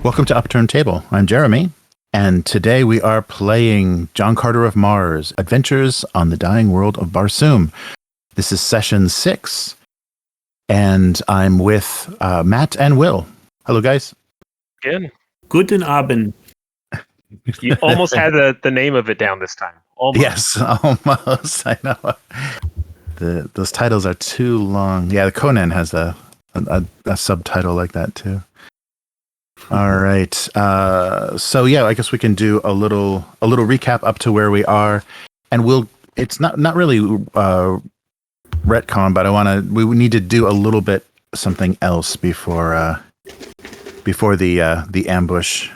Welcome to Upturned Table. I'm Jeremy, and today we are playing John Carter of Mars, Adventures on the Dying World of Barsoom. This is session 6, and I'm with Matt and Will. Hello, guys. Good. Guten Abend. You almost had the name of it down this time. Almost. Yes, almost. I know. Those titles are too long. Yeah, Conan has a subtitle like that too. All right. So yeah, I guess we can do a little recap up to where we are, and it's not really retcon, but we need to do a little bit something else before the ambush,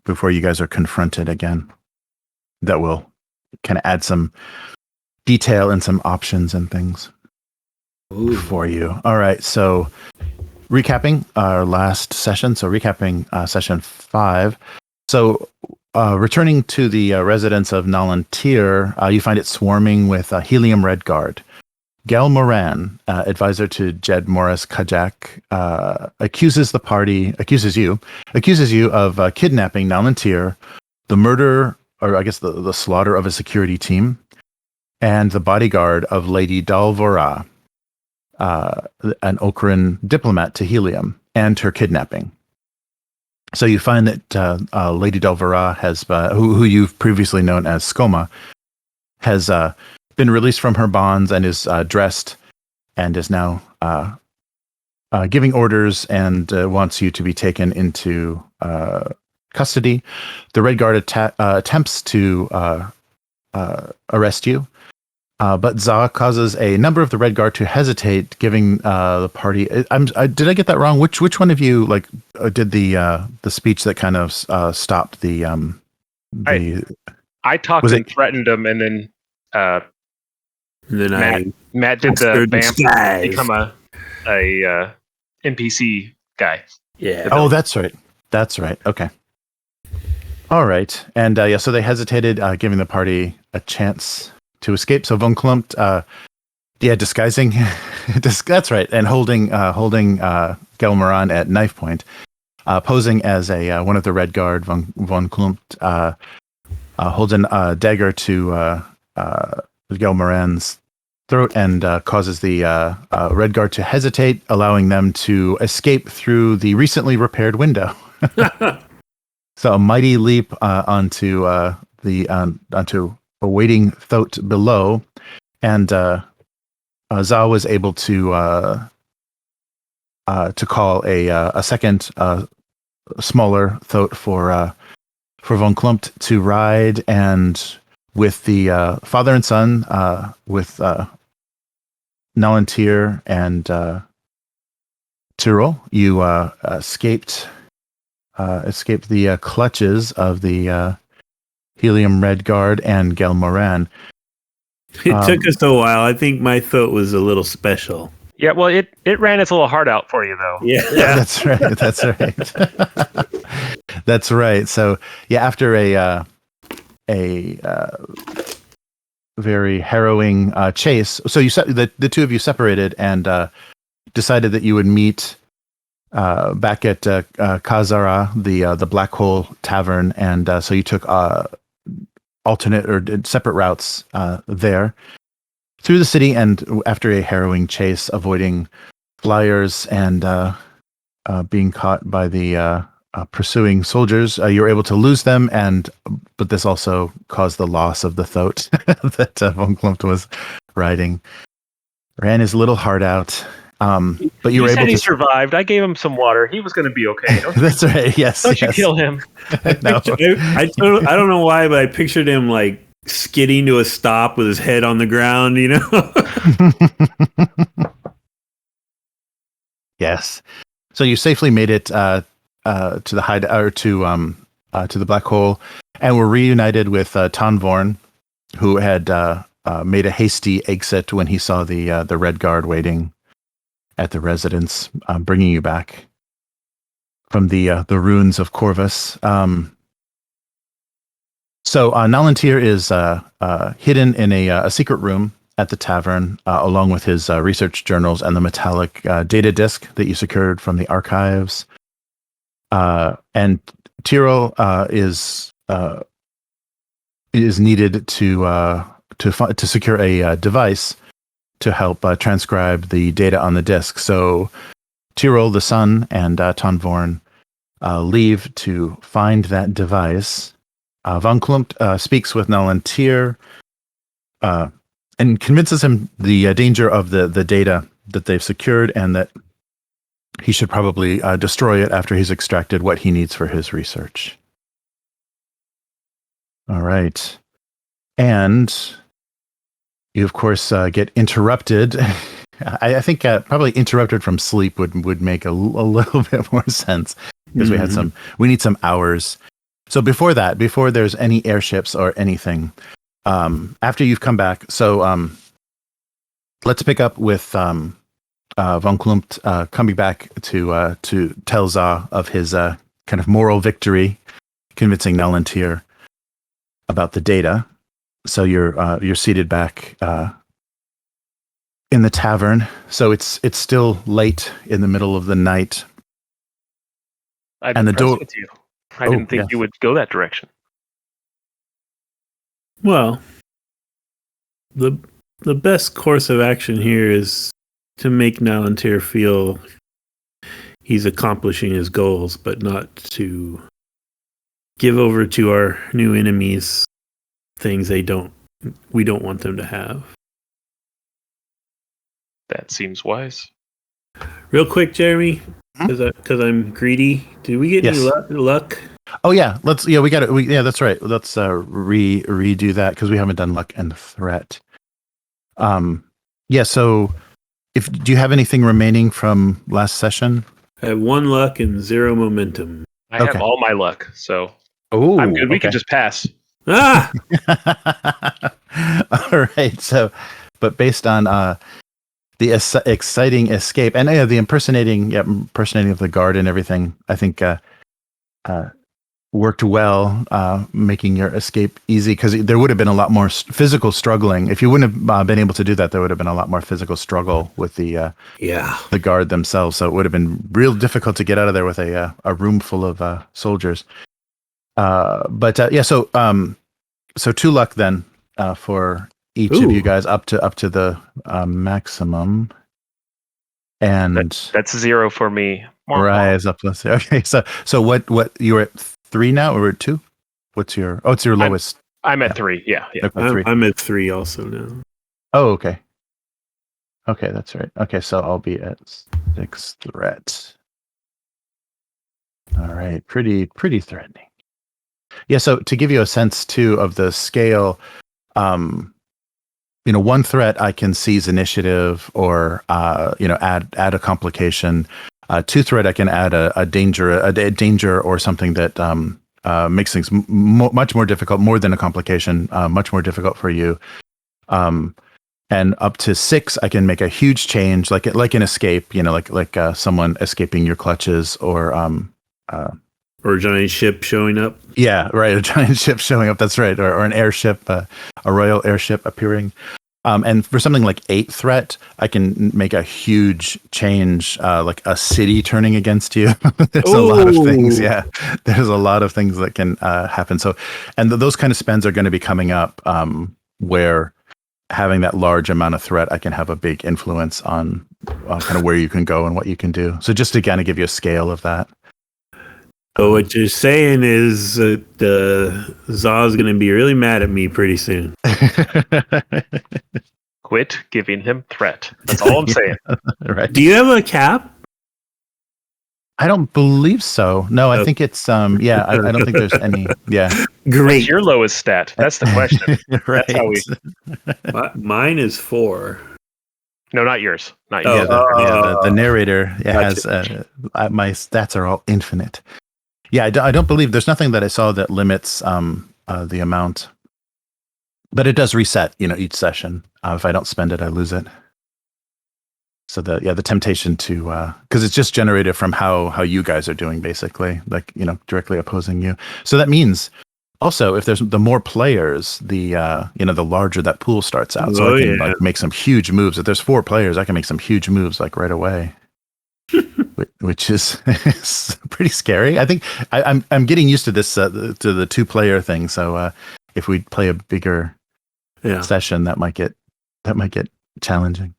before you guys are confronted again. That will kind of add some detail and some options and things for you. All right. So recapping our last session. So recapping session 5. So returning to the residence of Nalan Tir, you find it swarming with Helium Red Guard. Gell Moran, advisor to Jed Mors Kajak, accuses you of kidnapping Nalan Tir, the murder, or I guess the slaughter of a security team, and the bodyguard of Lady Dal Vora, an Okaran Diplomat to Helium, and her kidnapping. So you find that Lady Dal Vora has, who you've previously known as Scoma, has been released from her bonds and is dressed and is now giving orders and wants you to be taken into custody. The Red Guard attempts to arrest you, but Za causes a number of the Red Guard to hesitate, giving the party. Did I get that wrong? Which one of you did the speech that kind of stopped the? I talked and threatened him, and then Matt did the vamp become a NPC guy. Yeah. Oh, that's right. That's right. Okay. All right. And so they hesitated, giving the party a chance to escape. So von Klumpt, disguising. That's right. And holding Gell Moran at knife point, posing as one of the Red Guard. Von Klumpt holds a dagger to Gell Moran's throat and causes the Red Guard to hesitate, allowing them to escape through the recently repaired window. So a mighty leap onto a waiting thoat below, and Za was able to call a second smaller thoat for von Klumpt to ride, and with the father and son, with Nalan Tir and Tirol, you escaped the clutches of the Helium Red Guard and Gell Moran. It took us a while. I think my thought was a little special. Yeah, well, it ran its little heart out for you, though. Yeah. That's right. That's right. That's right. So, yeah, after a very harrowing chase, so the two of you separated and decided that you would meet back at Ka Zara, the Black Hole Tavern, and so you took alternate or separate routes there through the city, and after a harrowing chase, avoiding flyers and being caught by the pursuing soldiers, you were able to lose them, but this also caused the loss of the thoat that von Klumpt was riding. Ran his little heart out. But you were able to. He survived. I gave him some water. He was going to be okay. That's right. Yes. Don't you kill him? No. I don't know why, but I pictured him like skidding to a stop with his head on the ground. You know. Yes. So you safely made it to the hideout, or to the Black Hole, and were reunited with Tan Vorn, who had made a hasty exit when he saw the Red Guard waiting at the residence, bringing you back from the ruins of Korvas. So Nalan Tir is hidden in a secret room at the tavern, along with his research journals and the metallic data disk that you secured from the archives. And Tirol is needed to secure a device to help transcribe the data on the disk. So Tirol, the son, and Tan Vorn leave to find that device. Von Klumpt speaks with Nalan Tir and convinces him the danger of the data that they've secured, and that he should probably destroy it after he's extracted what he needs for his research. All right. And you, of course, get interrupted. I think probably interrupted from sleep would make a little bit more sense, because we need some hours. So before there's any airships or anything, after you've come back, so let's pick up with Von Klumpt coming back to tell Za of his kind of moral victory, convincing Nalan Tir about the data. So you're seated back in the tavern. So it's still late in the middle of the night. And the door. With you. I didn't think you would go that direction. Well, the best course of action here is to make Nalan Tir feel he's accomplishing his goals, but not to give over to our new enemies things we don't want them to have. That seems wise. Real quick, Jeremy, because I'm greedy. Did we get any luck? Oh yeah, that's right. Let's redo that, because we haven't done luck and threat. So do you have anything remaining from last session? I have 1 luck and 0 momentum. I have all my luck, so I'm good. We can just pass. Ah! All right. So, but based on the exciting escape and the impersonating of the guard and everything, I think worked well, making your escape easy, because there would have been a lot more physical struggling. If you wouldn't have been able to do that, there would have been a lot more physical struggle with the guard themselves. So it would have been real difficult to get out of there with a room full of soldiers. So 2 luck then for each of you guys up to the maximum, and that's 0 for me. Rise up. Okay, so what you're at 3 now, or at 2? What's your? Oh, it's your lowest. I'm at 3. Yeah. Okay, 3. I'm at 3 also now. Oh, okay. Okay, that's right. Okay, so I'll be at 6 threat. All right, pretty threatening. Yeah, so to give you a sense too of the scale, 1 threat I can seize initiative or add a complication. 2 threat I can add a danger or something that makes things much more difficult, more than a complication, much more difficult for you. And up to 6 I can make a huge change, like an escape, like someone escaping your clutches, or a giant ship showing up. Yeah, right. A giant ship showing up. That's right. Or an airship, a royal airship appearing. And for something like 8 threat, I can make a huge change, like a city turning against you. There's a lot of things. Yeah, there's a lot of things that can happen. So, and those kind of spends are going to be coming up, where having that large amount of threat, I can have a big influence on kind of where you can go and what you can do. So just to kind of give you a scale of that. So what you're saying is that Za's going to be really mad at me pretty soon. Quit giving him threat. That's all I'm saying. Right. Do you have a cap? I don't believe so. No, I think it's I don't think there's any. Yeah. Great. What's your lowest stat? That's the question. Right. That's how mine is 4. No, not yours. Not yours. The narrator has my stats are all infinite. Yeah, I don't believe there's nothing that I saw that limits the amount, but it does reset, each session. If I don't spend it, I lose it. So the temptation to, because it's just generated from how you guys are doing, basically, like directly opposing you. So that means also, if there's the more players, the larger that pool starts out. So I can make some huge moves. If there's 4 players, I can make some huge moves like right away. which is, is pretty scary. I think I'm getting used to this to the 2-player thing. So if we play a bigger session, that might get challenging.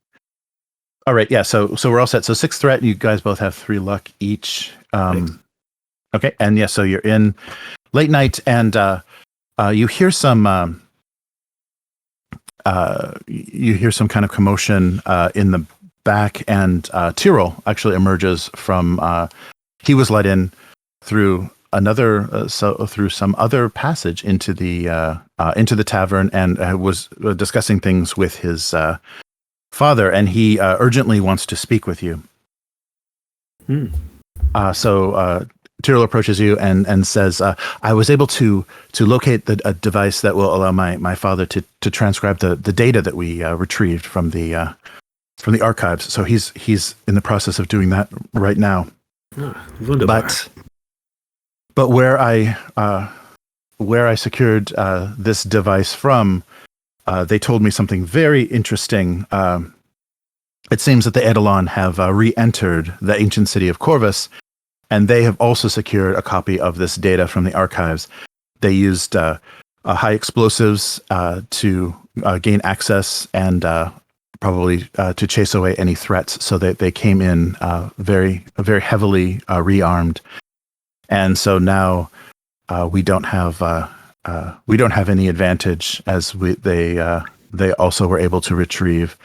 All right, yeah. So we're all set. So 6 threat. You guys both have 3 luck each. Okay, and yeah. So you're in late night, and you hear some kind of commotion in the back, and Tirol actually emerges from. He was let in through through some other passage into the tavern, and was discussing things with his father, and he urgently wants to speak with you. So Tirol approaches you and says, I was able to locate a device that will allow my father to transcribe the data that we retrieved from the archives. So he's in the process of doing that right now. But where I secured this device from, they told me something very interesting. It seems that the Eidolon have re-entered the ancient city of Korvas, and they have also secured a copy of this data from the archives. They used high explosives to gain access and probably to chase away any threats. So they came in very heavily rearmed, and so now we don't have any advantage, as they also were able to retrieve.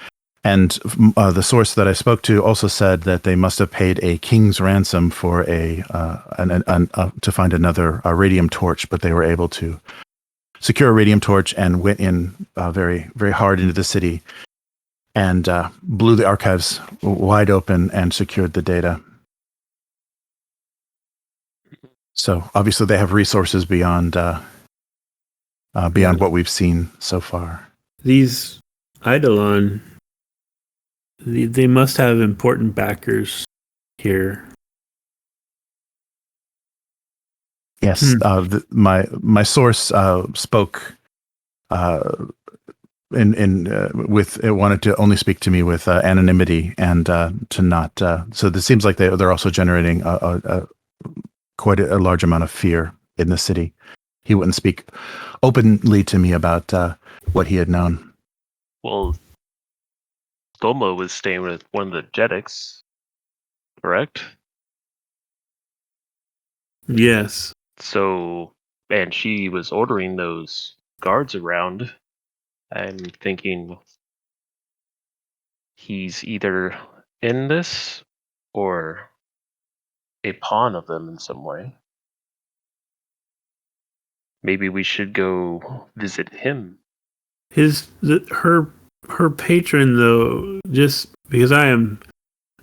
And the source that I spoke to also said that they must have paid a king's ransom for to find another radium torch, but they were able to secure a radium torch and went in very hard into the city and blew the archives wide open and secured the data. So obviously they have resources beyond what we've seen so far. These Eidolon, they must have important backers here. Yes, my source spoke wanted to only speak to me with anonymity and to not. So it seems like they're also generating quite a large amount of fear in the city. He wouldn't speak openly to me about what he had known. Well, Scoma was staying with one of the Jeddaks, correct? Yes. So, and she was ordering those guards around. I'm thinking he's either in this or a pawn of them in some way. Maybe we should go visit him. Her patron, though, just because I am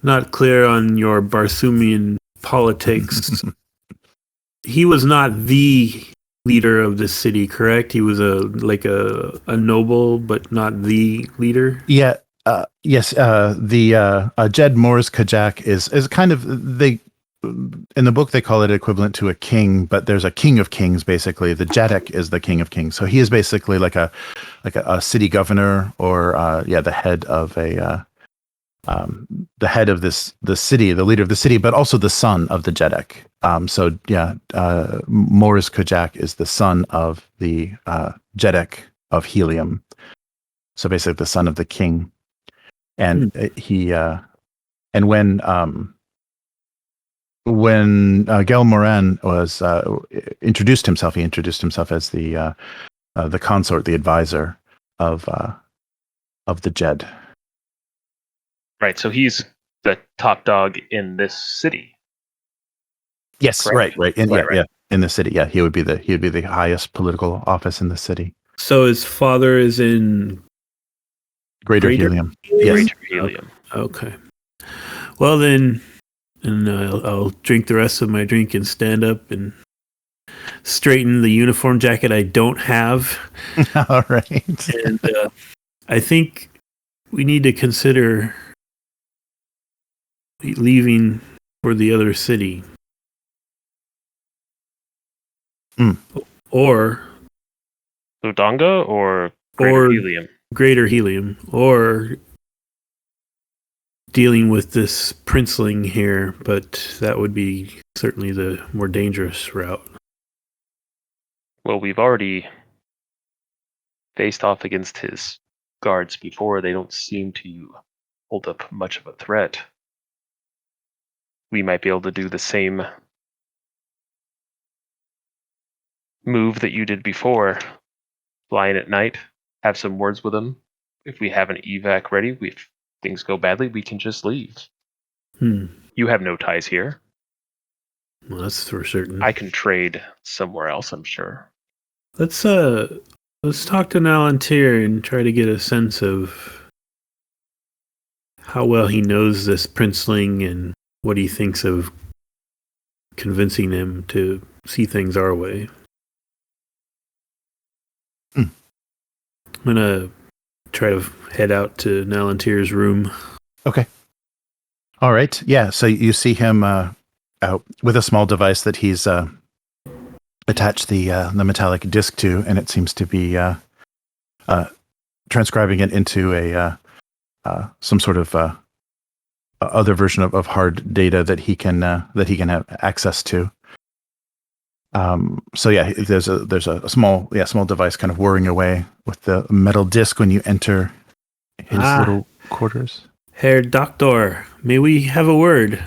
not clear on your Barsoomian politics, he was not the leader of the city, correct? He was a noble, but not the leader. Yeah. Yes. The Jed Mors Kajak is kind of in the book they call it equivalent to a king, but there's a king of kings basically. The Jeddak is the king of kings, so he is basically like a city governor or the head of the city, the leader of the city, but also the son of the Jeddak. Mors Kajak is the son of the Jeddak of Helium, so basically the son of the king. And when Gell Moran was introduced himself, he introduced himself as the consort, the advisor of the Jed. Right, so he's the top dog in this city. Yes, correct? right. Yeah, in the city. Yeah, he would be the highest political office in the city. So his father is in Greater Helium. Yes. Yes. Greater Helium. Okay. Well then, and I'll drink the rest of my drink and stand up and straighten the uniform jacket I don't have. All right. And I think we need to consider leaving for the other city. Or Udonga or Greater Helium? Greater Helium. Or dealing with this princeling here, but that would be certainly the more dangerous route. Well, we've already faced off against his guards before. They don't seem to hold up much of a threat. We might be able to do the same move that you did before. Fly in at night, have some words with him. If we have an evac ready, if things go badly, we can just leave. You have no ties here. Well, that's for certain. I can trade somewhere else, I'm sure. Let's talk to Nalan Tir and try to get a sense of how well he knows this princeling and what he thinks of convincing him to see things our way. I'm gonna try to head out to Nalan Tir's room. Okay. All right. Yeah. So you see him out with a small device that he's attached the metallic disc to, and it seems to be transcribing it into a some sort of other version of hard data that he can have access to. So yeah, there's a small device kind of whirring away with the metal disc when you enter his little quarters. Herr Doctor, may we have a word?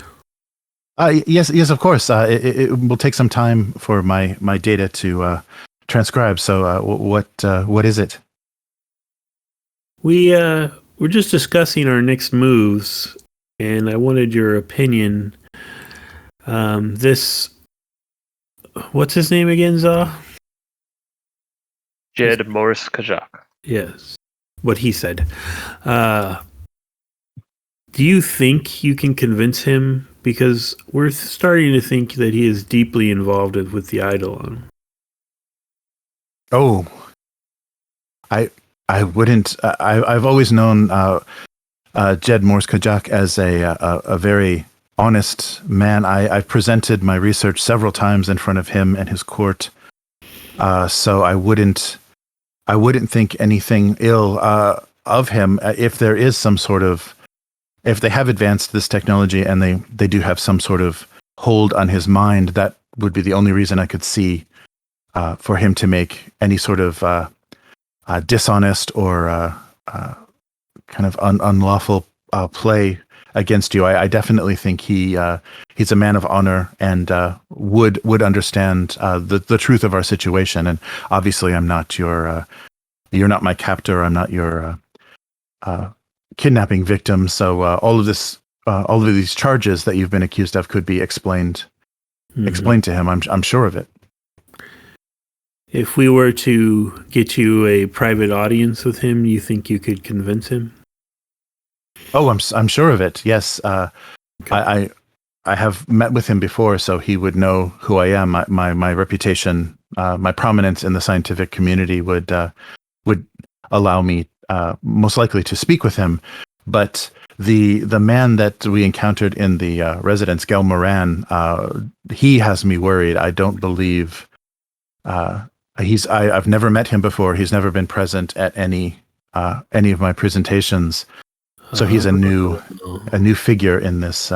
Yes, of course. It will take some time for my data to transcribe. So what is it? We're just discussing our next moves, and I wanted your opinion. What's his name again, Za? Jed Mors Kajak. Yes, what he said. Do you think you can convince him? Because we're starting to think that he is deeply involved with the Eidolon. Oh, I wouldn't. I've always known Jed Mors Kajak as a very honest man. I've presented my research several times in front of him and his court. So I wouldn't think anything ill of him. If there is some sort of, if they have advanced this technology and they do have some sort of hold on his mind, that would be the only reason I could see for him to make any sort of dishonest or kind of unlawful play against you. I definitely think he's a man of honor and would understand the truth of our situation. And obviously, I'm not you're not my captor. I'm not your kidnapping victim. So all of these charges that you've been accused of could be explained to him. I'm sure of it. If we were to get you a private audience with him, you think you could convince him? Oh, I'm sure of it. Yes, okay. I have met with him before, so he would know who I am. My reputation, my prominence in the scientific community would allow me most likely to speak with him. But the man that we encountered in the residence, Gell Moran, he has me worried. I don't believe I've never met him before. He's never been present at any of my presentations. So he's a new figure in this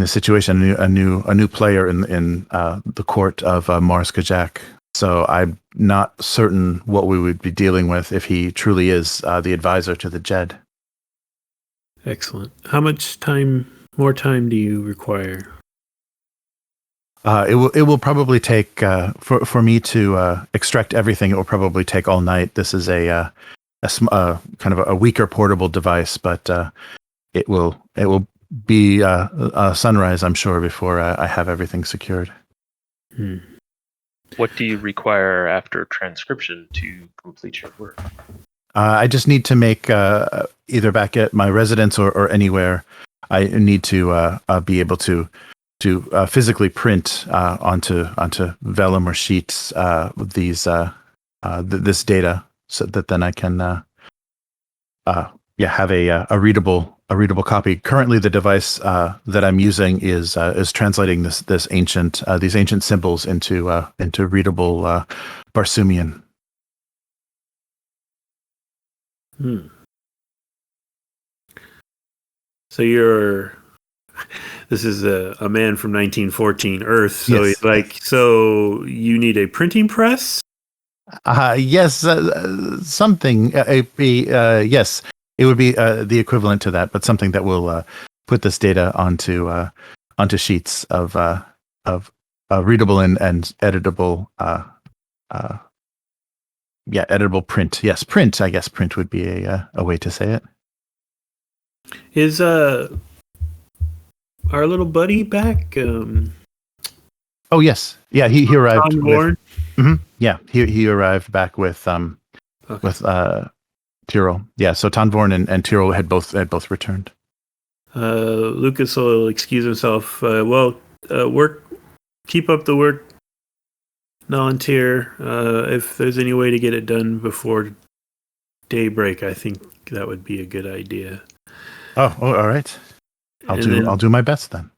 situation, a new player in the court of Mors Kajak. So I'm not certain what we would be dealing with if he truly is the advisor to the Jed. Excellent. How much more time do you require? It will probably take for me to extract everything. It will probably take all night. This is a kind of a weaker portable device, but it will be sunrise, I'm sure, before I have everything secured. What do you require after transcription to complete your work? I just need to make either back at my residence or anywhere. I need to be able to physically print onto vellum or sheets these this data, so that then I can have a readable copy. Currently, the device that I'm using is translating these ancient symbols into readable Barsoomian. So you're. This is a man from 1914 Earth. So Yes. he's like, so you need a printing press? Yes, something. Yes, it would be the equivalent to that, but something that will put this data onto sheets of readable and editable. Editable print. Yes, print. I guess print would be a way to say it. Is our little buddy back? Oh yes, yeah. He arrived Tan with. Vorn? Yeah, he arrived back with Tirol. Yeah, so Tan Vorn and Tirol had both returned. Lukas will excuse himself. Keep up the work, Nalan Tir. If there's any way to get it done before daybreak, I think that would be a good idea. Oh, all right. I'll do my best then.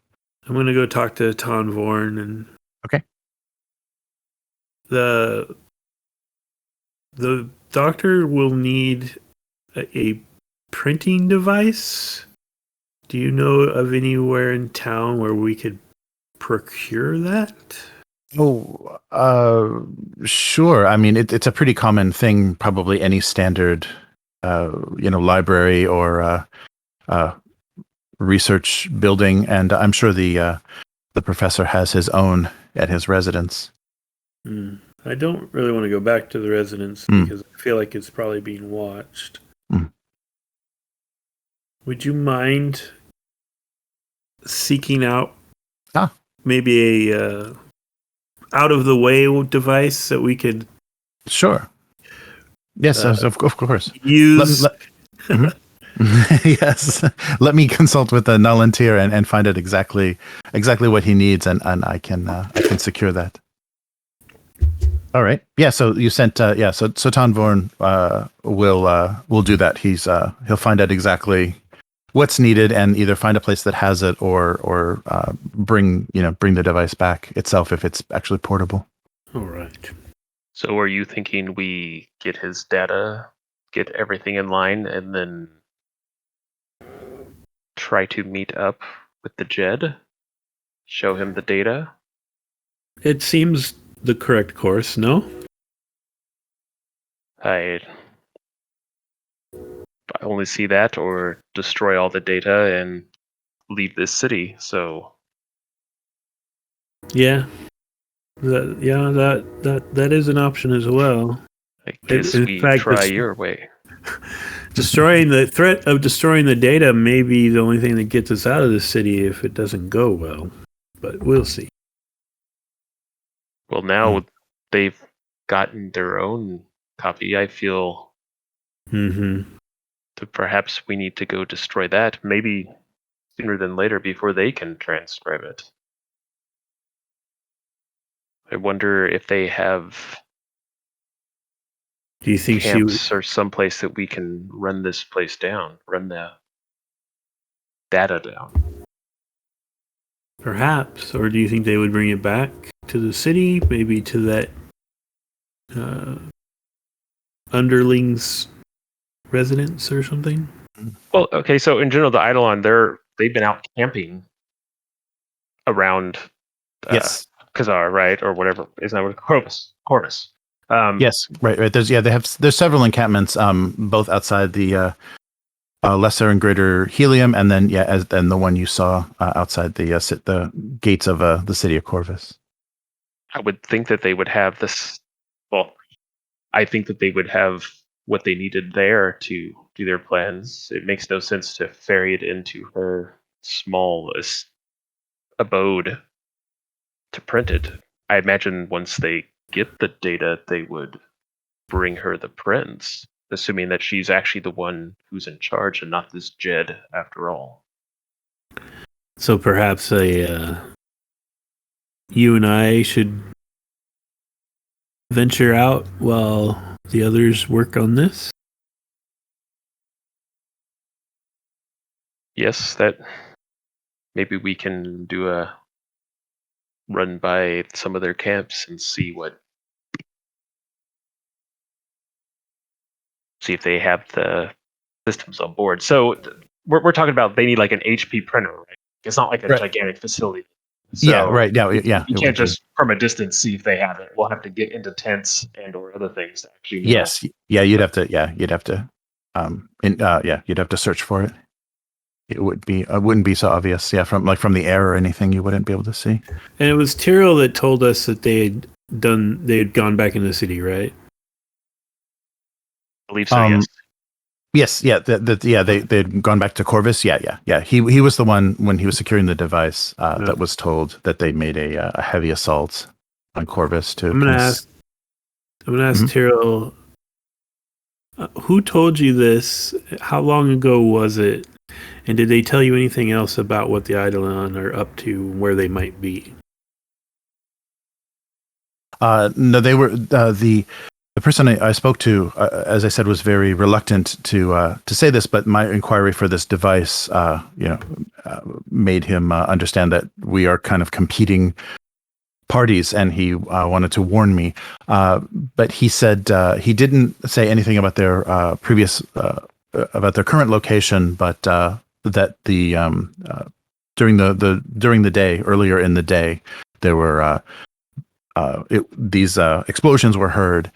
I'm gonna go talk to Tan Vorn and. Okay. The doctor will need a printing device. Do you know of anywhere in town where we could procure that? Oh, sure. I mean, it's a pretty common thing. Probably any standard, library or research building, and I'm sure the professor has his own at his residence. I don't really want to go back to the residence because I feel like it's probably being watched. Would you mind seeking out maybe a out of the way device that we could? Sure. Yes, of course. Use. Yes. Let me consult with the Nalan Tir and find out exactly what he needs, and I can secure that. All right. Yeah. So you sent. So Tan Vorn will do that. He'll find out exactly what's needed and either find a place that has it or bring the device back itself if it's actually portable. All right. So are you thinking we get his data, get everything in line, and then try to meet up with the Jed, show him the data? It seems the correct course, no? I only see that or destroy all the data and leave this city, so... Yeah. That is an option as well. I guess we try your way. Destroying the threat of destroying the data may be the only thing that gets us out of the city if it doesn't go well. But we'll see. Well, now they've gotten their own copy. I feel that perhaps we need to go destroy that, maybe sooner than later before they can transcribe it. I wonder if they have camps or someplace that we can run this place down, run the data down. Perhaps. Or do you think they would bring it back to the city, maybe to that underling's residence or something? Well, okay, so in general, the Eidolon, they've been out camping around Kazar, right? Or whatever. Isn't that what Korvas. Yes, right. There's several encampments, both outside the lesser and greater Helium, and then and the one you saw outside the gates of the city of Korvas. I would think that they would have this. Well, I think that they would have what they needed there to do their plans. It makes no sense to ferry it into her small abode to print it. I imagine once they get the data, they would bring her the prints, assuming that she's actually the one who's in charge and not this Jed after all. So perhaps you and I should venture out while the others work on this? Yes, that maybe we can do a run by some of their camps and see if they have the systems on board. So we're talking about they need like an HP printer, right? It's not like a Right. gigantic facility. So Yeah, right. Yeah, yeah. You it can't would be. just from a distance see if they have it. We'll have to get into tents and or other things to actually know. Yes. Yeah, you'd have to. Yeah, you'd have to. You'd have to search for it. It wouldn't be so obvious. Yeah, from the air or anything, you wouldn't be able to see. And it was Tyrell that told us that they had gone back in the city, right? I believe so. Yes. Yes, yeah, they'd gone back to Korvas. Yeah. He was the one when he was securing the device that was told that they made a heavy assault on Korvas to. I'm gonna ask Tyrell, who told you this? How long ago was it? And did they tell you anything else about what the Eidolon are up to, where they might be? No, they were the person I spoke to, as I said, was very reluctant to say this, but my inquiry for this device, made him understand that we are kind of competing parties, and he wanted to warn me. But he said he didn't say anything about their about their current location, but that the during the day, earlier in the day, there were these explosions were heard.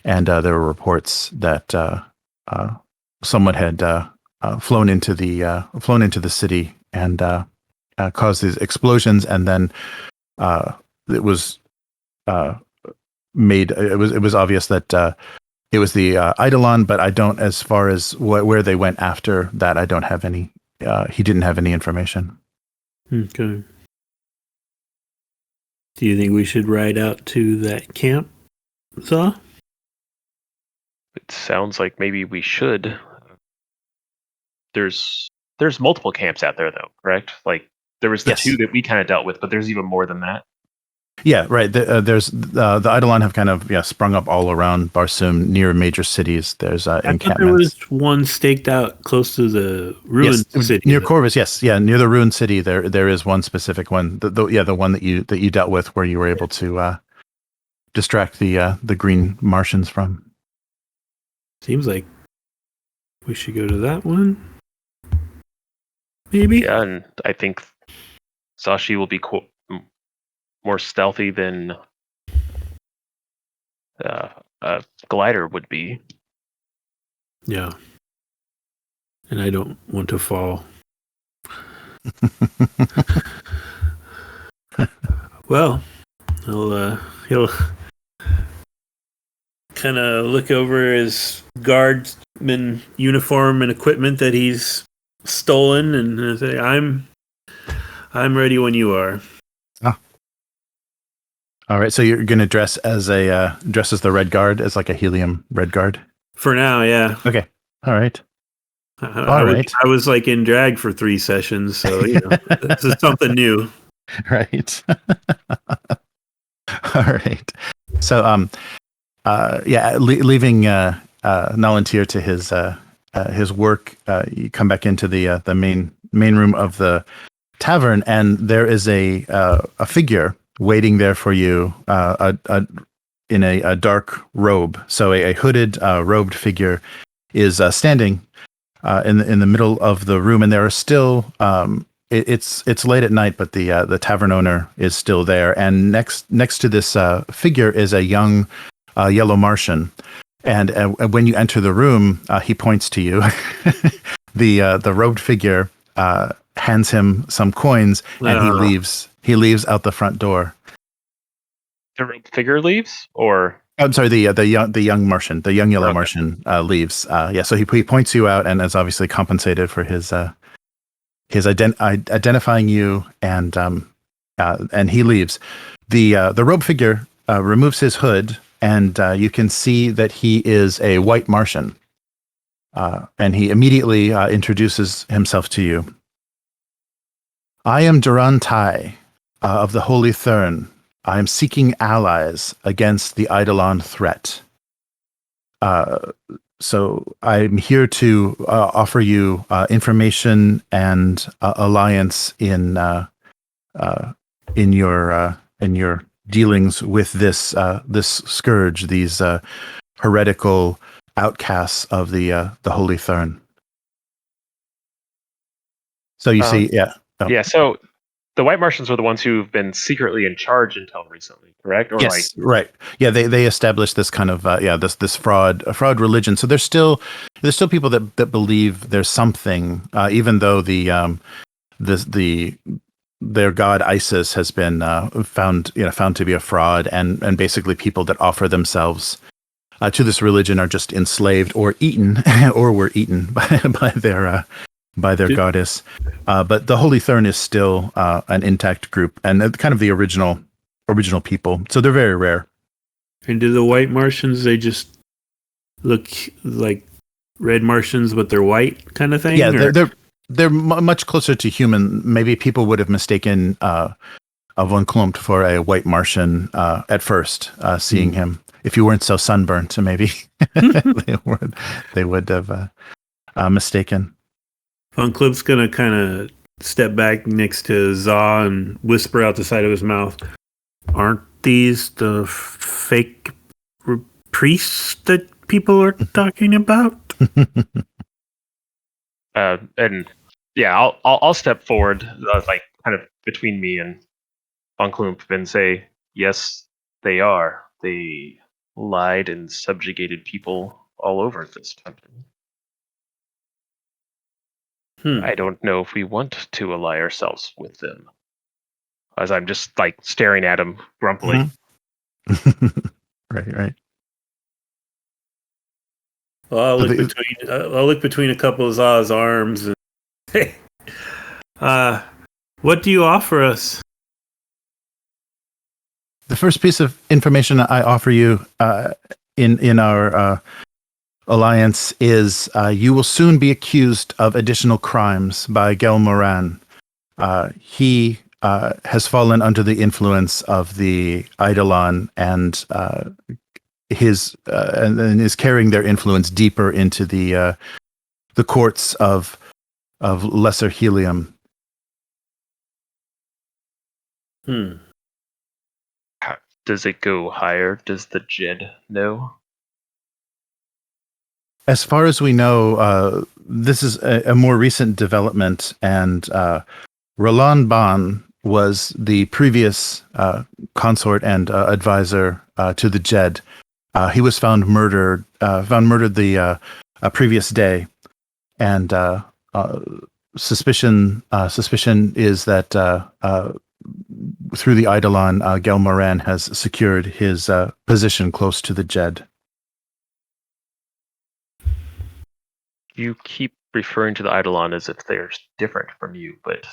And there were reports that someone had flown into the city and caused these explosions, and then it was made. It was obvious that it was the Eidolon, but I don't. As far as where they went after that, I don't have any. He didn't have any information. Okay. Do you think we should ride out to that camp, Zaw? It sounds like maybe we should. There's multiple camps out there, though, correct? Like there was the two that we kind of dealt with, but there's even more than that. Yeah, right. There's the Eidolon have kind of sprung up all around Barsoom near major cities. There's encampments. There was one staked out close to the ruined city near Korvas. Yes, yeah, near the ruined city. There is one specific one. The one that you dealt with, where you were able to distract the green Martians from. Seems like we should go to that one. Maybe. Yeah, and I think Sashi will be more stealthy than a glider would be. Yeah. And I don't want to fall. Well, he'll kind of look over his guardsman uniform and equipment that he's stolen and say, I'm ready when you are. Oh. All right, so you're going to dress as the Red Guard, as like a Helium Red Guard? For now, yeah. Okay. All right. I was like in drag for 3 sessions, so this is something new. Right. All right. So leaving Nalan Tir to his work, you come back into the main room of the tavern, and there is a figure waiting there for you, in a dark robe. So a hooded, robed figure is standing in the middle of the room, and there are still. It's late at night, but the tavern owner is still there, and next to this figure is a young yellow Martian, and when you enter the room, he points to you. The robed figure hands him some coins, and he leaves. He leaves out the front door. The robed figure leaves, or I'm sorry, the young Martian, the young yellow Martian leaves. So he points you out, and is obviously compensated for his identifying you, and he leaves. The robed figure removes his hood, and you can see that he is a white Martian. And he immediately introduces himself to you. I am Duran Tai of the Holy Thurn. I am seeking allies against the Eidolon threat. So I'm here to offer you information and alliance in your dealings with this scourge, these heretical outcasts of the Holy Thurn. So you see, yeah. Oh. Yeah, so the White Martians are the ones who've been secretly in charge until recently, correct? Or Yes, right. Yeah, they established this kind of this fraud religion. So there's still people that believe there's something, even though their god Isis has been found to be a fraud, and basically people that offer themselves to this religion are just enslaved or eaten or were eaten by their goddess. But the Holy Thurn is still an intact group and kind of the original people. So they're very rare. And do the White Martians, they just look like red Martians, but they're white kind of thing? Yeah, they're much closer to human. Maybe people would have mistaken von Klumpt for a white Martian at first, seeing him. If you weren't so sunburnt, maybe they would have mistaken. Von Klumpt's gonna kind of step back next to Za and whisper out the side of his mouth, "Aren't these the fake priests that people are talking about?" And yeah, I'll step forward, like kind of between me and Von Klumpt, and say, yes, they are. They lied and subjugated people all over this country. I don't know if we want to ally ourselves with them. As I'm just like staring at him grumpily. Right. Well, I'll look between a couple of Za's arms. And, hey, what do you offer us? The first piece of information I offer you in our alliance is you will soon be accused of additional crimes by Gell Moran. He has fallen under the influence of the Eidolon and and is carrying their influence deeper into the courts of Lesser Helium. Does it go higher? Does the Jed know? As far as we know, this is a more recent development, and Roland Ban was the previous consort and advisor to the Jed. He was found murdered the previous day, and suspicion is that through the Eidolon, Gell Moran has secured his position close to the Jed. You keep referring to the Eidolon as if they're different from you, but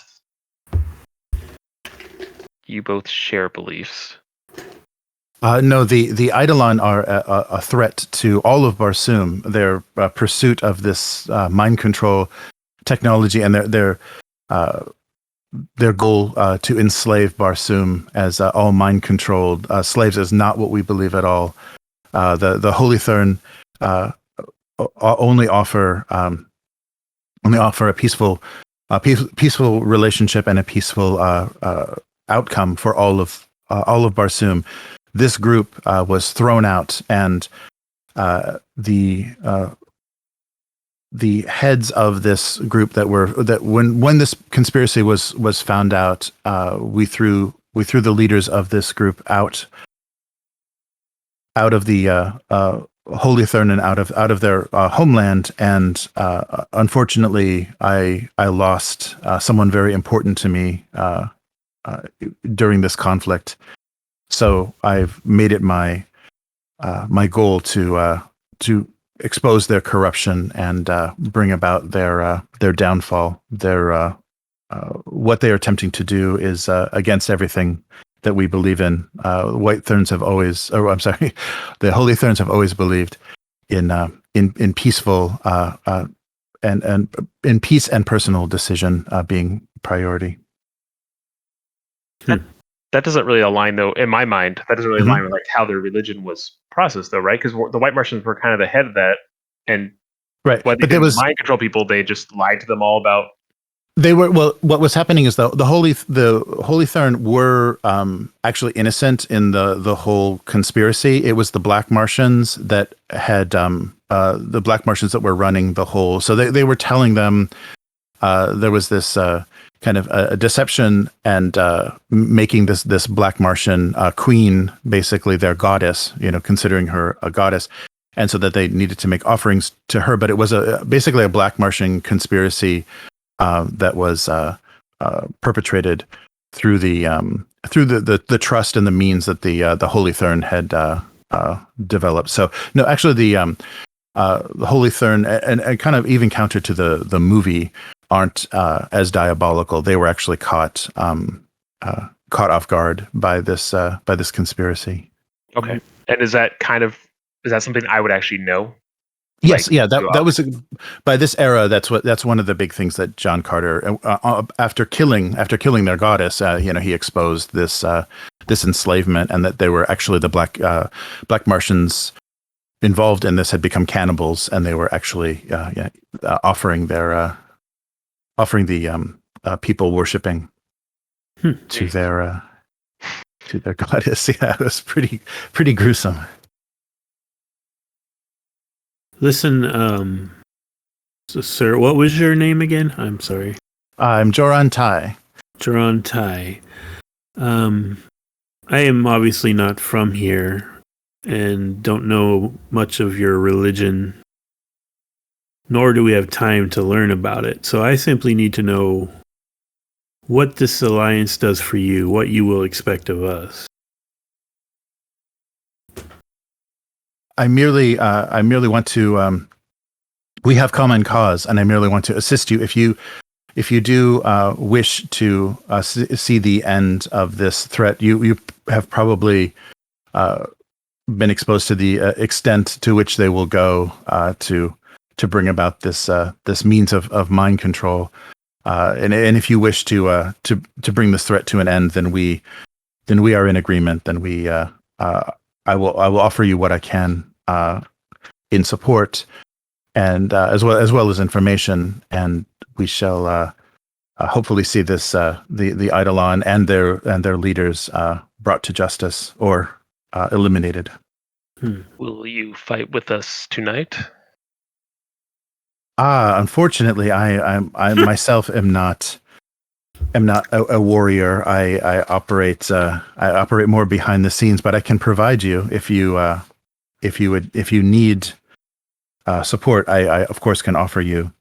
you both share beliefs. No, the Eidolon are a threat to all of Barsoom. Their pursuit of this mind control technology and their goal to enslave Barsoom as all mind controlled slaves is not what we believe at all. The Holy Thurn only offer a peaceful relationship and a peaceful outcome for all of Barsoom. This group was thrown out, and the heads of this group when this conspiracy was found out, we threw the leaders of this group out of the Holy Thurn and out of their homeland, and unfortunately, I lost someone very important to me during this conflict. So I've made it my goal to expose their corruption and bring about their downfall. What they are attempting to do is against everything that we believe in. The Holy Thurns have always believed in peaceful and in peace and personal decision being priority. That doesn't really align, though, in my mind. That doesn't really align with like how their religion was processed, though, right? Because the White Martians were kind of the head of that, and right. When they did mind control people, they just lied to them all about. They were what was happening is the Holy Thurn were actually innocent in the whole conspiracy. It was the Black Martians that had the Black Martians that were running the whole. So they were telling them there was this kind of a deception and making this Black Martian queen basically their goddess, considering her a goddess, and so that they needed to make offerings to her. But it was basically a Black Martian conspiracy that was perpetrated through the trust and the means that the Holy Thurn had developed. So no, actually the Holy Thurn and kind of even counter to the movie aren't as diabolical. They were actually caught off guard by this conspiracy. Okay, and is that something I would actually know? Yes, yeah, that was by this era. That's one of the big things that John Carter, after killing their goddess, he exposed this enslavement, and that they were actually the Black Martians involved in this had become cannibals, and they were actually offering the people worshiping to their goddess. Yeah, it was pretty gruesome. Listen, sir, what was your name again? I'm sorry. I'm Joran Tai. Joran Tai. I am obviously not from here and don't know much of your religion, nor do we have time to learn about it. So I simply need to know what this alliance does for you, what you will expect of us. I merely want to. We have common cause, and I merely want to assist you. If you do wish to see the end of this threat, you have probably been exposed to the extent to which they will go to bring about this means of mind control. And if you wish to bring this threat to an end, then we are in agreement. Then I will offer you what I can in support, and as well as information, and we shall hopefully see this the Eidolon and their leaders brought to justice or eliminated. Will you fight with us tonight? Unfortunately, I myself am not a warrior. I operate more behind the scenes, but I can provide you if you need support. I of course can offer you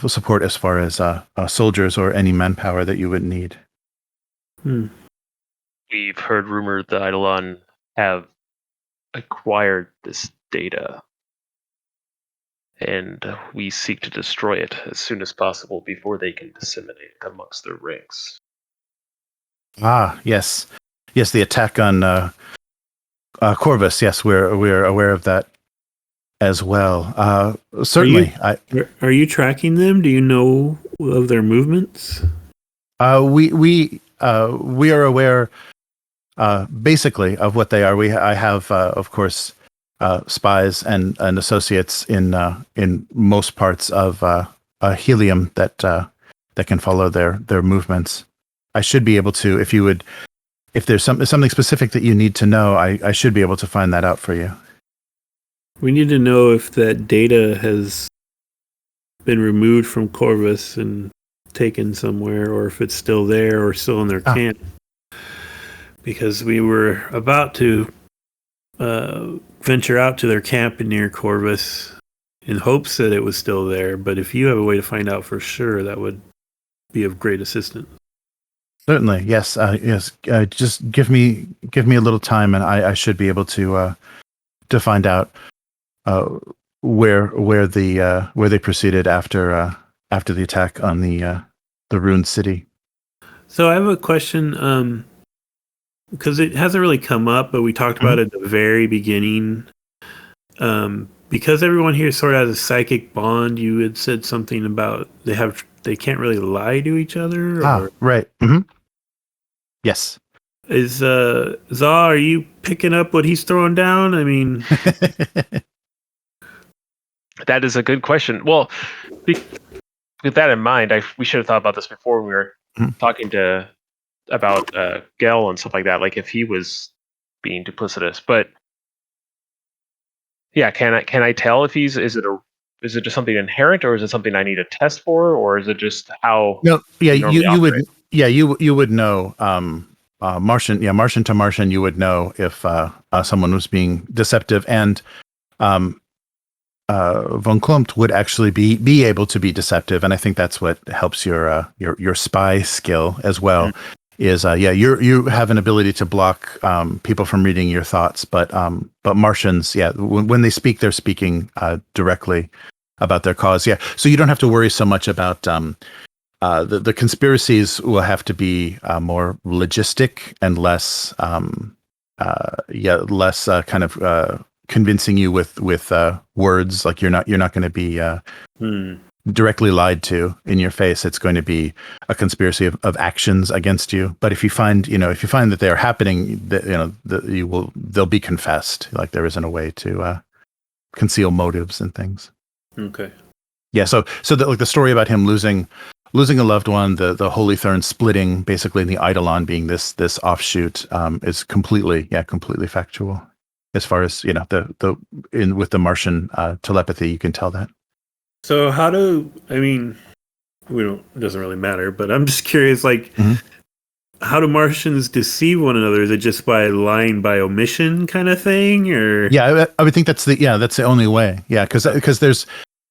support as far as soldiers or any manpower that you would need. We've heard rumor the Eidolon have acquired this data, and we seek to destroy it as soon as possible before they can disseminate it amongst their ranks. Yes, the attack on Korvas. Yes, we're aware of that as well. Certainly. Are you tracking them? Do you know of their movements? We are aware basically of what they are. I have of course spies and associates in most parts of Helium that can follow their movements. I should be able to, if there's something specific that you need to know, I should be able to find that out for you. We need to know if that data has been removed from Korvas and taken somewhere, or if it's still there or still in their camp. Because we were about to venture out to their camp near Korvas in hopes that it was still there. But if you have a way to find out for sure, that would be of great assistance. Certainly, yes. Just give me a little time, and I should be able to find out where they proceeded after the attack on the ruined city. So I have a question, because it hasn't really come up, but we talked about it at the very beginning. Because everyone here sort of has a psychic bond, you had said something about they can't really lie to each other. Right. Mm-hmm. Yes. Is Za, are you picking up what he's throwing down? I mean, that is a good question. Well, with that in mind, we should have thought about this before we were talking about Gell and stuff like that. Like if he was being duplicitous, but yeah, can I tell if is it a is it just something inherent, or is it something I need to test for, or is it just how? No, yeah, you normally you would, operate? yeah, you would know, Martian to Martian, you would know if someone was being deceptive, and von Klumpt would actually be able to be deceptive, and I think that's what helps your spy skill as well. Is you have an ability to block people from reading your thoughts, but Martians, when they speak, they're speaking directly about their cause. Yeah, so you don't have to worry so much about the conspiracies. Will have to be more logistic and less kind of convincing you with words. Like you're not going to be directly lied to in your face. It's going to be a conspiracy of actions against you. But if you find that they are happening, they'll be confessed. Like there isn't a way to conceal motives and things. Okay. Yeah. So the story about him losing a loved one, the Holy Thurn splitting, basically, and the Eidolon being this offshoot, is completely factual. As far as with the Martian telepathy, you can tell that. So it doesn't really matter, but I'm just curious, like, how do Martians deceive one another? Is it just by lying by omission kind of thing, or? Yeah, I would think that's the only way. Yeah, because there's,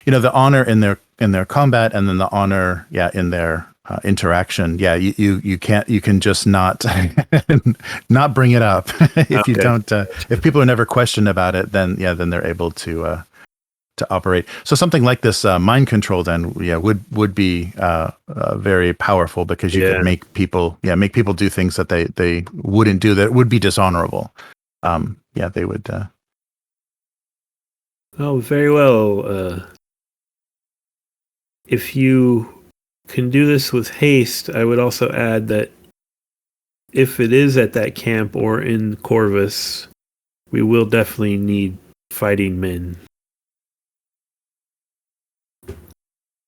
the honor in their combat, and then the honor, in their interaction. Yeah, you can just not not bring it up if you don't. If people are never questioned about it, then they're able to operate. So something like this mind control then would be very powerful, because you could make people do things that they wouldn't do, that would be dishonorable. They would. Oh, very well. If you can do this with haste, I would also add that if it is at that camp or in Korvas, we will definitely need fighting men.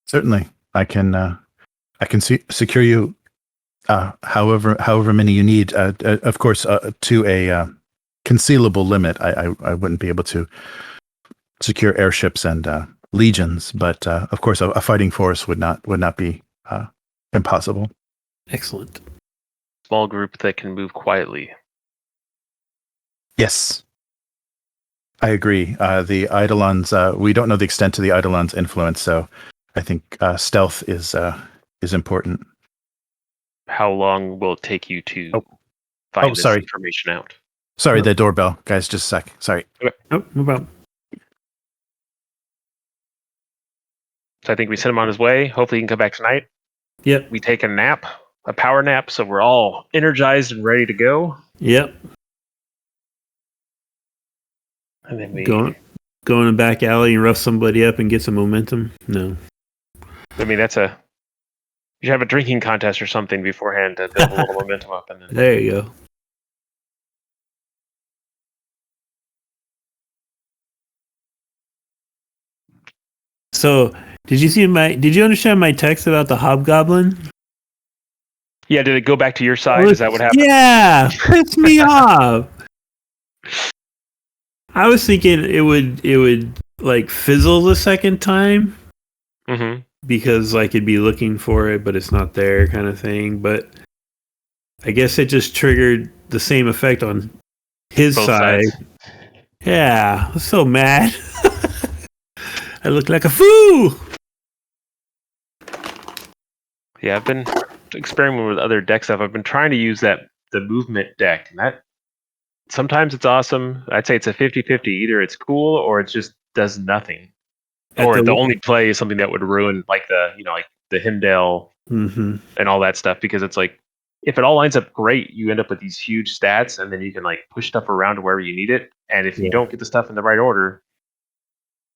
Certainly, I can secure you however many you need. Of course, to a concealable limit. I wouldn't be able to secure airships and legions, but of course, a fighting force would not be impossible. Excellent. Small group that can move quietly. Yes, I agree. The Eidolons, we don't know the extent of the Eidolons' influence, so I think stealth is important. How long will it take you to find this information out? Sorry, the doorbell, guys. Just a sec. Sorry. Okay. Oh, no problem. So I think we send him on his way. Hopefully, he can come back tonight. Yep. We take a power nap, so we're all energized and ready to go. Yep. And then we go in the back alley and rough somebody up and get some momentum. No. I mean, you should have a drinking contest or something beforehand to build a little momentum up. And then... There you go. So, did you understand my text about the hobgoblin? Yeah, did it go back to your side? Is that what happened? Yeah, pissed me off. I was thinking it would like fizzle the second time. Mm-hmm. Because like it'd be looking for it, but it's not there, kind of thing. But I guess it just triggered the same effect on his Both side. sides. Yeah, I was so mad. I look like a fool. Yeah, I've been experimenting with other deck stuff. I've been trying to use the movement deck, and that sometimes it's awesome. I'd say it's a 50-50. Either it's cool or it just does nothing. Or the only play is something that would ruin like the Himdall and all that stuff, because it's like if it all lines up great, you end up with these huge stats, and then you can like push stuff around to wherever you need it. And if you don't get the stuff in the right order,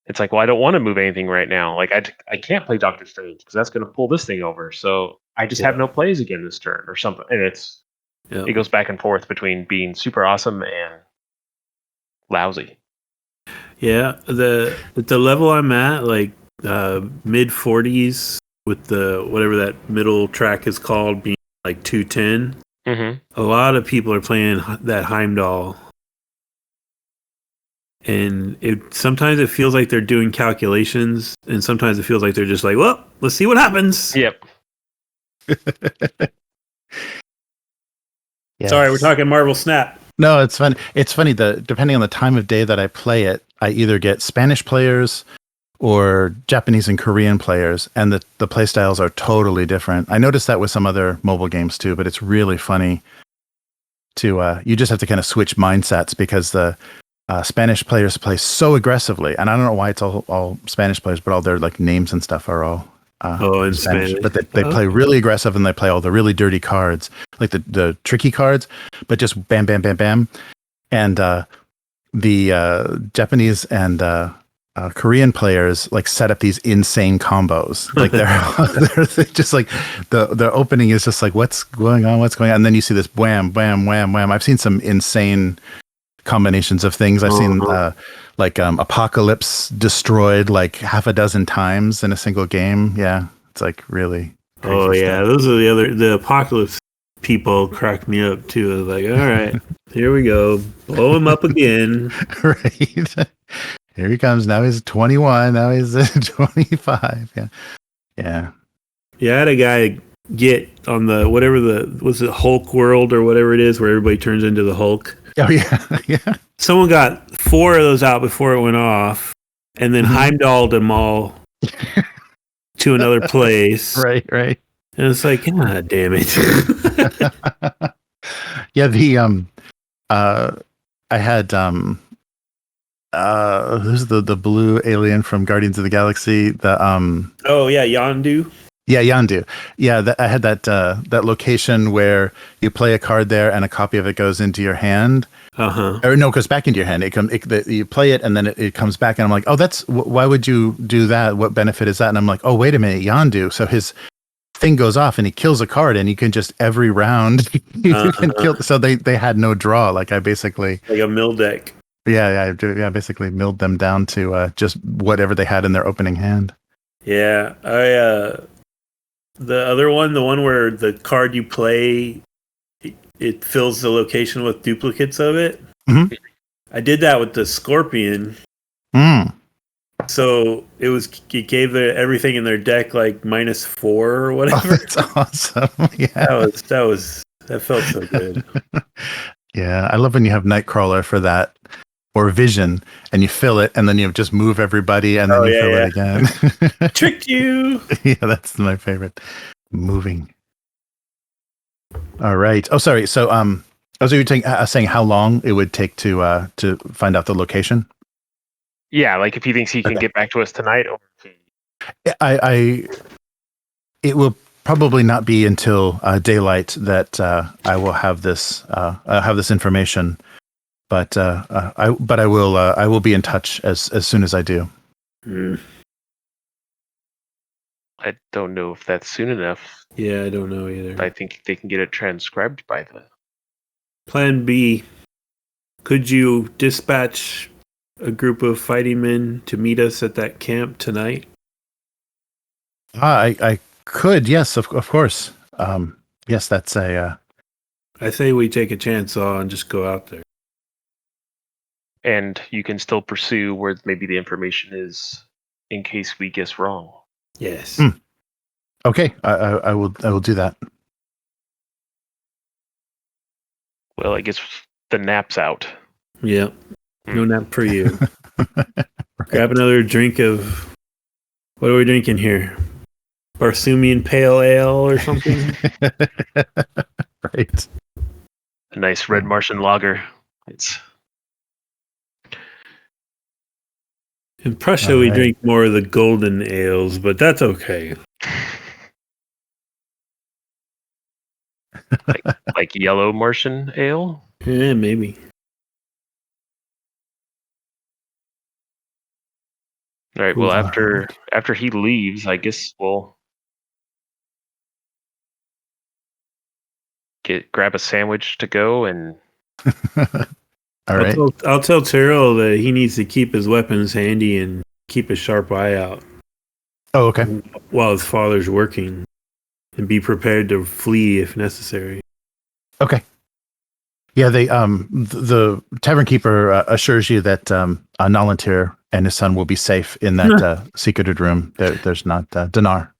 it's like, well, I don't want to move anything right now. Like I can't play Doctor Strange because that's going to pull this thing over. So I just have no plays again this turn or something. And it goes back and forth between being super awesome and lousy. Yeah, at the level I'm at, like mid 40s, with the whatever that middle track is called being like 210. A lot of people are playing that Heimdall, And sometimes it feels like they're doing calculations, and sometimes it feels like they're just like, well, let's see what happens. Yep. Yes. Sorry, we're talking Marvel Snap. No, it's funny. It's funny that depending on the time of day that I play it, I either get Spanish players or Japanese and Korean players, and the play styles are totally different. I noticed that with some other mobile games too, but it's really funny to you just have to kind of switch mindsets because the Spanish players play so aggressively, and I don't know why it's all Spanish players, but all their like names and stuff are all in Spanish. But they play really aggressive, and they play all the really dirty cards, like the tricky cards, but just bam, bam, bam, bam. And the Japanese and Korean players like set up these insane combos. Like they're just like the opening is just like what's going on, and then you see this wham, wham, wham, wham. I've seen some insane combinations of things. I've seen Apocalypse destroyed like half a dozen times in a single game. Yeah, it's like really crazy stuff. Those are the Apocalypse people crack me up too. I was like, all right, here we go, blow him up again. Right. Here he comes. Now he's 21. Now he's 25. Yeah. I had a guy get on the was it Hulk World or whatever it is, where everybody turns into the Hulk. Oh yeah. Someone got 4 of those out before it went off, and then Heimdalled them all to another place. Right. And it's like, God damn it. Yeah. I had who's the blue alien from Guardians of the Galaxy? Yondu. Yeah, Yondu. Yeah, I had that location where you play a card there and a copy of it goes into your hand. Or no, it goes back into your hand. You play it and then it comes back, and I'm like, oh, why would you do that? What benefit is that? And I'm like, oh, wait a minute, Yondu. So his thing goes off and he kills a card, and you can just every round you can kill. So they had no draw. Like I basically like a mill deck. Yeah, basically milled them down to just whatever they had in their opening hand. Yeah, the other one, the one where the card you play, it fills the location with duplicates of it. Mm-hmm. I did that with the Scorpion. So it gave everything in their deck like -4 or whatever. Oh, that's awesome. Yeah, that felt so good. Yeah, I love when you have Nightcrawler for that. Or Vision, and you fill it, and then you just move everybody, and then you fill it again. Tricked you. Yeah, that's my favorite. Moving. All right. Oh, sorry. So, you were saying how long it would take to find out the location? Yeah, like if he thinks he can get back to us tonight, or it will probably not be until daylight that I will have this information. But I will be in touch as soon as I do. I don't know if that's soon enough. Yeah, I don't know either. I think they can get it transcribed by the Plan B. Could you dispatch a group of fighting men to meet us at that camp tonight? I could, yes, of course. Yes, that's a. I say we take a chance and just go out there. And you can still pursue where maybe the information is, in case we guess wrong. Yes. Okay, I will do that. Well, I guess the nap's out. Yeah. No nap for you. Grab another drink of... What are we drinking here? Barsoomian Pale Ale or something? Right. A nice red Martian lager. In Prussia, we drink more of the golden ales, but that's okay. like yellow Martian ale? Yeah, maybe. All right. Well, after he leaves, I guess we'll grab a sandwich to go and. All right. I'll tell Tirol that he needs to keep his weapons handy and keep a sharp eye out. Oh, okay. While his father's working, and be prepared to flee if necessary. Okay. Yeah, the tavern keeper assures you that Nalan Tir and his son will be safe in that secreted room. There's not Dinar.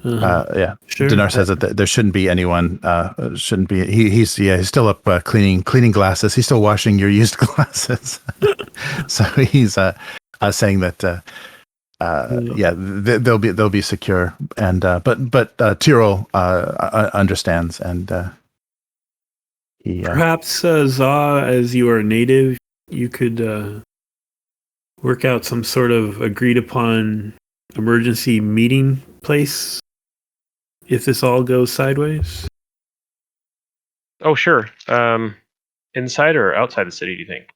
Yeah, Sure. Dinar says that there shouldn't be anyone. Shouldn't be. He's still up cleaning glasses. He's still washing your used glasses. So he's saying that they'll be secure. And but Tirol understands, and perhaps Za, as you are a native, you could work out some sort of agreed upon emergency meeting place if this all goes sideways. Oh, sure. Inside or outside the city, do you think?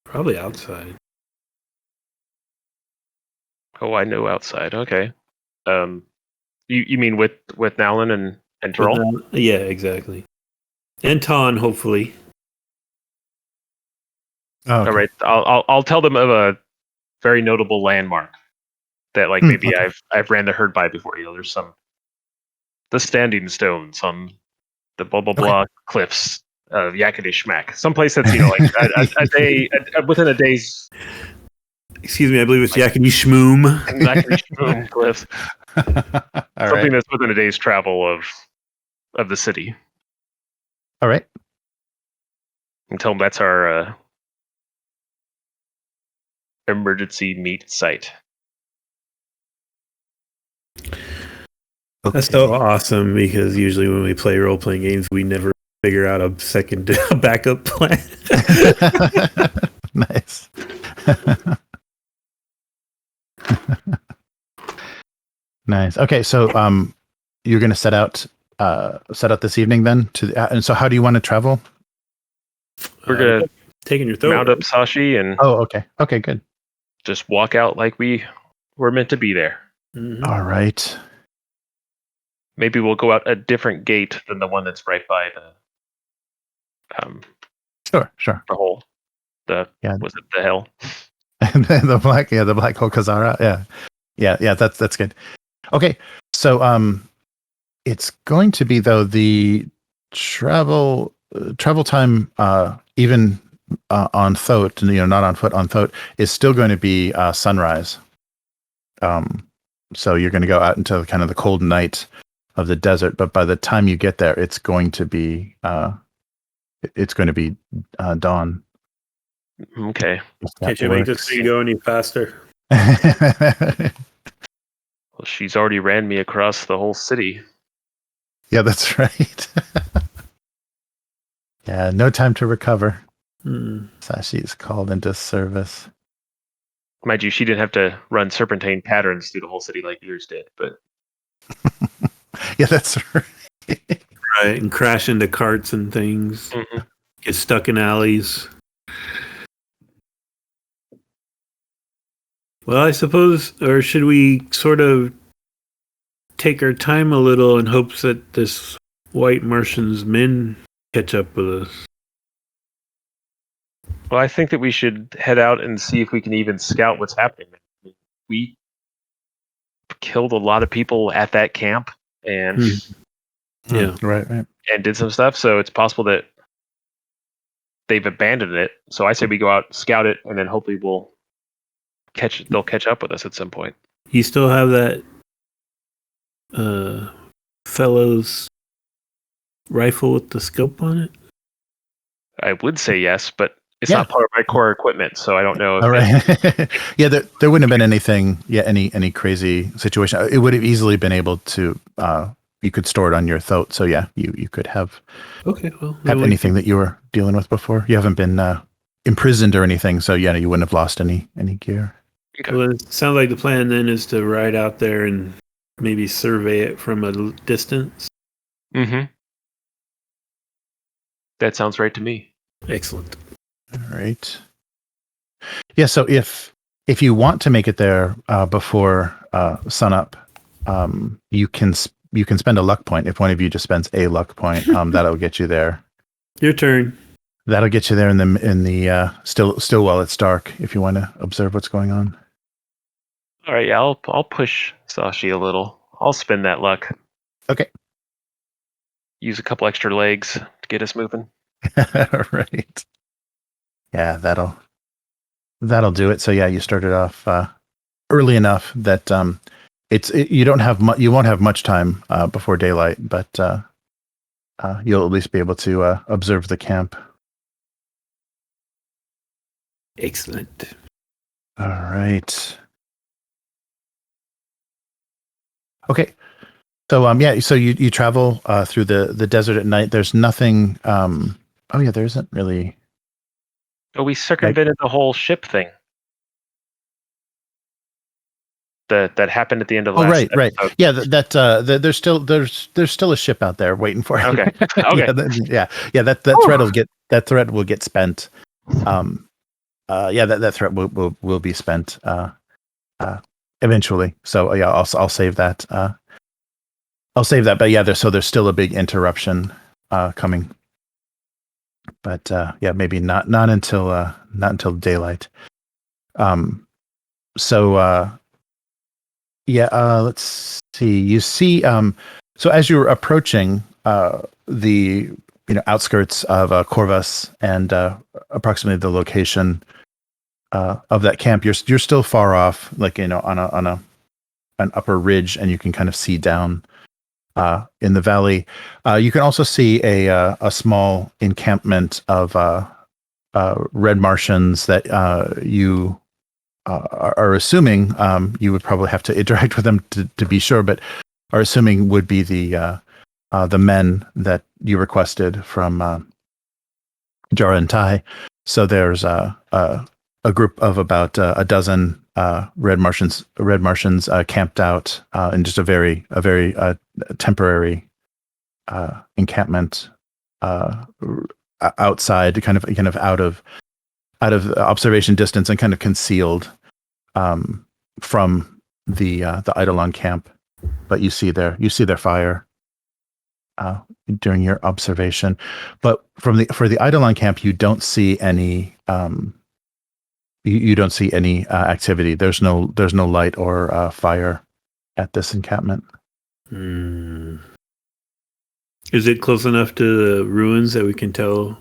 Probably outside. Oh, I know outside. Okay. You mean with Nalan and Tirol? Yeah, exactly. And Tan, hopefully. Oh, okay. All right. I'll tell them of a very notable landmark that maybe okay. I've ran the herd by before. There's the standing stones on the blah blah blah cliffs of Yakadishmak. Someplace that's a day within a day's. Excuse me, I believe it's Yakini Shmoom. Yakadishmak cliffs. All Something right. that's within a day's travel of the city. All right. And tell them that's our emergency meet site. Okay. That's so awesome, because usually when we play role-playing games, we never figure out a second backup plan. Nice. Nice. Okay, so you're going to set out this evening then and so how do you want to travel? We're gonna taking your throat. mount up Sashi and Okay, good. just walk out like we were meant to be there. Mm-hmm. All right. Maybe we'll go out a different gate than the one that's right by the Sure. the hole. Was it the hell? And then the Black Hole Ka Zara. Yeah, that's good. Okay. So it's going to be, though, the travel time even on thoat, not on foot, on thoat, is still going to be sunrise. So you're going to go out into kind of the cold night of the desert, but by the time you get there, it's going to be dawn. Okay. Can't you make this thing go any faster? Well, she's already ran me across the whole city. Yeah, that's right. Yeah, no time to recover. Sashi is called into service. Mind you, she didn't have to run serpentine patterns through the whole city like yours did, but Yeah, that's right. Right, and crash into carts and things. Mm-hmm. Get stuck in alleys. Well, I suppose, or should we sort of take our time a little in hopes that this white Martian's men catch up with us? Well, I think that we should head out and see if we can even scout what's happening. We killed a lot of people at that camp and Yeah, right. and did some stuff, so it's possible that they've abandoned it. So I say we go out, scout it, and then hopefully they'll catch up with us at some point. You still have that fellow's rifle with the scope on it? I would say yes, but it's not part of my core equipment, so I don't know. All right. Yeah, there wouldn't have been anything. Yeah, any crazy situation. It would have easily been able to. You could store it on your thoat. So yeah, you could have. Okay, well, have anything that you were dealing with before. You haven't been imprisoned or anything, so yeah, you wouldn't have lost any gear. Okay. Well, it sounds like the plan then is to ride out there and maybe survey it from a distance. Mm-hmm. That sounds right to me. Excellent. All right. Yeah. So if you want to make it there before sunup, you can spend a luck point. If one of you just spends a luck point, that'll get you there. Your turn. That'll get you there in the still while it's dark. If you want to observe what's going on. All right. Yeah, I'll push Sashi a little. I'll spend that luck. Okay. Use a couple extra legs to get us moving. Right. Yeah, that'll do it. So yeah, you started off early enough that you won't have much time before daylight, but you'll at least be able to observe the camp. Excellent. All right. Okay. So so you travel through the desert at night. There's nothing. There isn't really. Oh, we circumvented the whole ship thing. That happened at the end of last episode. Right. Yeah, there's still a ship out there waiting for you. Okay. That threat will get spent. That threat will be spent eventually. So yeah, I'll save that. I'll save that. But yeah, there's still a big interruption coming. But maybe not until daylight. Let's see. You see, so as you're approaching the outskirts of Korvas and approximately the location of that camp, you're still far off, like on an upper ridge, and you can kind of see down in the valley. You can also see a small encampment of red Martians that you are assuming, you would probably have to interact with them to be sure, but are assuming would be the men that you requested from Jara and Tai. So there's a group of about a dozen red Martians camped out in just a very temporary encampment outside, kind of out of observation distance and kind of concealed from the Eidolon camp. But you see their fire during your observation. But for the Eidolon camp, you don't see any you don't see any activity. There's no light or fire at this encampment. Is it close enough to the ruins that we can tell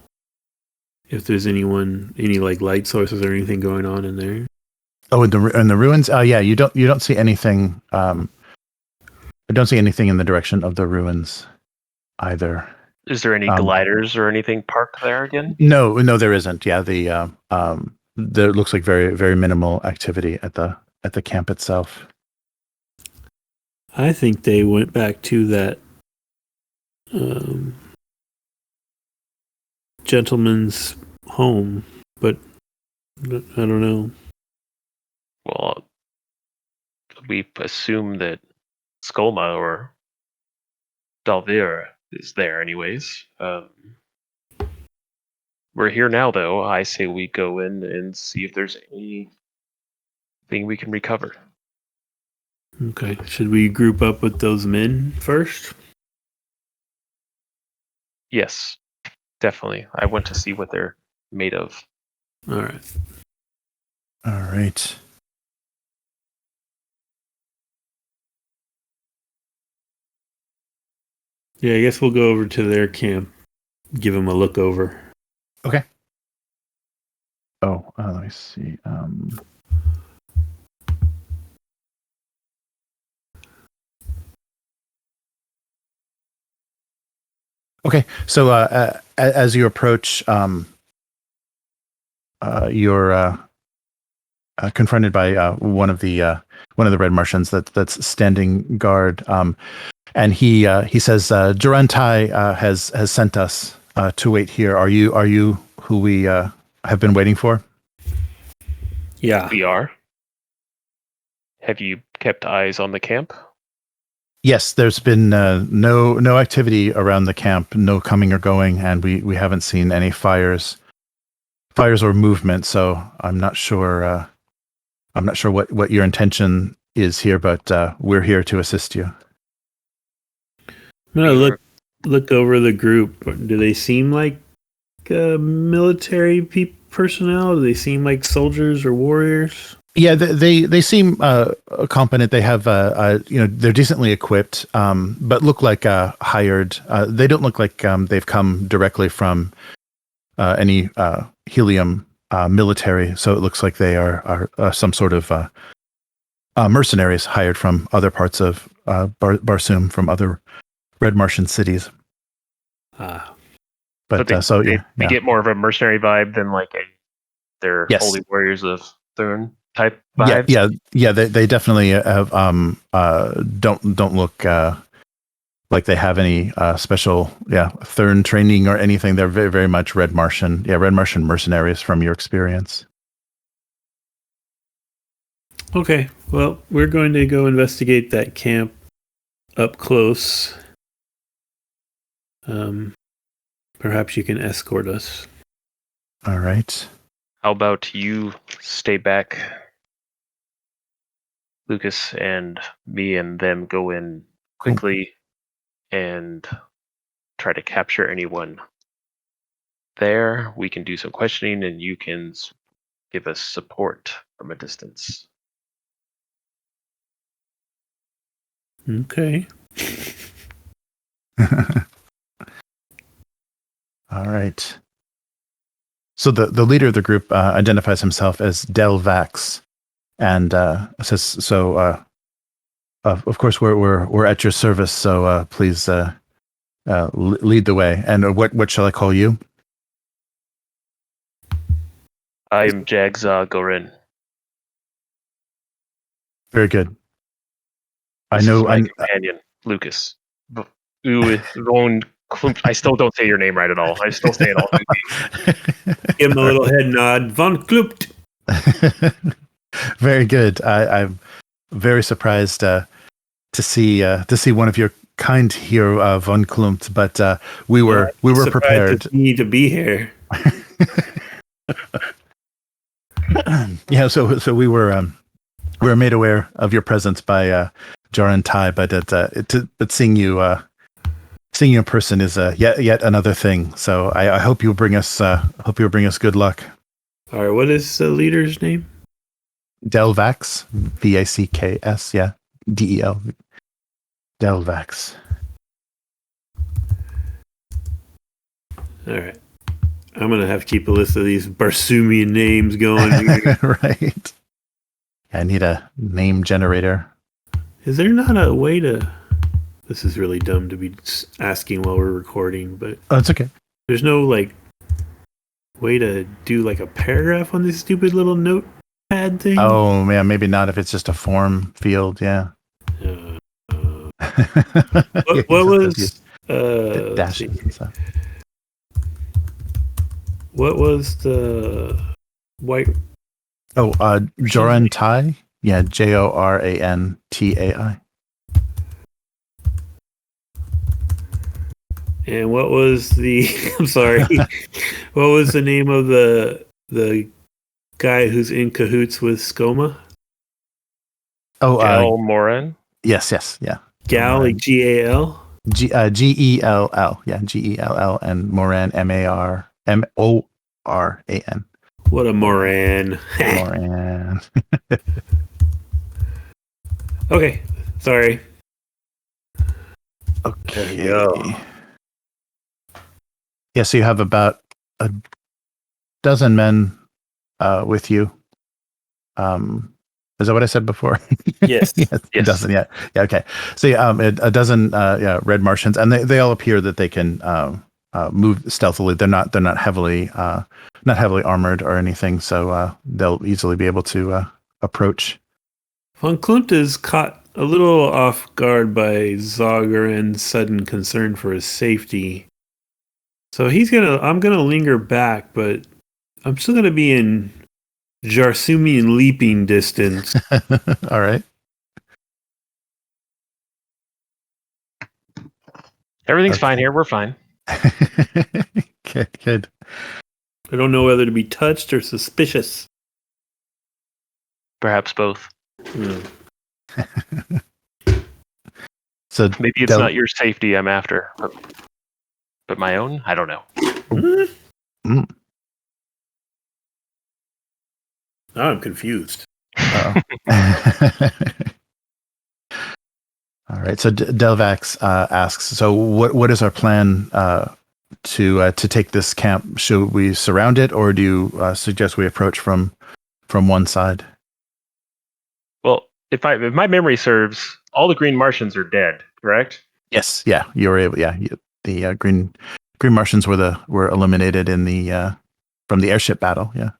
if there's any like light sources or anything going on in there? Oh, in the ruins? You don't see anything. I don't see anything in the direction of the ruins either. Is there any gliders or anything parked there again? No, there isn't. Yeah, there looks like very, very minimal activity at the camp itself. I think they went back to that gentleman's home, but I don't know. Well, we assume that Scoma or Dal Vora is there anyways. We're here now, though. I say we go in and see if there's anything we can recover. Okay. Should we group up with those men first? Yes, definitely. I want to see what they're made of. All right. Yeah, I guess we'll go over to their camp, give them a look over. Okay. Oh, let me see. Okay, so as you approach, you're confronted by one of the red Martians that's standing guard, and he says, Durantai has sent us to wait here. Are you who we have been waiting for? Yeah, we are. Have you kept eyes on the camp? Yes, there's been no activity around the camp, no coming or going, and we haven't seen any fires or movement. So I'm not sure what your intention is here, but we're here to assist you. I'm gonna look over the group. Do they seem like military personnel? Do they seem like soldiers or warriors? Yeah, they seem competent. They have they're decently equipped, but look like hired. They don't look like they've come directly from any Helium military. So it looks like they are some sort of mercenaries hired from other parts of Barsoom, from other Red Martian cities. But they get more of a mercenary vibe than like they're Yes. holy warriors of Thurn type vibes. Yeah. They definitely have don't look like they have any special Thurn training or anything. They're very, very much Red Martian mercenaries from your experience. Okay, well, we're going to go investigate that camp up close. Perhaps you can escort us. All right. How about you stay back, Lukas, and me and them go in quickly and try to capture anyone there. We can do some questioning and you can give us support from a distance. Okay. All right. So the leader of the group identifies himself as Del Vax, and says, "So, of course, we're at your service. So please lead the way. And what shall I call you?" I am Jags Goren. Very good. This is my companion, Lukas. Klumpt. I still don't say your name right at all. I still say it all. Give him a little head nod. Von Klümt. Very good. I'm very surprised to see one of your kind here, Von Klumpt. But we were prepared. To me to be here. Yeah. So we were made aware of your presence by Jar and Tai, but seeing you in person is yet another thing. So I hope you'll bring us good luck. All right, what is the leader's name? Del Vax, Vacs, yeah, Del. Del Vax. All right, I'm gonna have to keep a list of these Barsoomian names going here. Right. I need a name generator. Is there not a way to... This is really dumb to be asking while we're recording, but... Oh, it's okay. There's no, way to do, a paragraph on this stupid little notepad thing? Oh, man, maybe not if it's just a form field, yeah. What was... dashes and stuff. What was the white... Oh, Joran Tai? Yeah, JORANTAI. And what was the... I'm sorry. What was the name of the guy who's in cahoots with Scoma? Oh, Gell Moran? Yes, yeah. Gal, like G-A-L? G-E-L-L. Yeah, G-E-L-L. And Moran, M-A-R-M-O-R-A-N. What a Moran. Moran. Okay, sorry. Okay. Yeah, so you have about a dozen men with you. Is that what I said before? Yes. Yes. A dozen, yeah. Yeah, okay. So a dozen Red Martians, and they all appear that they can move stealthily. They're not heavily armored or anything, so they'll easily be able to approach. Von Klümt is caught a little off guard by Zogeren's sudden concern for his safety. So I'm gonna linger back, but I'm still gonna be in Jarsoomian leaping distance. All right. Everything's fine here. We're fine. Good. I don't know whether to be touched or suspicious. Perhaps both. So maybe it's not your safety I'm after, but my own? I don't know. Now I'm confused. All right. So Delvax asks, so what is our plan to take this camp? Should we surround it, or do you suggest we approach from one side? Well, if my memory serves, all the green Martians are dead, correct? Yes. Yeah. You were able. Yeah. The green Martians were eliminated in the from the airship battle. Yeah.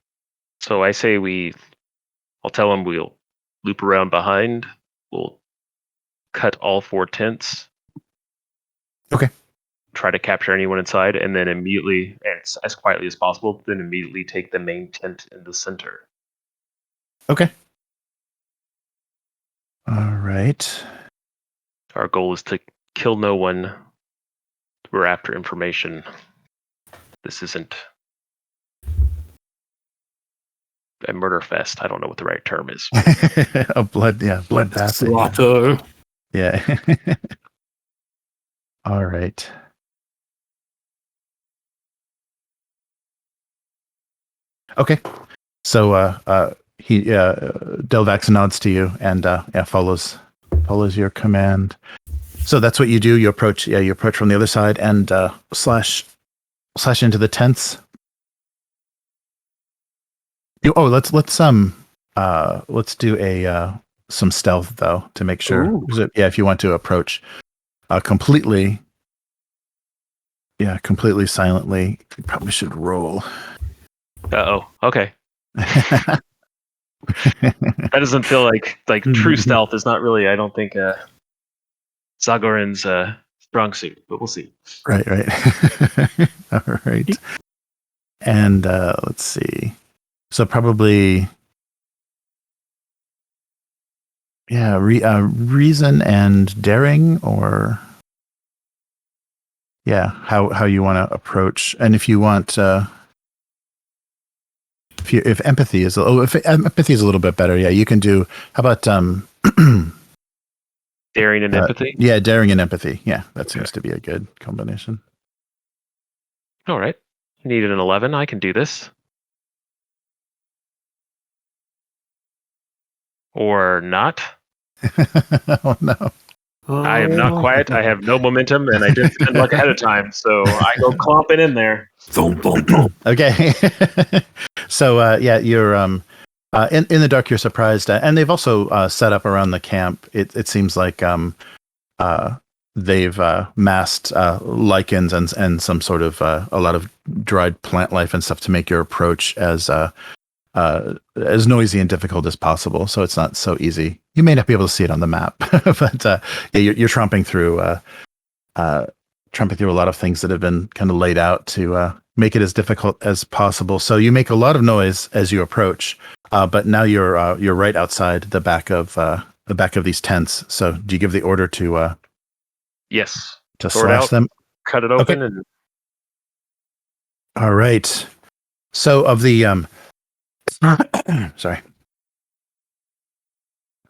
So I say I'll tell them we'll loop around behind. We'll cut all 4 tents. Okay. Try to capture anyone inside, and then immediately, and as quietly as possible, then immediately take the main tent in the center. Okay. All right. Our goal is to kill no one. We're after information. This isn't a murder fest. I don't know what the right term is. A bloodbath. Slaughter. Yeah. All right. Okay. So Delvax nods to you and follows your command. So that's what you do. You approach from the other side and slash into the tents. Let's do a some stealth though to make sure. If you want to approach completely silently, you probably should roll. Okay. That doesn't feel like true stealth is not really, I don't think, Zagoran's strong suit, but we'll see. Right. All right. And let's see. So probably, reason and daring, or how you want to approach, and if you want. If empathy is a little bit better, you can do. How about daring and empathy? Yeah, daring and empathy. Yeah, that seems to be a good combination. All right, needed an 11. I can do this, or not. Oh no! I am not quiet. I have no momentum, and I didn't spend luck ahead of time, so I go clomping in there. Okay. So you're in the dark. You're surprised, and they've also set up around the camp. It seems like they've massed lichens and some sort of a lot of dried plant life and stuff to make your approach as noisy and difficult as possible. So it's not so easy. You may not be able to see it on the map, but you're tromping through a lot of things that have been kind of laid out to make it as difficult as possible. So you make a lot of noise as you approach, but now you're right outside the back of these tents. So do you give the order to yes, to slash them? Cut it open, and all right. So of the sorry,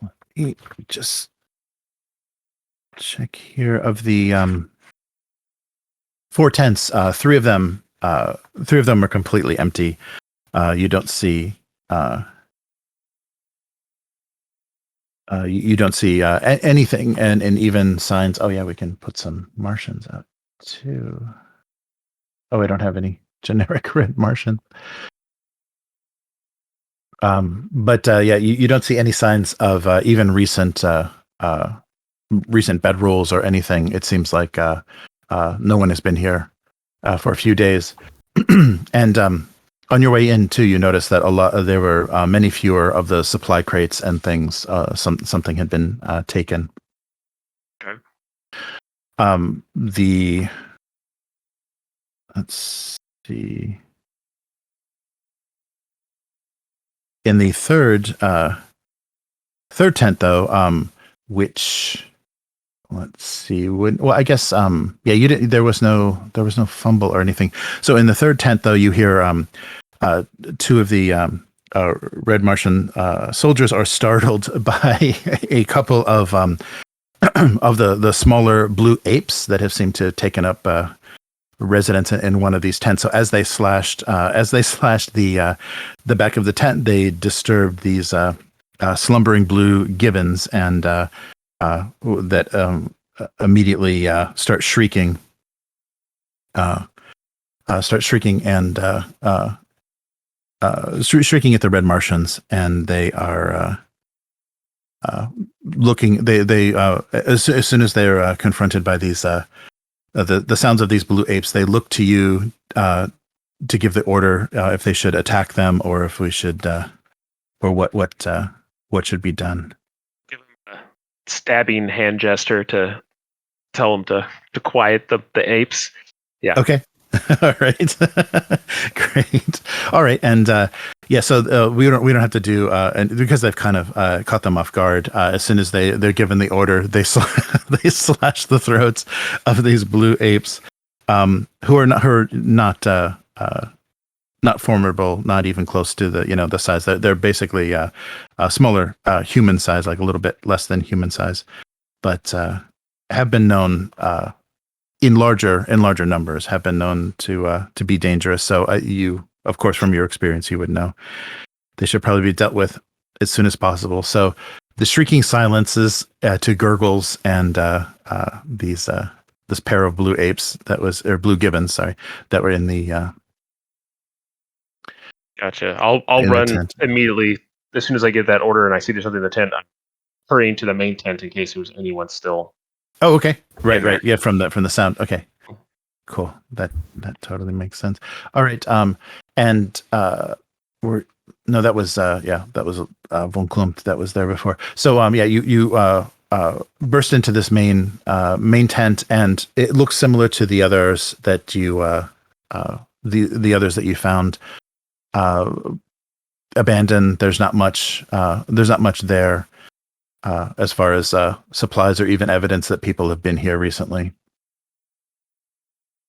let me just check here. Of the 4 tents, 3 of them are completely empty. You don't see anything, and even signs. Oh yeah, we can put some Martians out too. Oh, I don't have any generic red Martian. But you don't see any signs of even recent bedrolls or anything. It seems like no one has been here for a few days. And on your way in too, you notice that there were many fewer of the supply crates and things. Something had been taken. Okay. Let's see. In the third tent, though, which, let's see. I guess you didn't. There was no fumble or anything. So in the third tent, though, you hear 2 of the Red Martian soldiers are startled by a couple of the smaller blue apes that have seemed to have taken up residence in one of these tents. So as they slashed the back of the tent, they disturbed these slumbering blue gibbons, and that immediately start shrieking. start shrieking and shrieking at the Red Martians, and they are looking. They as soon as they're confronted by these the sounds of these blue apes, they look to you to give the order if they should attack them or if we should or what should be done. Give him a stabbing hand gesture to tell him to quiet the apes. Yeah. Okay. All right. Great. All right. And so we don't have to do and because they've kind of caught them off guard. As soon as they're given the order, they they slash the throats of these blue apes, who are not formidable, not even close to the size. They're basically smaller, human size, like a little bit less than human size, but have been known in larger numbers, have been known to be dangerous. So you, of course, from your experience, you would know they should probably be dealt with as soon as possible. So the shrieking silences to gurgles and this pair of blue apes or blue gibbons, that were in the. Gotcha. I'll run immediately as soon as I get that order and I see there's something in the tent. I'm hurrying to the main tent in case there's anyone still. Oh, okay. Right. Yeah, from the sound. Okay. Cool. That totally makes sense. All right. That was von Klumpt that was there before. So you burst into this main tent, and it looks similar to the others that you the others that you found abandoned. There's not much there. As far as supplies or even evidence that people have been here recently.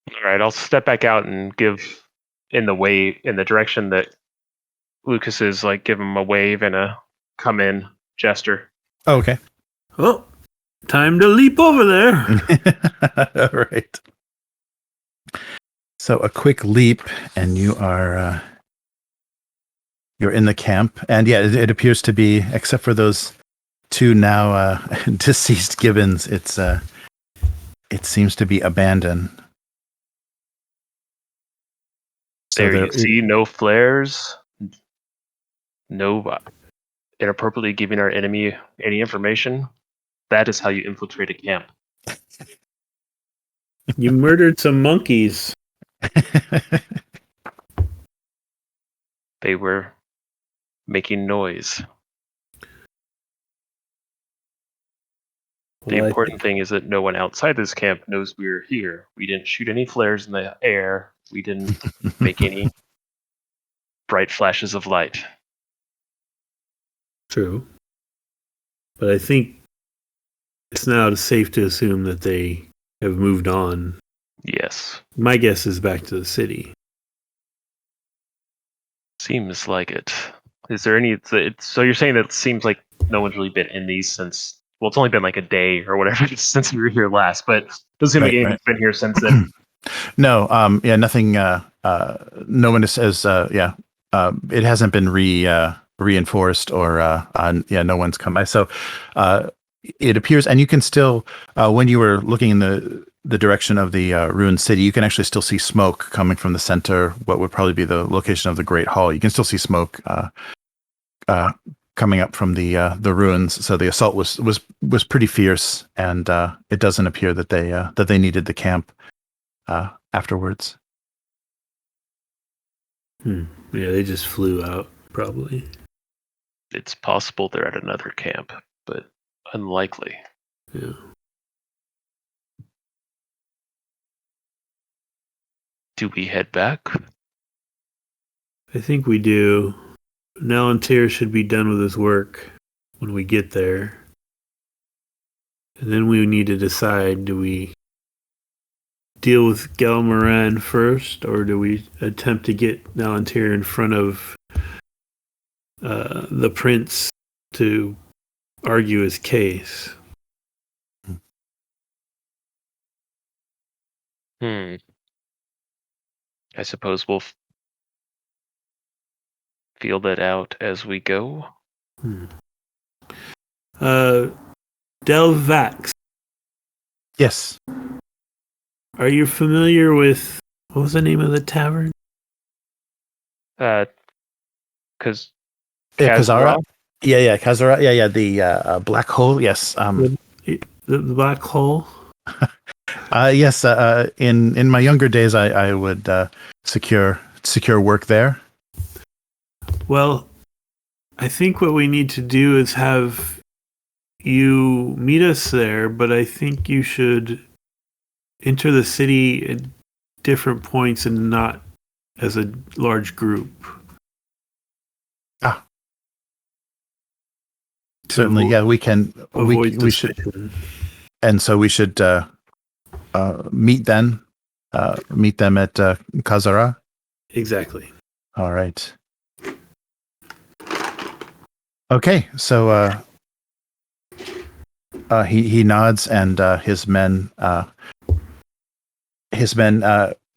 All right, I'll step back out and give in the direction that Lukas is, like give him a wave and a come in gesture. Oh, okay. Oh, time to leap over there. All right. So a quick leap, and you are you're in the camp, and it appears to be, except for those two now deceased gibbons, it seems to be abandoned. So there you see no flares, no inappropriately giving our enemy any information. That is how you infiltrate a camp. You murdered some monkeys. They were making noise. The important thing is that no one outside this camp knows we're here. We didn't shoot any flares in the air. We didn't make any bright flashes of light. True. But I think it's now safe to assume that they have moved on. Yes. My guess is back to the city. Seems like it. Is there any... So you're saying that it seems like no one's really been in these since... Well, it's only been like a day or whatever since we were here last, but it doesn't seem like anyone's been here since then. No, nothing. No one says. It hasn't been reinforced, or no one's come by. So it appears, and you can still, when you were looking in the direction of the ruined city, you can actually still see smoke coming from the center. What would probably be the location of the Great Hall. You can still see smoke coming up from the ruins. So the assault was pretty fierce, and it doesn't appear that they needed the camp afterwards. Yeah, they just flew out, probably. It's possible they're at another camp, but unlikely. Yeah. Do we head back? I think we do. Nalan Tir should be done with his work when we get there. And then we need to decide, do we deal with Gell Moran first, or do we attempt to get Nalan Tir in front of the prince to argue his case? I suppose we'll feel that out as we go. Delvax. Yes. Are you familiar with What was the name of the tavern? Because Kazara? Yeah, Kazara. Yeah, the Black Hole. Yes. The Black Hole? Yes. In my younger days, I would secure work there. Well, I think what we need to do is have you meet us there, but I think you should enter the city at different points and not as a large group. Certainly, yeah, we can. We should, and so we should meet then. Meet them at Kazara. Exactly. All right. Okay, so he nods, and his men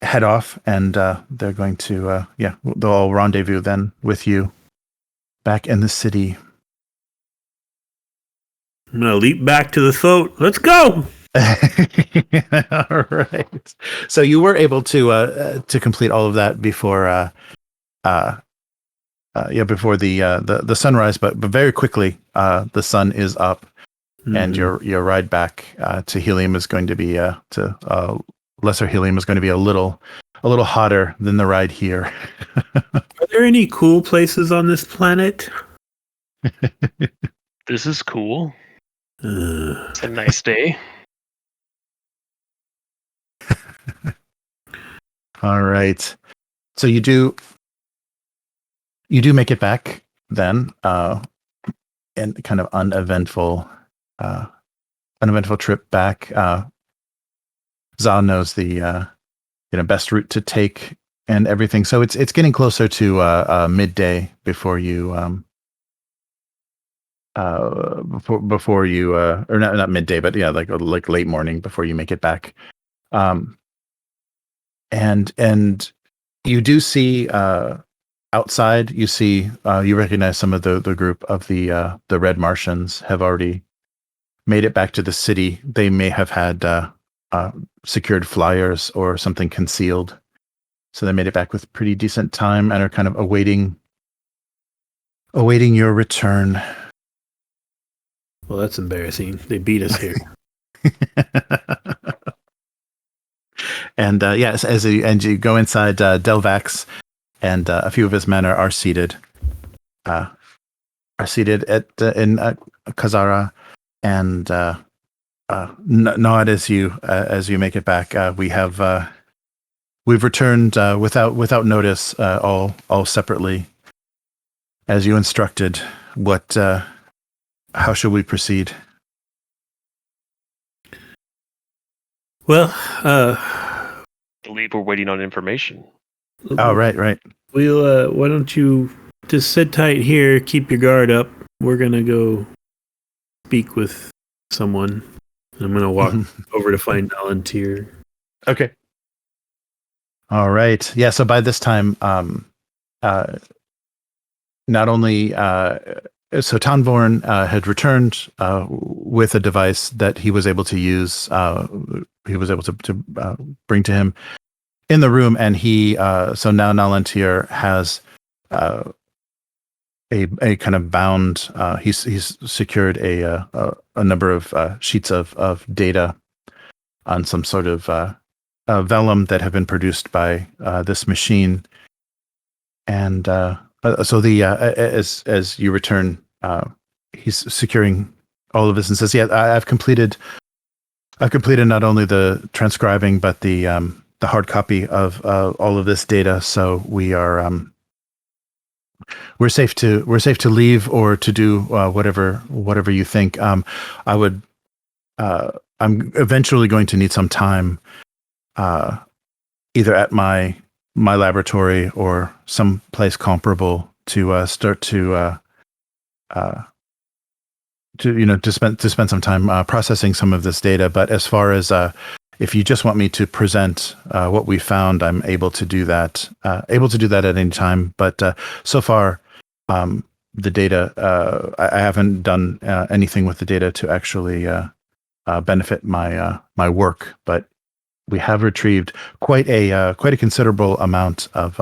head off, and they're going to they'll all rendezvous then with you back in the city. I'm gonna leap back to the thoat. Let's go. All right. So you were able to complete all of that before before the sunrise, but very quickly the sun is up, and your ride back to Helium is going to be to Lesser Helium is going to be a little hotter than the ride here. Are there any cool places on this planet? This is cool. It's a nice day. All right. So you do make it back then, and kind of uneventful trip back. Za knows the best route to take and everything. So it's getting closer to midday before you before you or not midday, but yeah, like late morning before you make it back. And you do see outside, you recognize some of the group of the Red Martians have already made it back to the city. They may have had secured flyers or something concealed, so they made it back with pretty decent time and are kind of awaiting your return. Well, that's embarrassing. They beat us here. And yes, as you go inside, Delvax and a few of his men are seated. Are seated in Kazara, and nod as you make it back. We've returned without notice, all separately, as you instructed. How should we proceed? Well, I believe we're waiting on information. Oh, right. We'll. Why don't you just sit tight here, keep your guard up. We're gonna go speak with someone. I'm gonna walk over to find Nalan Tir. Okay. All right. Yeah. So by this time, not only so Tan Vorn had returned with a device that he was able to use. He was able to bring to him in the room, and so now Nalan Tir has a kind of bound. He's secured a number of sheets of data on some sort of vellum that have been produced by this machine, and so as you return, he's securing all of this and says, "Yeah, I've completed not only the transcribing but the hard copy of all of this data. So we're safe to leave or to do whatever you think. I'm eventually going to need some time, either at my laboratory or some place comparable to start to spend some time processing some of this data. But as far as if you just want me to present what we found, I'm able to do that. Able to do that at any time. But so far, the data, I haven't done anything with the data to actually benefit my work. But have retrieved quite a considerable amount of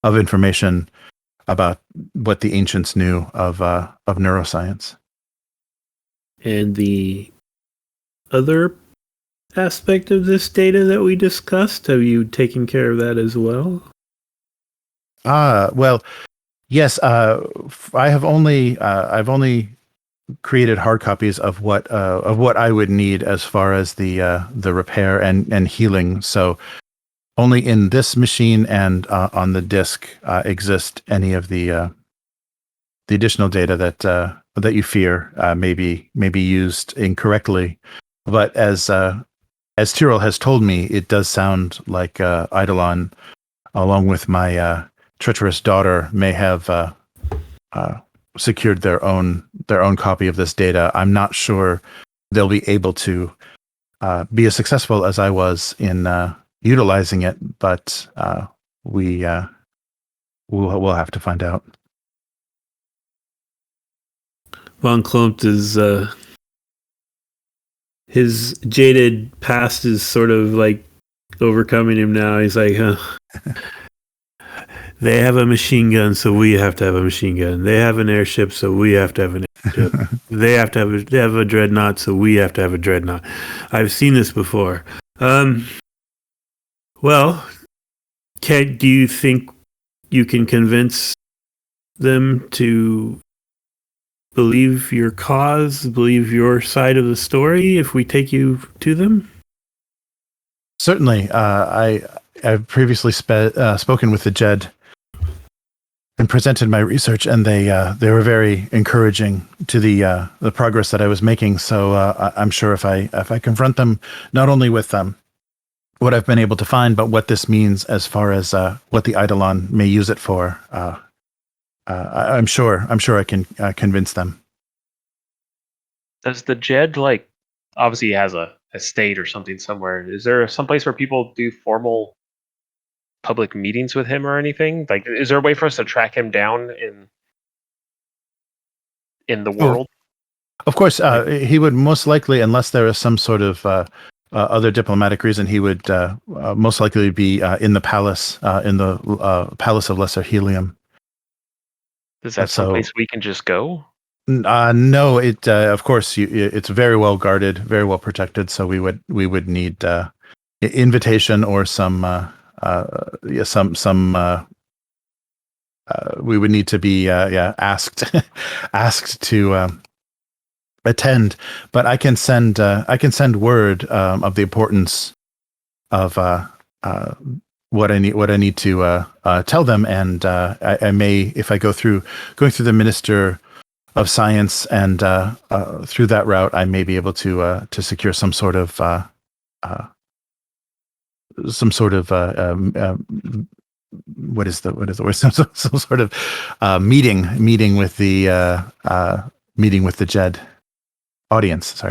information about what the ancients knew of neuroscience. And the other aspect of this data that we discussed, have you taken care of that as well? Well, yes. I've only created hard copies of what I would need as far as the repair and healing. So only in this machine and on the disk exist any of the additional data that you fear may be used incorrectly. But as Tirol has told me, it does sound like Eidolon, along with my treacherous daughter, may have secured their own copy of this data. I'm not sure they'll be able to be as successful as I was in utilizing it, but we'll have to find out. Von Klumpt is his jaded past is sort of like overcoming him now. He's like, they have a machine gun, so we have to have a machine gun. They have an airship, so we have to have an airship. They have a dreadnought, so we have to have a dreadnought. I've seen this before. Well, do you think you can convince them to believe your cause, believe your side of the story if we take you to them? Certainly. I've previously spoken with the Jed and presented my research, and they were very encouraging to the progress that I was making. So I'm sure if I confront them, not only with what I've been able to find, but what this means as far as what the Eidolon may use it for, I'm sure I can convince them. Does the Jed, like, obviously he has a estate or something somewhere? Is there someplace where people do formal public meetings with him or anything? Like, is there a way for us to track him down in the world? Of course, he would most likely, unless there is some sort of other diplomatic reason, he would most likely be in the palace, in the Palace of Lesser Helium. Is that someplace we can just go? No, it of course it's very well guarded, very well protected. So we would need invitation or some we would need to be asked to attend. But I can send word of the importance of what I need to tell them, and I may, if I going through the Minister of Science and through that route, I may be able to secure some sort of what is the word? Some sort of meeting with the Jed audience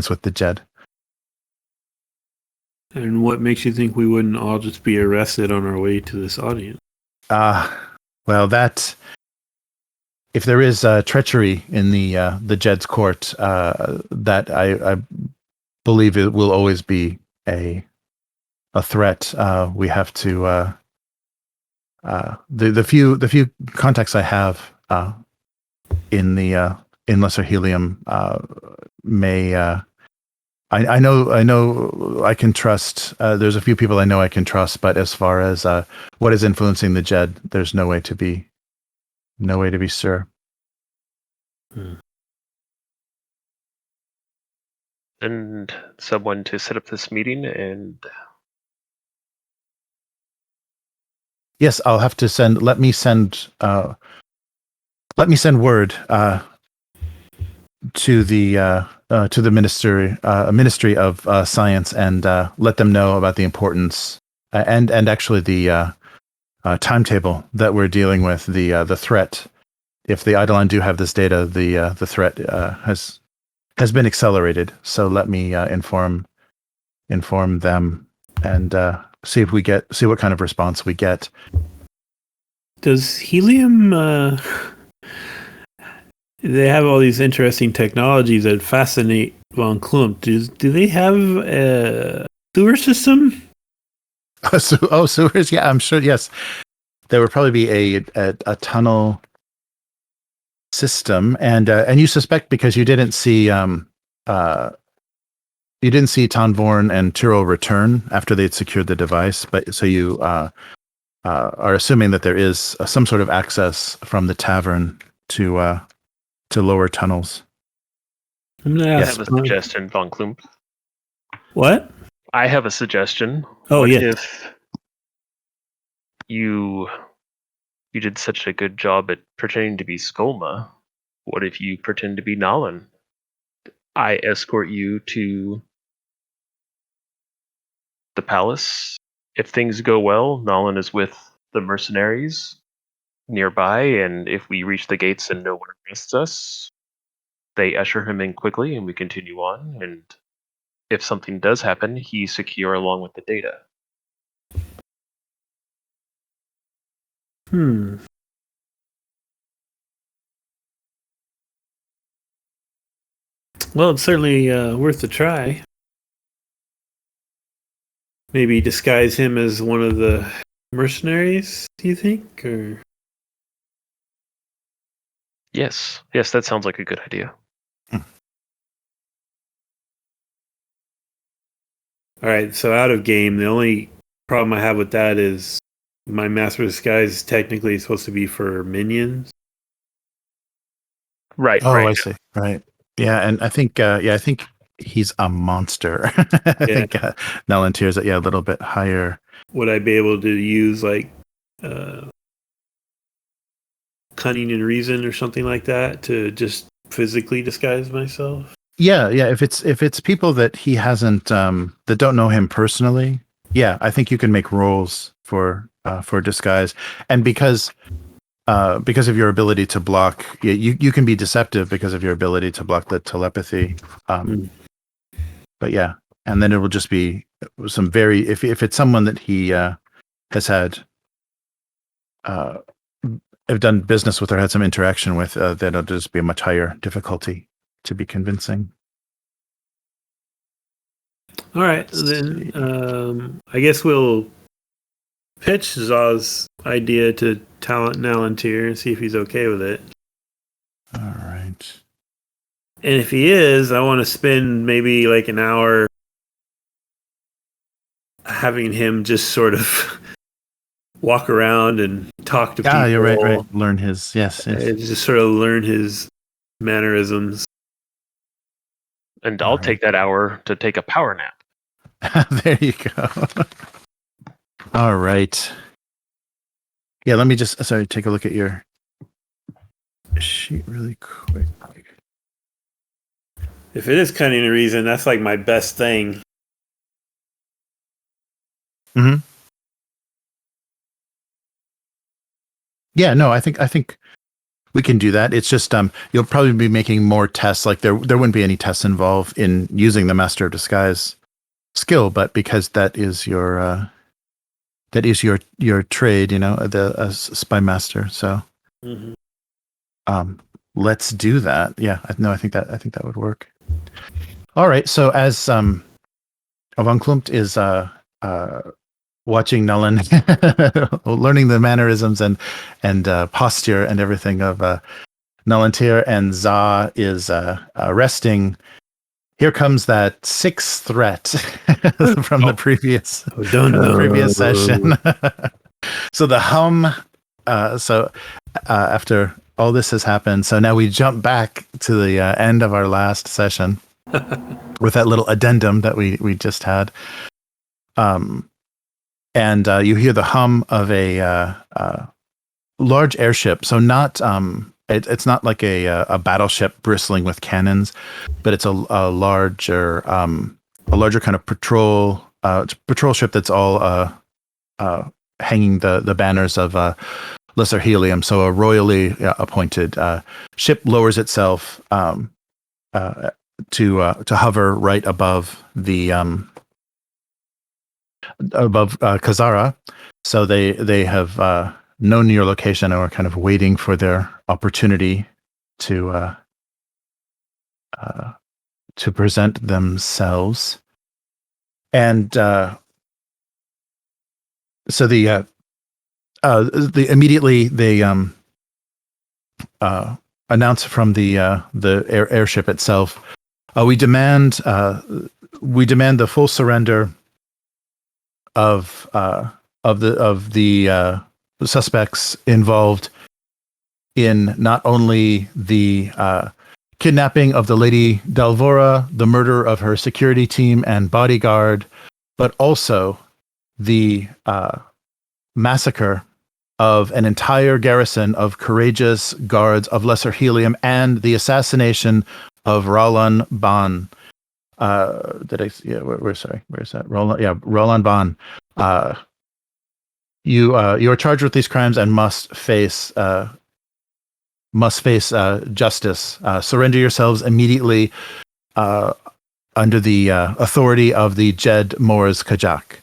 with the Jed. And what makes you think we wouldn't all just be arrested on our way to this audience? Well, that if there is treachery in the Jed's court, that I believe it will always be a threat. We have to the few contacts I have in Lesser Helium may. I know I can trust. There's a few people I know I can trust, but as far as what is influencing the Jed, there's no way to be sure. And someone to set up this meeting, and yes, I'll have to send. Let me send word to the Ministry of Science, and let them know about the importance and actually the timetable that we're dealing with, the threat. If the Eidolon do have this data, the threat has been accelerated. So let me inform them and see what kind of response we get. Does Helium? They have all these interesting technologies that fascinate von Klumpt. Do they have sewer system? Sewers. Yeah, I'm sure. Yes, there would probably be a tunnel system, and you suspect because you didn't see Tan Vorn and Tirol return after they'd secured the device, but so you are assuming that there is some sort of access from the tavern to lower tunnels. I'm gonna I ask. have a suggestion, Von Klumpt. What? I have a suggestion. Oh, What yeah. if you did such a good job at pretending to be Scoma? What if you pretend to be Nalan? I escort you to the palace. If things go well, Nalan is with the mercenaries nearby, and if we reach the gates and no one arrests us, they usher him in quickly and we continue on, and if something does happen, he's secure along with the data. Well, it's certainly worth a try. Maybe disguise him as one of the mercenaries, do you think? Or Yes, that sounds like a good idea. all right, so out of game, the only problem I have with that is my master disguise is technically supposed to be for minions. Right. Oh, right. I see. Right. Yeah, and I think he's a monster. I think Nalan Tir is a little bit higher. Would I be able to use like cunning and reason or something like that to just physically disguise myself? Yeah. If it's people that he hasn't that don't know him personally, I think you can make rolls for disguise, and because of your ability to block, you can be deceptive because of your ability to block the telepathy. But yeah, and then it will just be some very if it's someone that he has had have done business with or had some interaction with, then it'll just be a much higher difficulty to be convincing. All right, then I guess we'll pitch Zaw's idea to Nalan Tir and see if he's okay with it. All right. And if he is, I want to spend maybe like an hour having him just sort of walk around and talk to people. Yeah, you're right. Learn his yes. Just sort of learn his mannerisms. And I'll take that hour to take a power nap. There you go. All right. Yeah, let me just take a look at your sheet really quick. If it is cunning and reason, that's like my best thing. Mm-hmm. Yeah, no, I think we can do that. It's just you'll probably be making more tests. Like there wouldn't be any tests involved in using the Master of Disguise skill, but because that is your trade, the Spymaster. So, let's do that. Yeah, I think that would work. All right. So as Von Klumpt is watching Nalan, learning the mannerisms and posture and everything of Nalan Tir, and Za is resting. Here comes that sixth threat from the previous session. So the hum. After all this has happened, so now we jump back to the end of our last session with that little addendum that we just had. And you hear the hum of a large airship. So not it's not like a battleship bristling with cannons, but it's a larger kind of patrol ship that's all hanging the banners of Lesser Helium. So a royally appointed ship lowers itself to hover right above the Ka Zara. So they have known your location and are kind of waiting for their opportunity to present themselves. And so the immediately they announce from the airship itself, we demand the full surrender of the suspects involved in not only the kidnapping of the Lady Dal Vora, the murder of her security team and bodyguard, but also the massacre of an entire garrison of courageous guards of Lesser Helium and the assassination of Roland Ban. Where's that? Roland Ban. You are charged with these crimes and must face justice. Surrender yourselves immediately under the authority of the Jed Mors Kajak.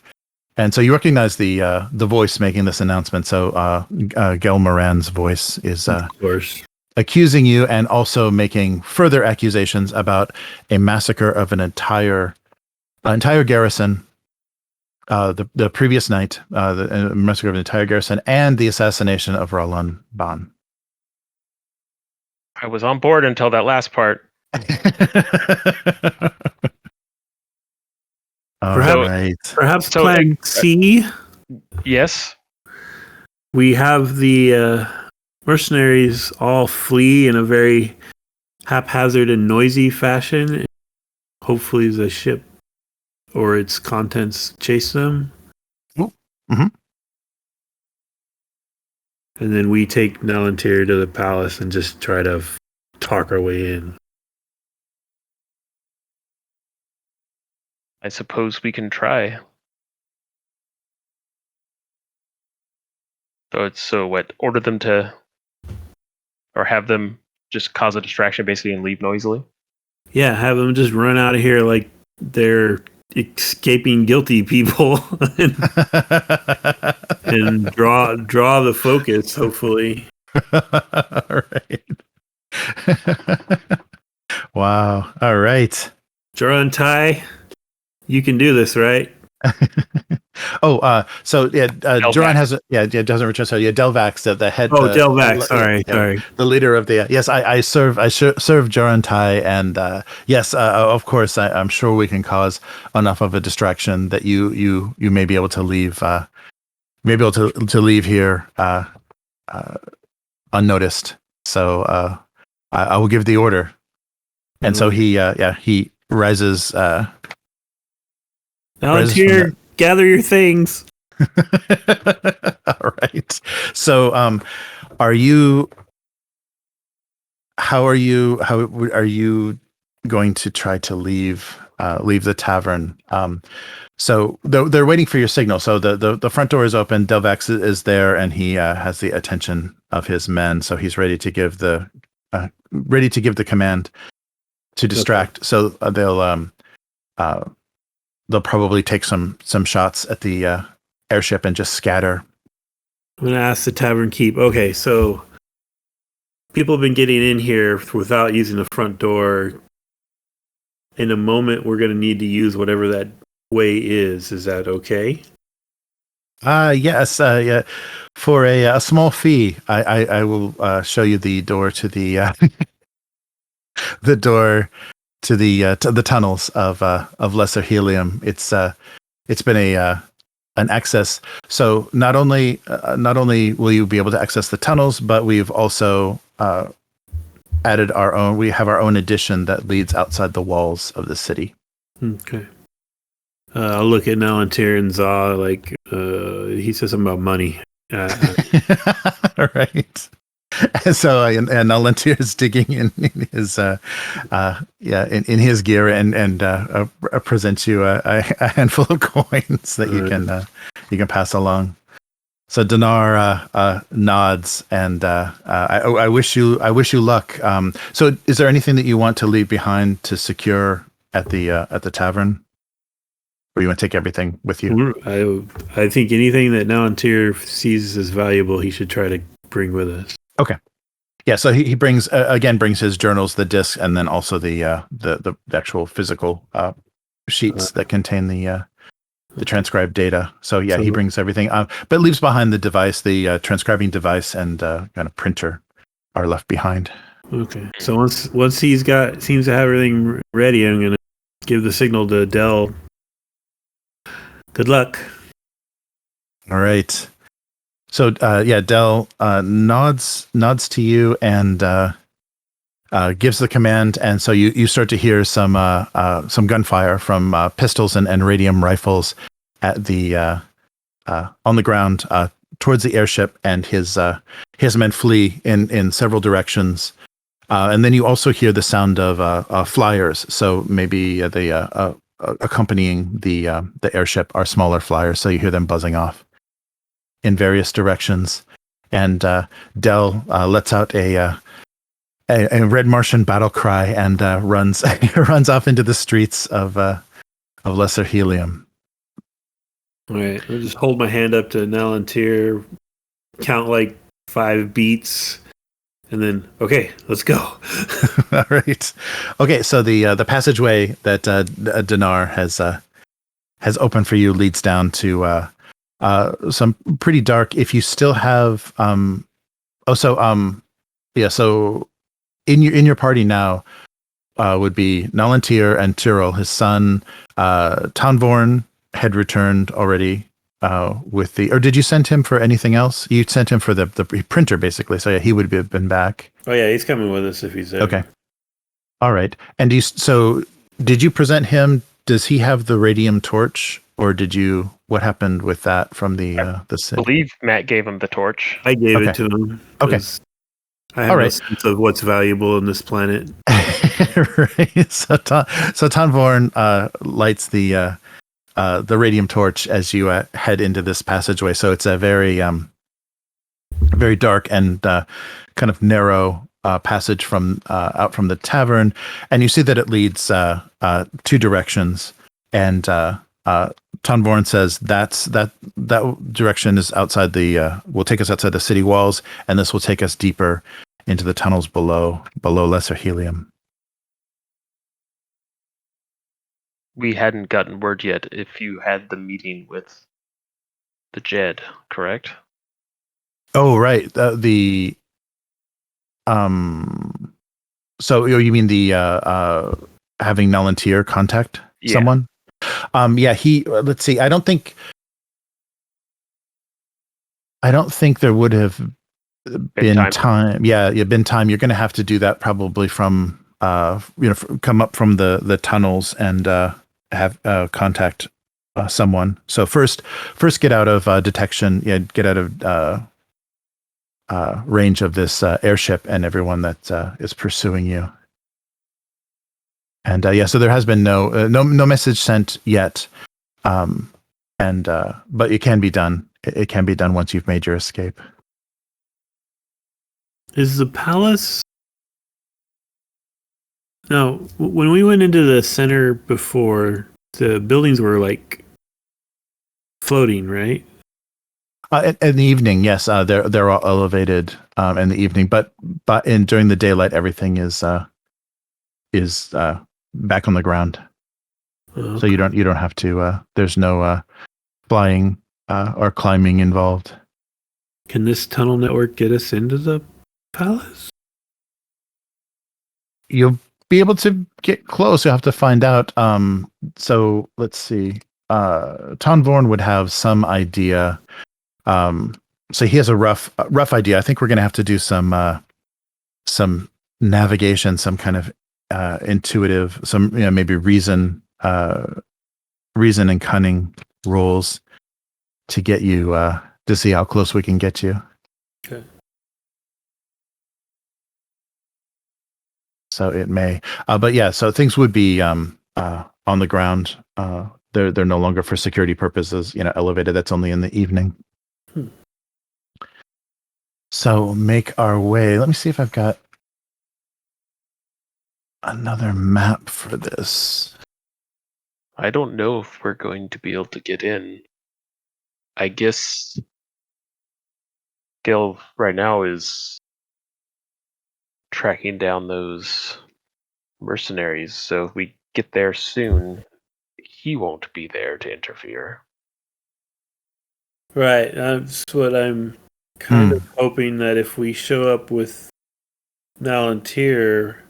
And so you recognize the voice making this announcement. So Gell Moran's voice is of course accusing you and also making further accusations about a massacre of an entire garrison the previous night, the massacre of an entire garrison and the assassination of Roland Ban. I was on board until that last part. Perhaps Plan C. Yes. We have the mercenaries all flee in a very haphazard and noisy fashion. Hopefully the ship or its contents chase them. Mm-hmm. And then we take Nalan Tir to the palace and just try to talk our way in. I suppose we can try. So what? Order them to, or have them just cause a distraction, basically, and leave noisily. Yeah, have them just run out of here like they're escaping guilty people, and draw the focus. Hopefully. All right. Wow. All right. Joran Tai, you can do this, right? Joran doesn't return. So Delvax, the head. Delvax. Sorry. The leader of the. Yes, I serve Joran Tai, and yes, of course, I'm sure we can cause enough of a distraction that you may be able to leave. To leave here unnoticed. So I will give the order, and so he rises. Nalan Tir, gather your things. All right. So, how are you going to try to leave the tavern? So they're waiting for your signal. So the front door is open. Delvax is there, and he has the attention of his men. So he's ready to give the command to distract. Okay. So they'll probably take some shots at the airship and just scatter. I'm going to ask the tavern keep. Okay, so people have been getting in here without using the front door. In a moment, we're going to need to use whatever that way is. Is that okay? Yes. Yeah. For a small fee, I will show you the door to the the door to the tunnels of Lesser Helium. It's been an access. So not only will you be able to access the tunnels, but we've also added our own. We have our own addition that leads outside the walls of the city. Okay. I'll look at Nalan Tir and Za like he says something about money. All right. So and Nalan Tir is digging in his in his gear and presents you a handful of coins that you can pass along. So Dinar nods and I wish you luck. So is there anything that you want to leave behind to secure at the tavern? Or you want to take everything with you? I think anything that Nalan Tir sees as valuable, he should try to bring with us. Okay. Yeah, so he brings his journals, the disc, and then also the actual physical sheets that contain the the transcribed data. So yeah, So- he brings everything, but leaves behind the device, the transcribing device and kind of printer are left behind. Okay. So once seems to have everything ready, I'm gonna give the signal to Dell. Good luck. All right. So Dell nods to you and gives the command, and so you start to hear some gunfire from pistols and radium rifles at the on the ground towards the airship, and his men flee in several directions. And then you also hear the sound of flyers. So maybe the accompanying the airship are smaller flyers. So you hear them buzzing off in various directions. And Dell lets out a red Martian battle cry and runs off into the streets of Lesser Helium. All right. I'll just hold my hand up to Nalan Tir, count like 5 beats, and then okay, let's go. All right. Okay, so the passageway that Dinar has opened for you leads down to some pretty dark. If you still have so in your party now would be Nalan Tir and Tirol. His son Tan Vorn had returned already with the, or did you send him for anything else? You sent him for the printer basically. So yeah, he would have been back. Oh yeah, he's coming with us if he's there. Okay. All right. And did you present him? Does he have the radium torch, or what happened with that from the I believe Matt gave him the torch. I gave it to him. Okay. I have no sense of what's valuable in this planet. Right. So Tan Vorn lights the radium torch as you head into this passageway. So it's a very very dark and kind of narrow passage from out from the tavern, and you see that it leads 2 directions. And Tan Vorn says that direction is outside will take us outside the city walls, and this will take us deeper into the tunnels below Lesser Helium. We hadn't gotten word yet if you had the meeting with the Jed, correct? Oh, right. So you mean the having Nalan Tir contact someone? Yeah, let's see. I don't think there would have been time. Yeah, been time. You're going to have to do that probably from come up from the tunnels and have contact someone. So first get out of detection. Yeah, get out of range of this airship and everyone that is pursuing you. And so there has been no message sent yet, but it can be done. It can be done once you've made your escape. Is the palace? No, when we went into the center before, the buildings were like floating, right? In the evening, yes, they're all elevated in the evening, but during the daylight, everything is back on the ground. Okay. So you don't have to. There's no flying or climbing involved. Can this tunnel network get us into the palace? You'll be able to get close. You'll have to find out. So let's see. Tan Vorn would have some idea. So he has a rough idea. I think we're going to have to do some navigation, some kind of intuitive, some maybe reason and cunning rolls to get you to see how close we can get you. Okay. So it may, but yeah. So things would be on the ground. They're no longer for security purposes. Elevated. That's only in the evening. So make our way. Let me see if I've got another map for this. I don't know if we're going to be able to get in. I guess Gil right now is tracking down those mercenaries. So if we get there soon, he won't be there to interfere. Right. That's what I'm kind of hoping, that if we show up with Nalan Tir,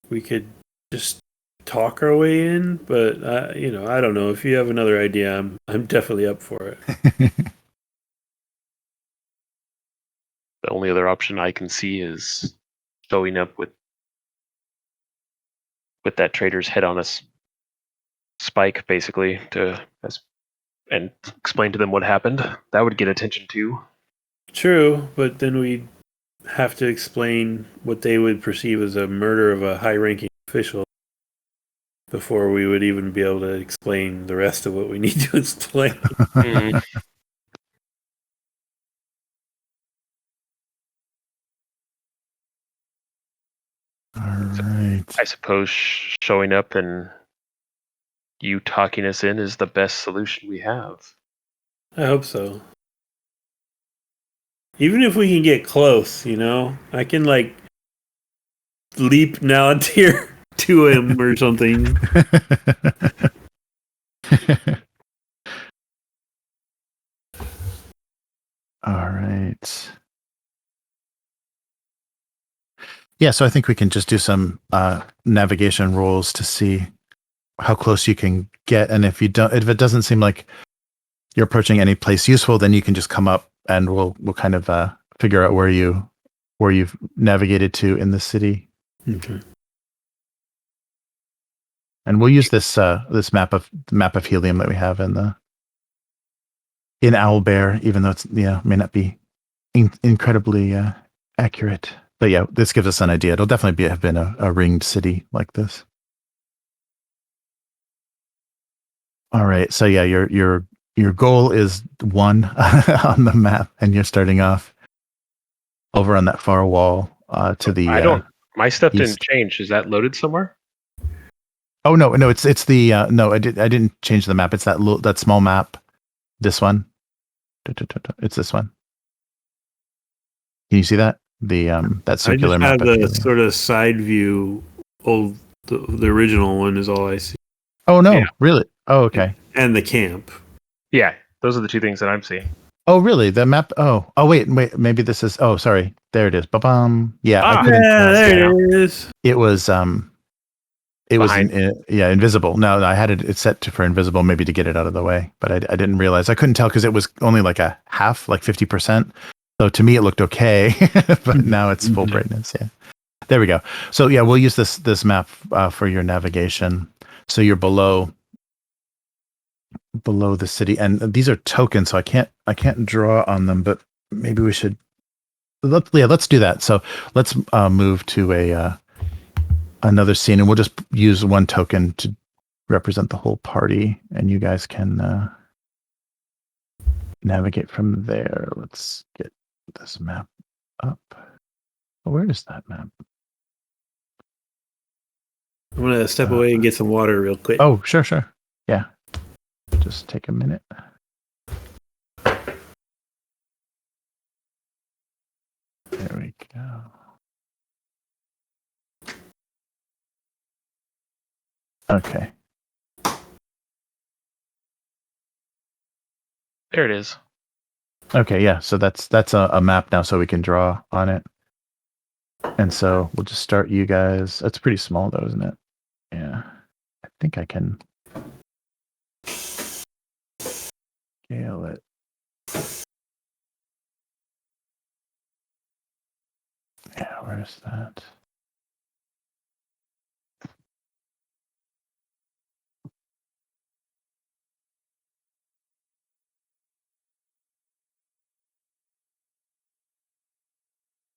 we could just talk our way in. But I don't know. If you have another idea, I'm definitely up for it. The only other option I can see is showing up with that trader's head on a spike, basically, and explain to them what happened. That would get attention too. True, but then we'd have to explain what they would perceive as a murder of a high-ranking official before we would even be able to explain the rest of what we need to explain. Mm. All right. I suppose showing up and you talking us in is the best solution we have. I hope so. Even if we can get close, I can leap Nalan Tir to him or something. All right. Yeah, so I think we can just do some navigation rolls to see how close you can get, and if it doesn't seem like you're approaching any place useful, then you can just come up, and we'll kind of figure out where you've navigated to in the city. Okay. And we'll use this map of Helium that we have in Owlbear, even though it's may not be incredibly accurate. But yeah, this gives us an idea. It'll definitely have been a ringed city like this. All right. So yeah, your goal is 1 on the map, and you're starting off over on that far wall to the. My stuff east. didn't change. Is that loaded somewhere? Oh no, it's the no. I didn't change the map. It's that small map. This one. It's this one. Can you see that? That circular map. I just have the sort of side view. The original one is all I see. Oh no, really? Oh, okay. And the camp. Yeah, those are the two things that I'm seeing. Oh really? The map. Oh wait. Maybe this is. Oh sorry. There it is. Ba-bum. Yeah. I couldn't. There it is. It was It Behind. was invisible. No, I had it set for invisible, maybe to get it out of the way, but I didn't realize. I couldn't tell because it was only like a half, like 50%. So to me, it looked okay, but now it's full brightness. Yeah, there we go. So yeah, we'll use this map for your navigation. So you're below the city, and these are tokens, so I can't draw on them, but maybe we should. Let's do that. So let's move to another scene, and we'll just use one token to represent the whole party, and you guys can navigate from there. Let's get this map up. Where is that map? I'm going to step away and get some water real quick. Oh, sure. Yeah. Just take a minute. There we go. Okay. There it is. Okay, yeah. So that's a map now, so we can draw on it. And so we'll just start you guys. That's pretty small, though, isn't it? Yeah. I think I can scale it. Yeah, where's that?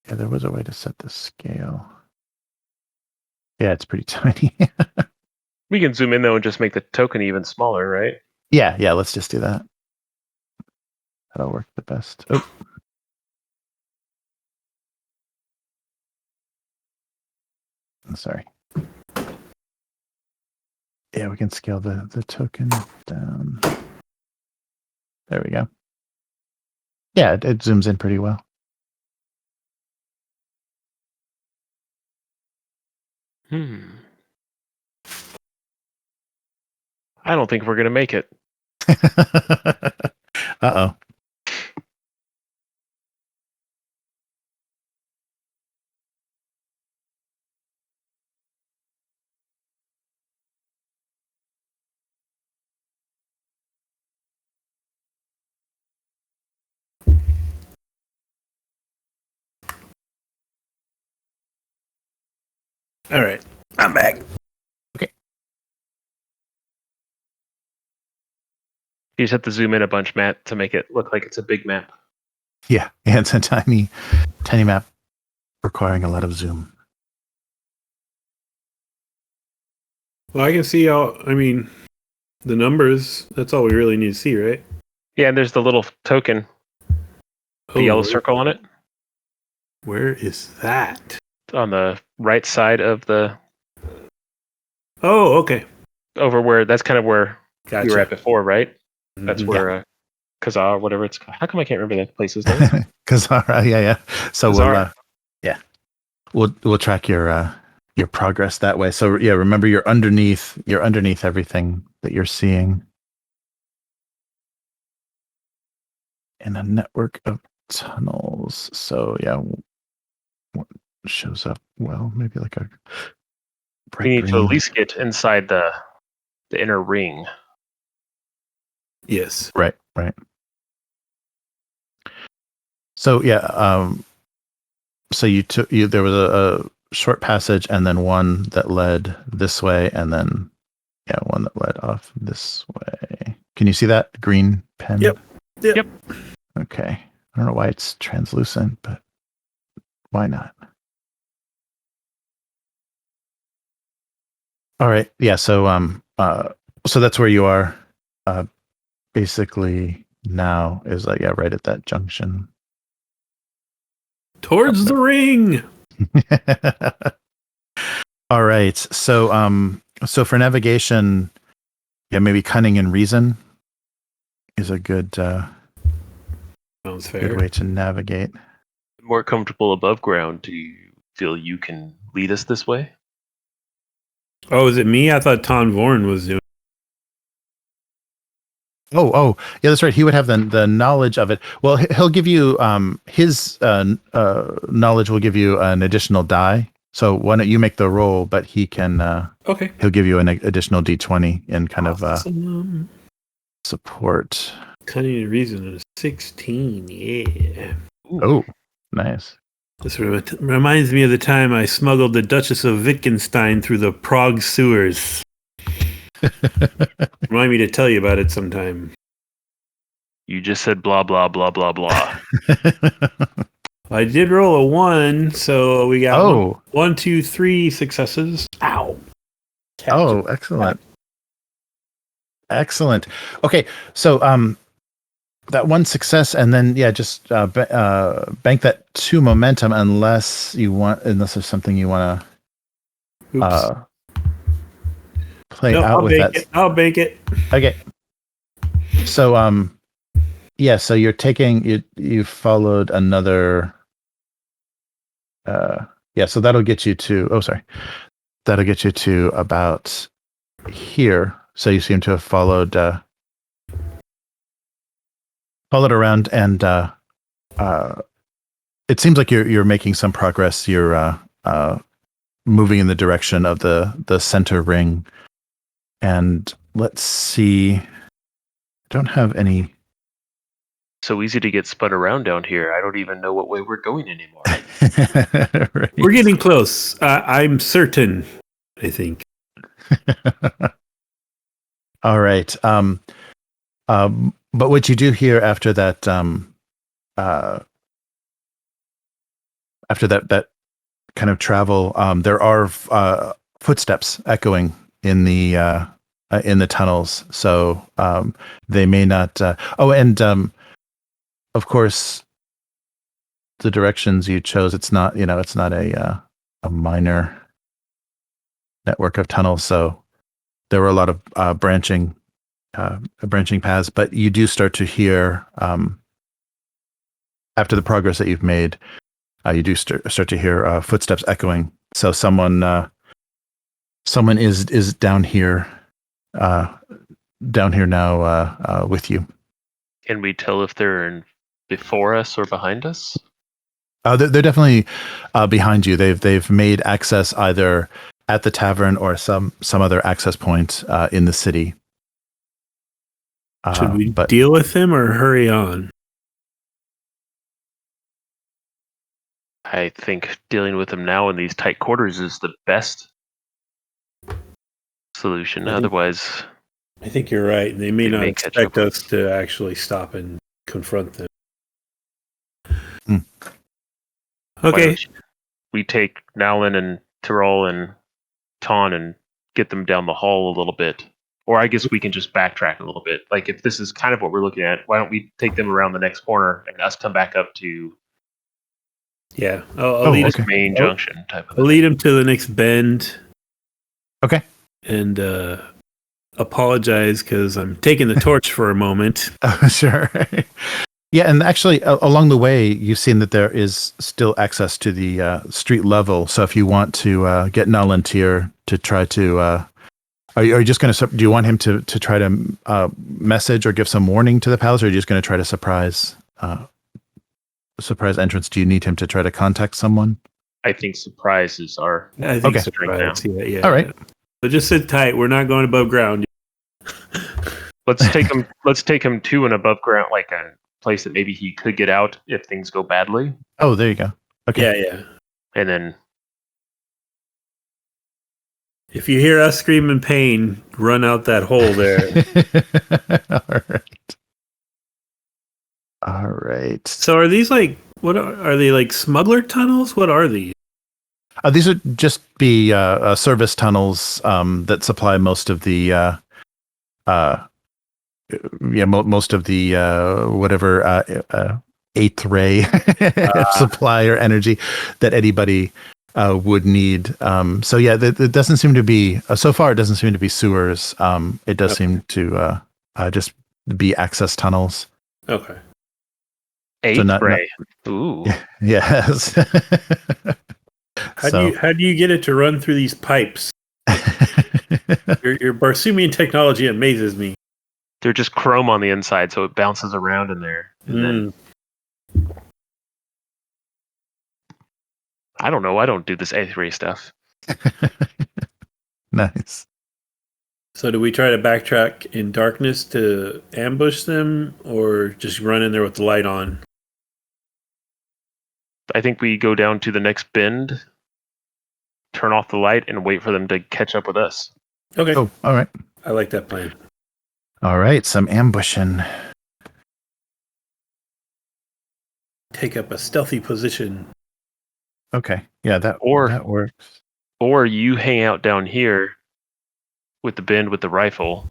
Yeah, there was a way to set the scale. Yeah, it's pretty tiny. We can zoom in though and just make the token even smaller, right? Yeah, let's just do that. That'll work the best. Oh. I'm sorry. Yeah, we can scale the token down. There we go. Yeah, it zooms in pretty well. I don't think we're going to make it. Uh-oh. All right, I'm back. You just have to zoom in a bunch, Matt, to make it look like it's a big map. Yeah, it's a tiny map requiring a lot of zoom. Well, I can see the numbers. That's all we really need to see, right? Yeah, and there's the little token, the yellow circle on it. Where is that? On the right side of the... Oh, okay. Over where... That's kind of where Gotcha. you were at before, right? That's where Kazar, whatever it's called. How come I can't remember that place's name? Kazara, yeah. So Kazar. we'll track your progress that way. So yeah, remember you're underneath everything that you're seeing in a network of tunnels. So yeah, what shows up? Well, maybe like a bright We need green. to at least get inside the inner ring. Yes. Right. So yeah, so there was a short passage and then one that led this way and then one that led off this way. Can you see that green pen? Yep. Okay. I don't know why it's translucent, but why not? All right. Yeah, so so that's where you are basically now is like right at that junction. Towards the ring. All right. So for navigation, maybe cunning and reason is a good Sounds fair. good way to navigate. More comfortable above ground. Do you feel you can lead us this way? Oh, is it me? I thought Tan Vorn was doing. Oh, yeah, that's right. He would have the knowledge of it. Well, he'll give you his knowledge will give you an additional die. So why don't you make the roll, but he can. Okay. He'll give you an additional D20 in kind of support. Cunning and reason is 16. Yeah. Oh, nice. This reminds me of the time I smuggled the Duchess of Wittgenstein through the Prague sewers. Remind me to tell you about it sometime. You just said blah, blah, blah, blah, blah. I did roll a 1, so we got 1, 2, 3 successes. Ow. Oh, excellent. Excellent. Okay, so that one success, and then just bank that 2 momentum unless there's something you want to play out with that. I'll bake it. Okay. So so you're taking you followed another so that'll get you to about here. So you seem to have followed around, and it seems like you're making some progress. You're moving in the direction of the center ring. And let's see. I don't have any. So easy to get spun around down here. I don't even know what way we're going anymore. Right. We're getting close. I'm certain, I think. All right. But what you do here after that, that kind of travel, there are footsteps echoing in the tunnels. So they may not. Of course, the directions you chose. It's not. It's not a minor network of tunnels. So there were a lot of branching paths, but you do start to hear after the progress that you've made, you do start to hear footsteps echoing. So someone is down here down here now with you. Can we tell if they're before us or behind us? They're definitely behind you. They've made access either at the tavern or some other access point in the city. Should we deal with them or hurry on? I think dealing with them now in these tight quarters is the best solution. Otherwise, I think you're right. They may not expect us to actually stop and confront them. Okay. We take Nalan and Tirol and Tan and get them down the hall a little bit. Or I guess we can just backtrack a little bit. Like, if this is kind of what we're looking at, why don't we take them around the next corner and us come back up to I'll lead this main junction type of I'll lead them to the next bend. Okay. And apologize because I'm taking the torch for a moment. Oh, sure. Yeah, and actually, along the way, you've seen that there is still access to the street level. So if you want to get Nalan Tir to try to, are you just going to? Do you want him to try to message or give some warning to the palace, or are you just going to try to surprise entrance? Do you need him to try to contact someone? I think surprise is our strength now. Yeah. All right. So just sit tight. We're not going above ground. Let's take him. Let's take him to an above ground, like a place that maybe he could get out if things go badly. Oh, there you go. Okay. Yeah. And then, if you hear us scream in pain, run out that hole there. All right. So are these like, what are they, like smuggler tunnels? What are these? These would just be service tunnels that supply most of the most of the whatever eighth ray supply or energy that anybody would need. So yeah, it doesn't seem to be so far. It doesn't seem to be sewers. It does seem to just be access tunnels. Okay. Eighth ray. Ooh. Yes. How do you get it to run through these pipes? Your Barsoomian technology amazes me. They're just chrome on the inside, so it bounces around in there. And then, I don't know. I don't do this eighth ray stuff. Nice. So do we try to backtrack in darkness to ambush them, or just run in there with the light on? I think we go down to the next bend, turn off the light, and wait for them to catch up with us. Okay. Oh, all right. I like that plan. All right, some ambushing. Take up a stealthy position. Okay. Yeah, that works. Or you hang out down here with the bend with the rifle,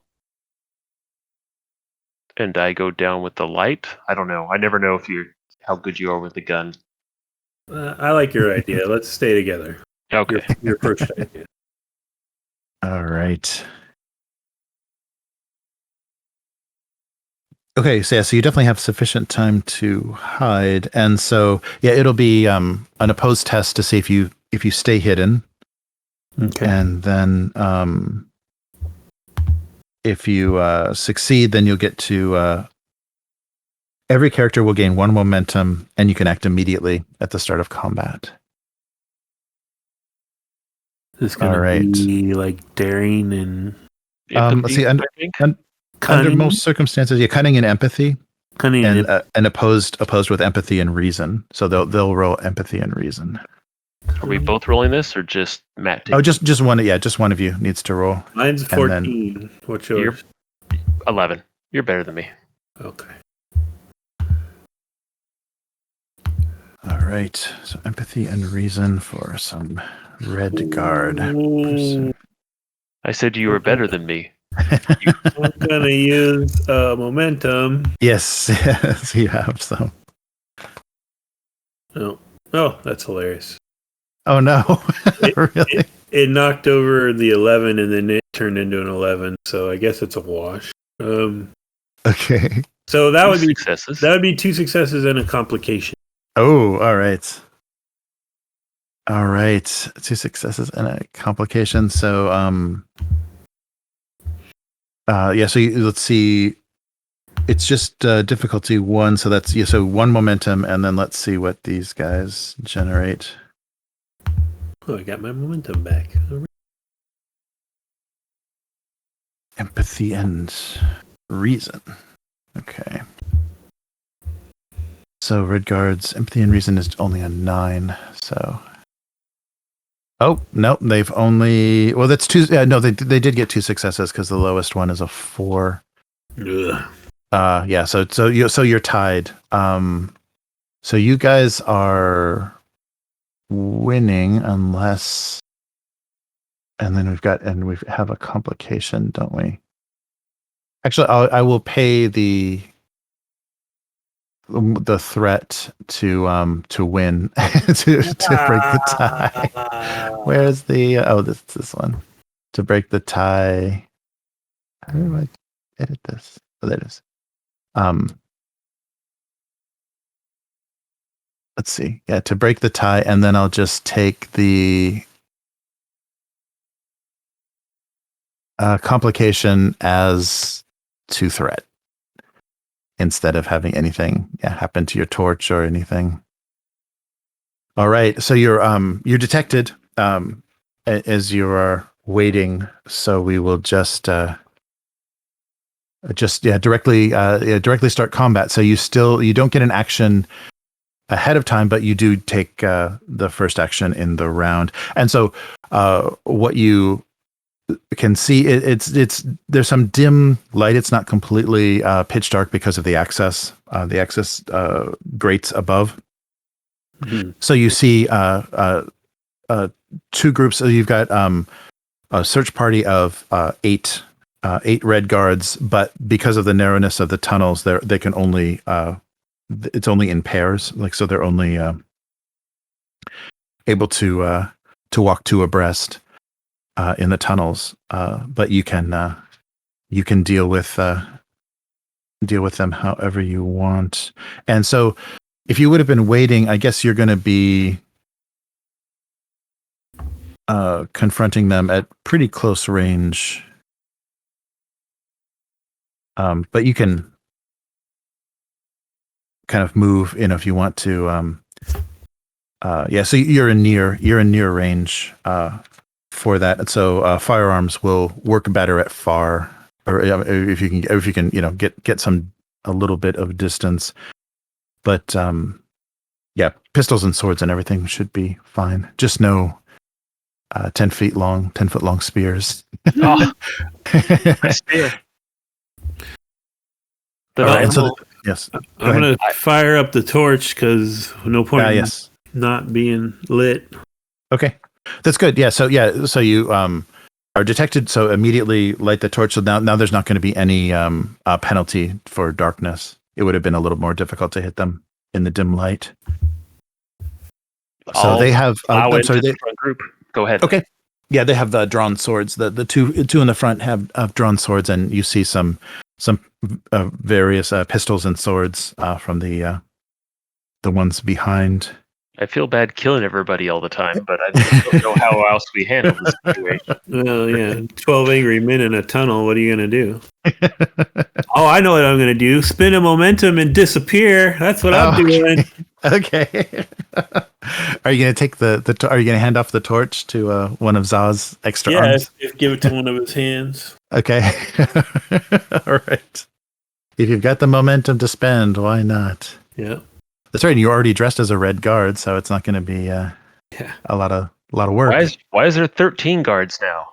and I go down with the light. I don't know. I never know how good you are with the gun. I like your idea. Let's stay together. Okay. Your first idea. All right. Okay, so you definitely have sufficient time to hide, and so it'll be an opposed test to see if you stay hidden. Okay. And then if you succeed, then you'll get to every character will gain 1 momentum, and you can act immediately at the start of combat. This is going to be like daring and empathy, under most circumstances, cunning and empathy, and opposed with empathy and reason. So they'll roll empathy and reason. Are we both rolling this, or just Matt? Oh, just one. Yeah, just one of you needs to roll. Mine's 14. What's yours? 11. You're better than me. Okay. All right. So empathy and reason for some Red Guard. I said you were better than me. I'm gonna use momentum. Yes, you have some. Oh, that's hilarious. Oh no! Really? It knocked over the 11, and then it turned into an 11. So I guess it's a wash. Okay. So that would be successes. That would be 2 successes and a complication. Oh, all right. All right, 2 successes and a complication. So, So let's see. It's just difficulty 1, so that's so 1 momentum, and then let's see what these guys generate. Oh, I got my momentum back. Empathy and reason. Okay. So Red Guard's empathy and reason is only a 9. So. Oh no, they've only. Well, that's 2. No, they did get 2 successes because the lowest one is a 4. Ugh. Yeah. So you're tied. So you guys are winning unless. And then we have a complication, don't we? Actually, I will pay the threat to win to break the tie. Where's the this one to break the tie? How do I edit this? Oh, there it is. Let's see. Yeah, to break the tie, and then I'll just take the complication as to threat instead of having anything happen to your torch or anything. All right, so you're detected as you are waiting. So we will just directly start combat. So you don't get an action ahead of time, but you do take the first action in the round. And so what you can see, there's some dim light. It's not completely pitch dark because of the access grates above. Mm-hmm. So you see 2 groups. So you've got a search party of 8 Red Guards, but because of the narrowness of the tunnels, they can only it's only in pairs. Like, so they're only able to walk 2 abreast in the tunnels. But you can deal with them however you want. And so, if you would have been waiting, I guess you're going to be confronting them at pretty close range. But you can kind of move, if you want to. So you're in near range for that. And so firearms will work better at far, or if you can, get a little bit of distance. But pistols and swords and everything should be fine. Just no 10 foot long spears. Oh, a spear. Yes. I'm going to fire up the torch because no point in not being lit. Okay, that's good. So you are detected. So immediately light the torch. So now there's not going to be any penalty for darkness. It would have been a little more difficult to hit them in the dim light. So they have. I'm sorry, the front group. Go ahead. Okay. Yeah, they have the drawn swords. The two in the front have drawn swords, and you see some various pistols and swords from the ones behind. I feel bad killing everybody all the time, but I don't know how else we handle this situation. Well, yeah, 12 angry men in a tunnel. What are you going to do? Oh, I know what I'm going to do. Spin a momentum and disappear. That's what I'm doing. Okay. Are you going to take are you going to hand off the torch to one of Za's extra arms? Yeah, give it to one of his hands. Okay. All right. If you've got the momentum to spend, why not? Yeah. That's right. You're already dressed as a Red Guard, so it's not going to be a lot of work. Why is there 13 guards now?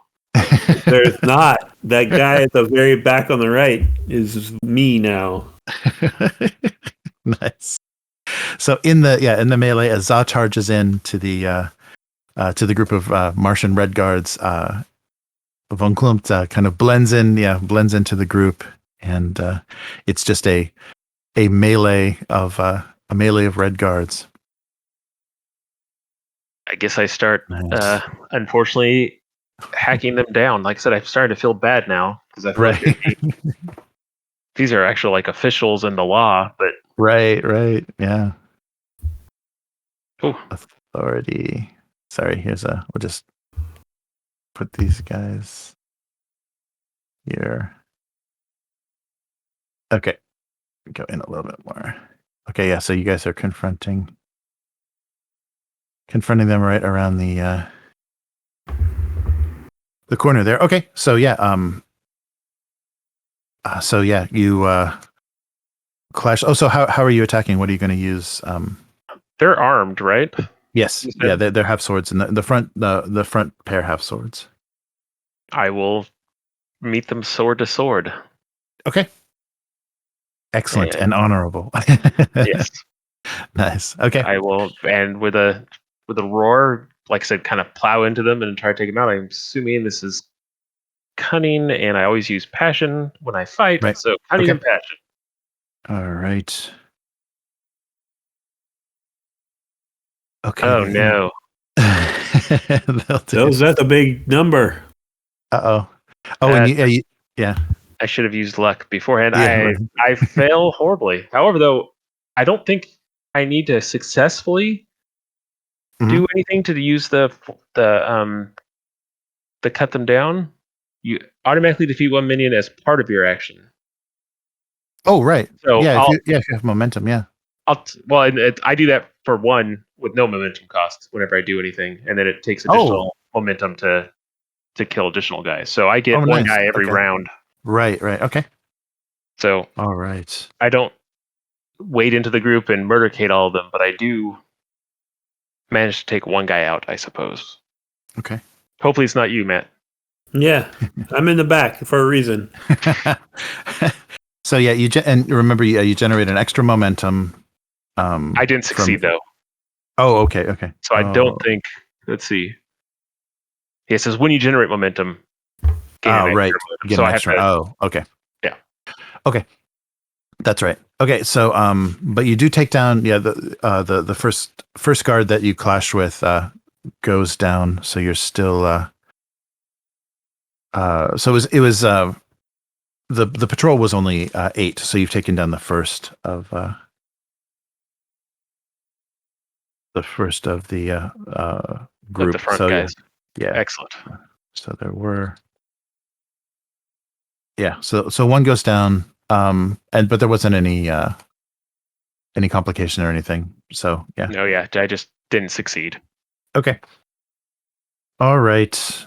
There's not. That guy at the very back on the right is me now. Nice. So in the melee, as Za charges in to the group of Martian Red Guards, von Klumpt kind of blends into the group, and it's just a melee of Red Guards. I guess I start, unfortunately, hacking them down. Like I said, I'm starting to feel bad now because I feel like these are actually like officials in the law. But right, yeah. Ooh. Authority. Sorry, we'll just put these guys here. Okay. Go in a little bit more. Okay, yeah, so you guys are confronting them right around the corner there. Okay, so yeah, you clash. Oh, so how are you attacking? What are you going to use? They're armed, right? Yes, yeah, they have swords, and the front pair have swords. I will meet them sword to sword. Okay. Excellent and honorable. Yes. Nice. Okay. I will, and with a roar, like I said, kind of plow into them and try to take them out. I'm assuming this is cunning, and I always use passion when I fight. Right. So cunning and passion. All right. Okay. Oh no. That's a big number. Uh-oh. Oh, and yeah. I should have used luck beforehand. Yeah. I fail horribly. However, though, I don't think I need to successfully do anything to use the cut them down. You automatically defeat one minion as part of your action. Oh, right. So yeah, if you have momentum, yeah. I do that for one with no momentum costs whenever I do anything, and then it takes additional momentum to kill additional guys. So I get one guy every round. Right. Okay. So all right. I don't wade into the group and murdercade all of them, but I do manage to take one guy out, I suppose. Okay. Hopefully it's not you, Matt. Yeah, I'm in the back for a reason. So yeah, and remember, you generate an extra momentum. I didn't succeed though. Oh, okay. So I don't think. Let's see. It says when you generate momentum. Right. So I have to. Oh, okay. Yeah. Okay. That's right. Okay, so but you do take down the first guard that you clashed with goes down, so you're still so it was the patrol was only 8, so you've taken down the first of the group. The front so guys. Yeah. Excellent. So there were so one goes down. But there wasn't any complication or anything. So yeah. No, yeah, I just didn't succeed. Okay. All right.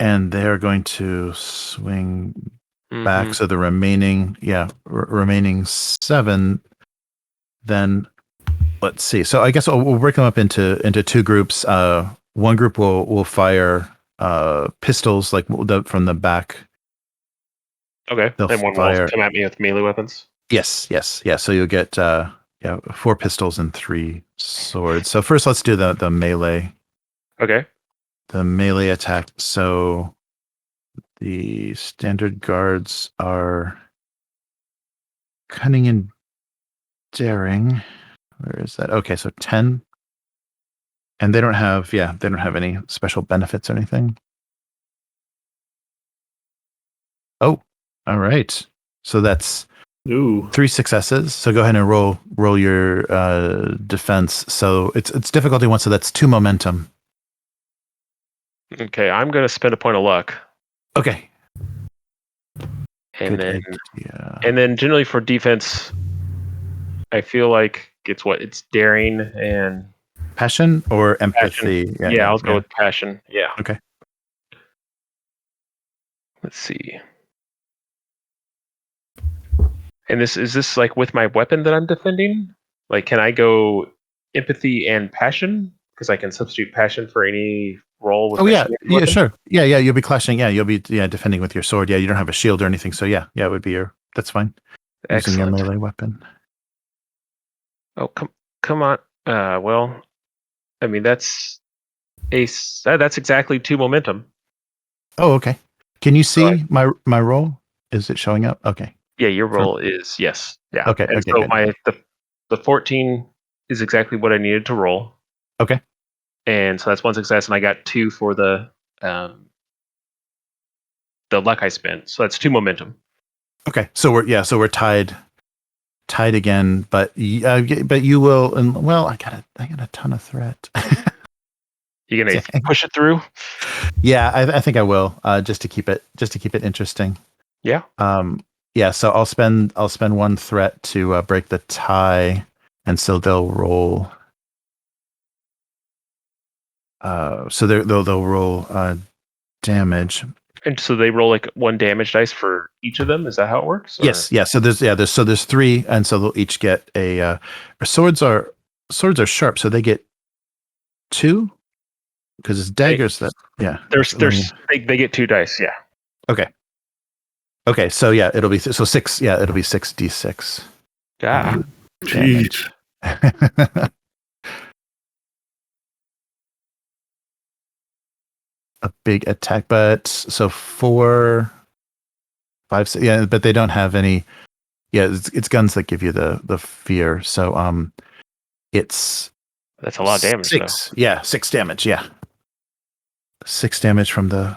And they're going to swing back. So the remaining 7. Then let's see. So I guess we'll break them up into 2 groups. One group will fire pistols like from the back. Okay. Then one will come at me with melee weapons. Yes. Yeah. So you'll get 4 pistols and 3 swords. So first, let's do the melee. Okay. The melee attack. So the standard guards are cunning and daring. Where is that? Okay, so 10. And they don't have any special benefits or anything. Oh, all right. So that's 3 successes. So go ahead and roll your defense. So it's difficulty 1, so that's 2 momentum. Okay, I'm going to spend a point of luck. Okay. And then generally for defense, I feel like it's daring and passion or empathy. Passion. Yeah, I'll go with passion. Yeah. Okay. Let's see. And is this like with my weapon that I'm defending? Like, can I go empathy and passion? Because I can substitute passion for any roll with yeah, sure. Yeah, you'll be clashing. Yeah, you'll be defending with your sword. Yeah, you don't have a shield or anything. So yeah, it would be that's fine. Excellent. Using your melee weapon. Oh, come on. Well, I mean, that's exactly 2 momentum. Oh, okay. Can you see my roll? Is it showing up? Okay. Yeah, your roll is yes. Yeah. Okay. And so the 14 is exactly what I needed to roll. Okay. And so that's 1 success, and I got 2 for the luck I spent. So that's 2 momentum. Okay. So we're tied again, but you will. And well, I got a ton of threat. You gonna push it through? Yeah, I think I will. Just to keep it interesting. Yeah. So I'll spend one threat to break the tie, and so they'll roll. So they'll roll damage. And so they roll like one damage dice for each of them. Is that how it works? Or? Yes, yeah. So there's 3, and so they'll each get a. Swords are sharp, so they get 2, because it's daggers they get 2 dice. Yeah. Okay. So yeah, it'll be 6. Yeah, it'll be 6d6. Yeah. Jeez. A big attack, but so 4, 5, 6, yeah, but they don't have any. Yeah, it's guns that give you the fear. So it's that's a lot of damage. 6. Though. Yeah, 6 damage. Yeah, 6 damage from the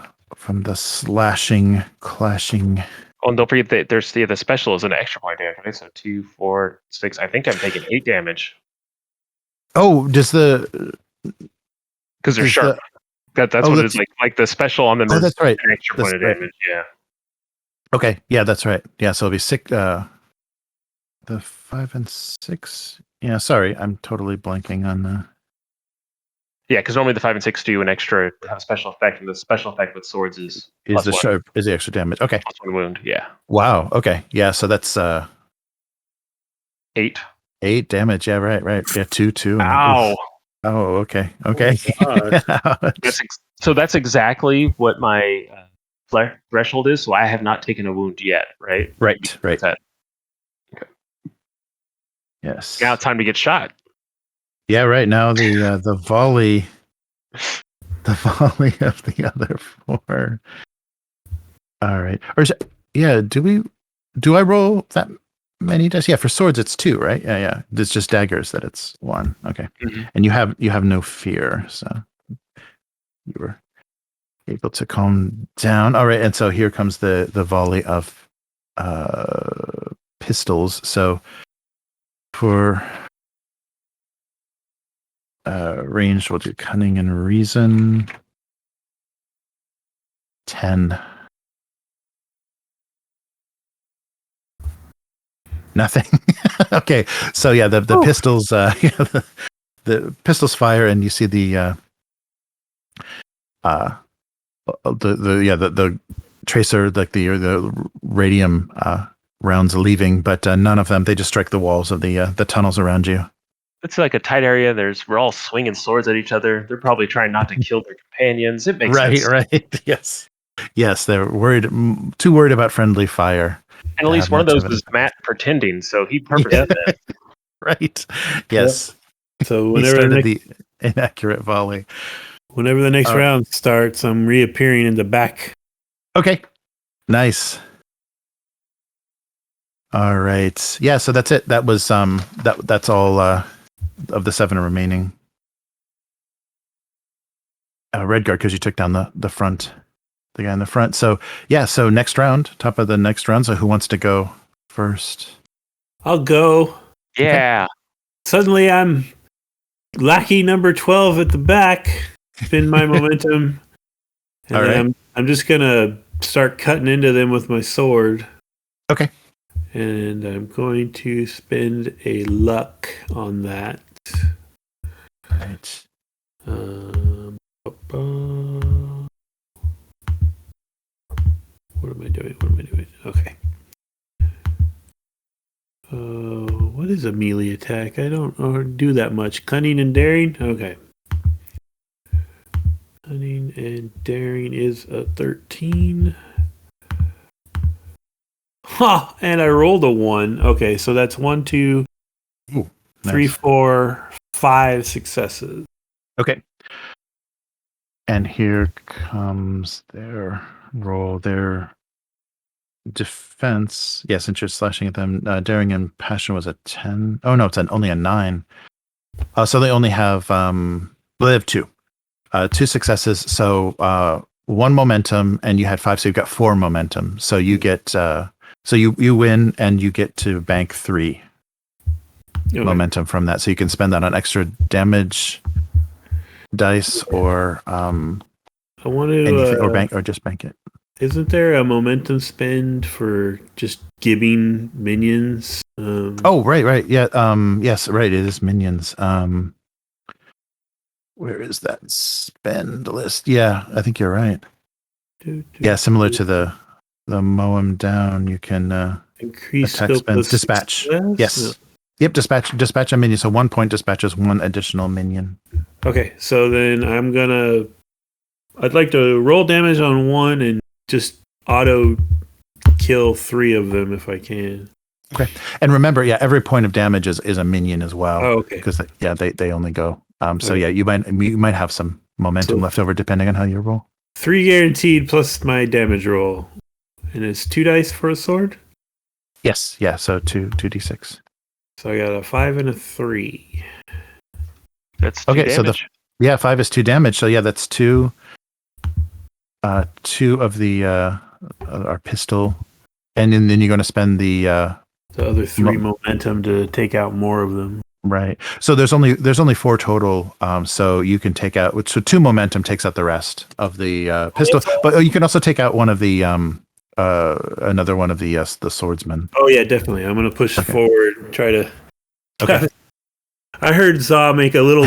slashing, clashing. Oh, and don't forget that there's the special is an extra point damage, right? So 2, 4, 6. I think I'm taking 8 damage. Oh, does the because they're sharp. That's what it's like. Like the special on them is that's right. An extra point of damage. Yeah. Okay. Yeah, that's right. Yeah, so it'll be 6. The 5 and 6. Yeah, sorry, I'm totally blanking on the. Yeah, because normally the 5 and 6 do an extra have a special effect, and the special effect with swords is the sharp is the extra damage. Okay. +1 wound. Yeah. Wow. Okay. Yeah. So that's 8. 8 damage. Yeah. Right. Yeah. 2. Ow. Oh, okay. Okay. That's exactly what my threshold is. So I have not taken a wound yet, right? Right. Okay. Yes. Now it's time to get shot. Yeah. Right now the volley of the other 4. All right. Do I roll that many dice? Yeah, for swords it's 2, right? Yeah. It's just daggers that it's 1. Okay. Mm-hmm. And you have no fear, so you were able to calm down. All right, and so here comes the volley of pistols. So for ranged, we'll do cunning and reason. 10. Nothing. Okay, so yeah, the pistols, the pistols fire, and you see the tracer, like the radium rounds leaving, but none of them. They just strike the walls of the tunnels around you. It's like a tight area. We're all swinging swords at each other. They're probably trying not to kill their companions. It makes sense. Right. Yes. They're too worried about friendly fire. And at least one of those was Matt pretending, so he purposed that. Right. Yes. Yep. So he started the inaccurate volley. Whenever the next round starts, I'm reappearing in the back. Okay. Nice. All right. Yeah, so that's it. That was that's all of the 7 remaining. Red Guard, because you took down the front. The guy in the front. So yeah, so next round, top of the next round. So who wants to go first? I'll go. Yeah. Okay. Suddenly I'm lackey number 12 at the back. Spin my momentum. And all right. I'm just gonna start cutting into them with my sword. Okay. And I'm going to spend a luck on that. Right. What am I doing? Okay. What is a melee attack? I don't do that much. Cunning and daring? Okay. Cunning and daring is a 13. Ha! And I rolled a 1. Okay, so that's 1, 2, 3, 4, 5 successes. Okay. And here comes their roll. Their defense. Yeah, since you're slashing at them, daring and passion was a 10. Oh no, it's only a 9. So they only have they have 2 successes. So 1 momentum, and you had 5, so you've got 4 momentum. So you get so you win, and you get to bank 3 momentum from that. So you can spend that on extra damage dice, or I want to or just bank it. Isn't there a momentum spend for just giving minions? Oh, right. Yeah. Yes, right. It is minions. Where is that spend list? Yeah, I think you're right. Yeah, similar to the mow 'em down. You can increase attack scope spends of dispatch. success? Yes. No. Yep. Dispatch a minion. So 1 point dispatches 1 additional minion. Okay, so then I'd like to roll damage on 1 and just auto kill 3 of them if I can. Okay. And remember, yeah, every point of damage is a minion as well. Oh, okay. Because they only go. So Okay. yeah, you might have some momentum left over depending on how you roll. 3 guaranteed plus my damage roll. And it's 2 dice for a sword? Yes. Yeah. So 2d6. So I got a 5 and a 3. That's 2 Okay. damage. So 5 is 2 damage. So yeah, that's 2 of the our pistol, and then you're going to spend the other 3 momentum to take out more of them. Right. So there's only 4 total. So you can take out. So 2 momentum takes out the rest of the pistol, but you can also take out one of the another one of the swordsmen. Oh yeah, definitely. I'm going to push forward. Try to. Okay. I heard Zaw make a little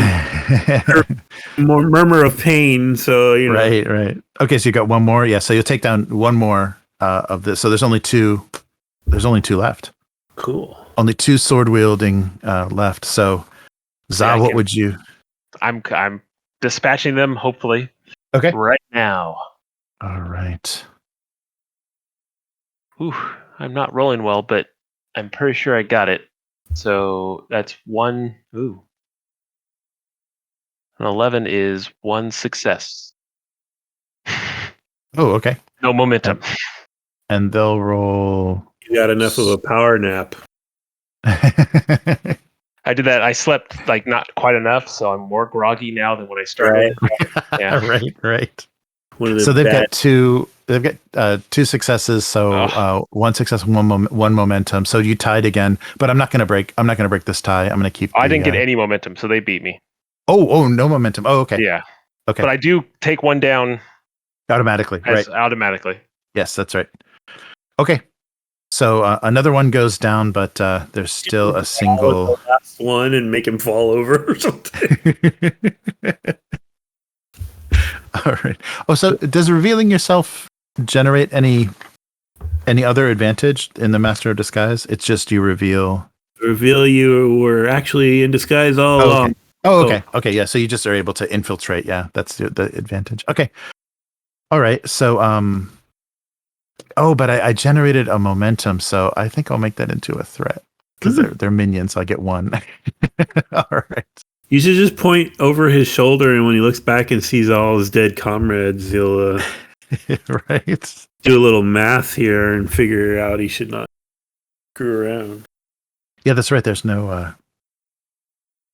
murmur of pain. So you know. Right. Okay. So you got 1 more. Yeah. So you'll take down 1 more of this. So there's only 2. There's only 2 left. Cool. Only 2 sword wielding left. So, Za, what would you? I'm dispatching them. Hopefully, okay, right now. All right. Ooh, I'm not rolling well, but I'm pretty sure I got it. So that's 1. Ooh, an 11 is 1 success. Oh, okay. No momentum. And they'll roll. You got enough of a power nap. I did that. I slept not quite enough, so I'm more groggy now than when I started. Right. Yeah. Right. So they've got 2. They've got 2 successes. So 1 success, 1 momentum. So you tied again. But I'm not going to break. I'm not going to break this tie. I'm going to keep. I didn't get any momentum, so they beat me. Oh, no momentum. Oh, okay. Yeah. Okay. But I do take 1 down automatically. Right. Automatically. Yes, that's right. Okay. So another one goes down, but there's still a single. The last one and make him fall over or something. All right. Oh, so does revealing yourself generate any other advantage in the Master of Disguise? It's just you reveal. Reveal you were actually in disguise all along. Okay. Oh, okay. Okay, yeah. So you just are able to infiltrate. Yeah, that's the advantage. Okay. All right. So but I generated a momentum, so I think I'll make that into a threat because they're minions. So I get 1. All right. You should just point over his shoulder, and when he looks back and sees all his dead comrades, he'll right. Do a little math here and figure out he should not screw around. Yeah, that's right. There's no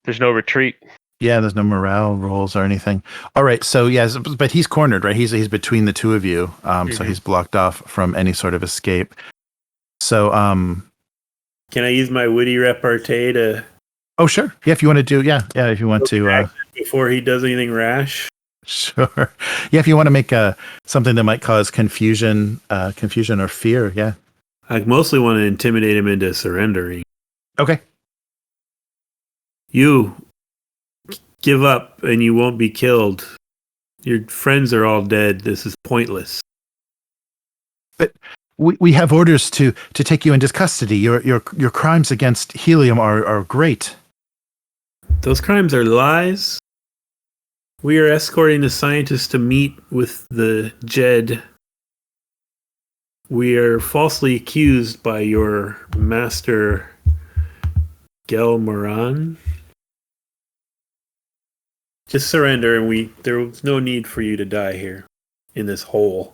retreat. Yeah, there's no morale rolls or anything. All right, so but he's cornered, right? He's between the 2 of you, so he's blocked off from any sort of escape. So, can I use my witty repartee to? Oh, sure. Yeah, if you want to do, if you want to, before he does anything rash. Sure. Yeah, if you want to make something that might cause confusion or fear. Yeah. I mostly want to intimidate him into surrendering. Okay. You give up and you won't be killed. Your friends are all dead. This is pointless. But we have orders to take you into custody. Your crimes against Helium are great. Those crimes are lies. We are escorting the scientists to meet with the Jed. We are falsely accused by your master, Gell Moran. Just surrender, and there's no need for you to die here in this hole.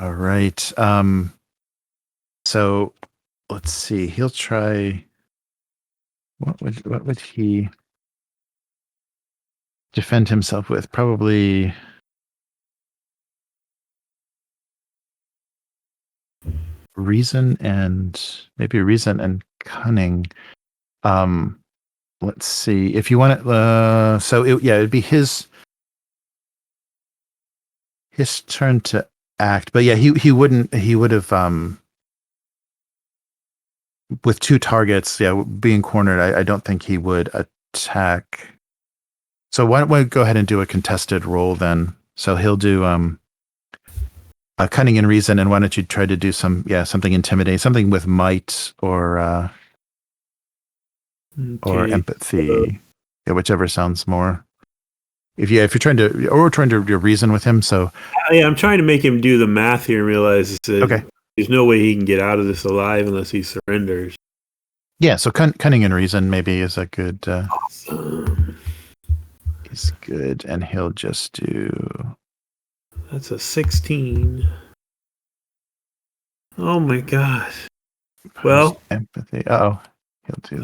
All right. So let's see. He'll try. What would he defend himself with? Probably reason and cunning. Let's see. If you want it, it'd be his. his turn to act. But yeah, he would have with 2 targets, being cornered, I don't think he would attack. So why don't we go ahead and do a contested roll then? So he'll do a cunning and reason, and why don't you try to do something intimidating, something with might or empathy, whichever sounds more. If you're trying to reason with him, so I'm trying to make him do the math here and realize that there's no way he can get out of this alive unless he surrenders. Yeah, so cunning and reason maybe is a good. Awesome. Is good, and he'll just do. That's a 16. Oh my gosh. Well, empathy. He'll do.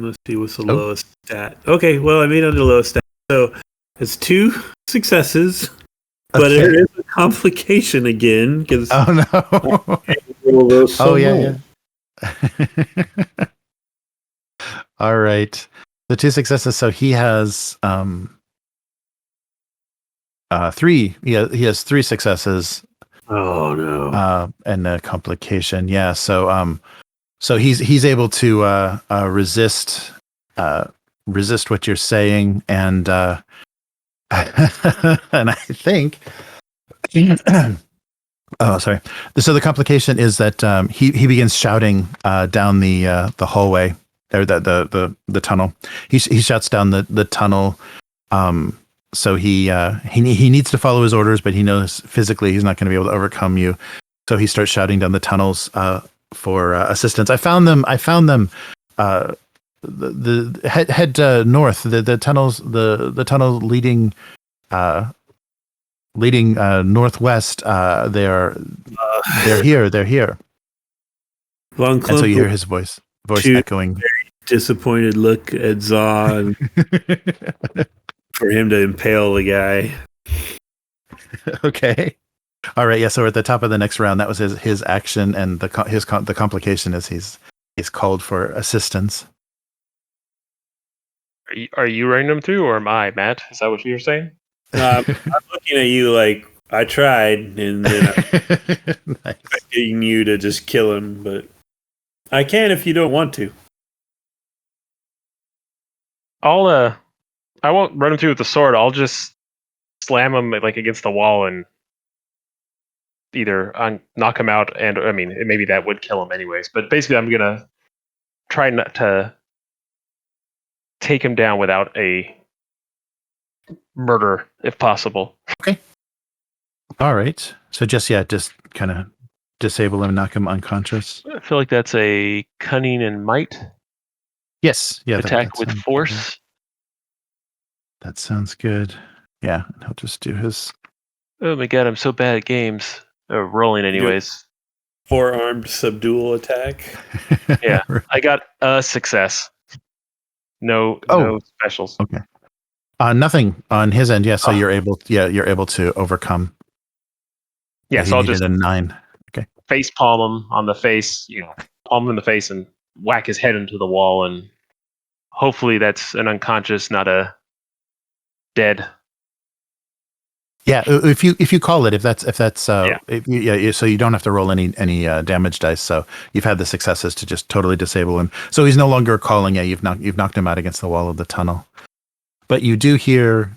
Let's see what's the lowest stat. Okay, well I made it on the lowest stat, so it's 2 successes, but there is a complication again because. Oh no! Yeah. All right. The 2 successes. So he has 3. He has 3 successes. Oh no! And a complication. Yeah. So he's able to resist what you're saying, and and I think. Oh, sorry. So the complication is that he begins shouting down the hallway or the tunnel. He shouts down the tunnel. So he needs to follow his orders, but he knows physically he's not going to be able to overcome you. So he starts shouting down the tunnels for assistance. I found them. The head north. The tunnels. The tunnel leading northwest. They're here. They're here. Von Klumpt, and so you hear his voice echoing. Very disappointed look at Zaw for him to impale the guy. Okay. All right. Yeah. So we're at the top of the next round. That was his action, and the complication is he's called for assistance. Are you running them through, or am I, Matt? Is that what you're saying? I'm looking at you like I tried, and then I'm nice. expecting you to just kill him, but I can if you don't want to. I won't run him through with the sword. I'll just slam him like against the wall and either knock him out, and I mean maybe that would kill him anyways. But basically, I'm gonna try not to take him down without a murder, if possible. Okay. All right. So just kind of disable him, knock him unconscious. I feel like that's a cunning and might. Yes. Yeah. Attack with force. Good. That sounds good. Yeah. And he'll just do his. Oh my god, I'm so bad at games. Rolling anyways. 4-armed subdual attack. Yeah. I got a success. No specials. Okay. Nothing on his end. Yeah. So you're able to overcome. Yeah. So I'll just a 9. Okay. Face palm him on the face. Palm him in the face and whack his head into the wall, and hopefully that's an unconscious, not a dead. Yeah. If you call it, if that's so you don't have to roll any damage dice. So you've had the successes to just totally disable him. So he's no longer calling. Yeah. You've knocked him out against the wall of the tunnel. But you do hear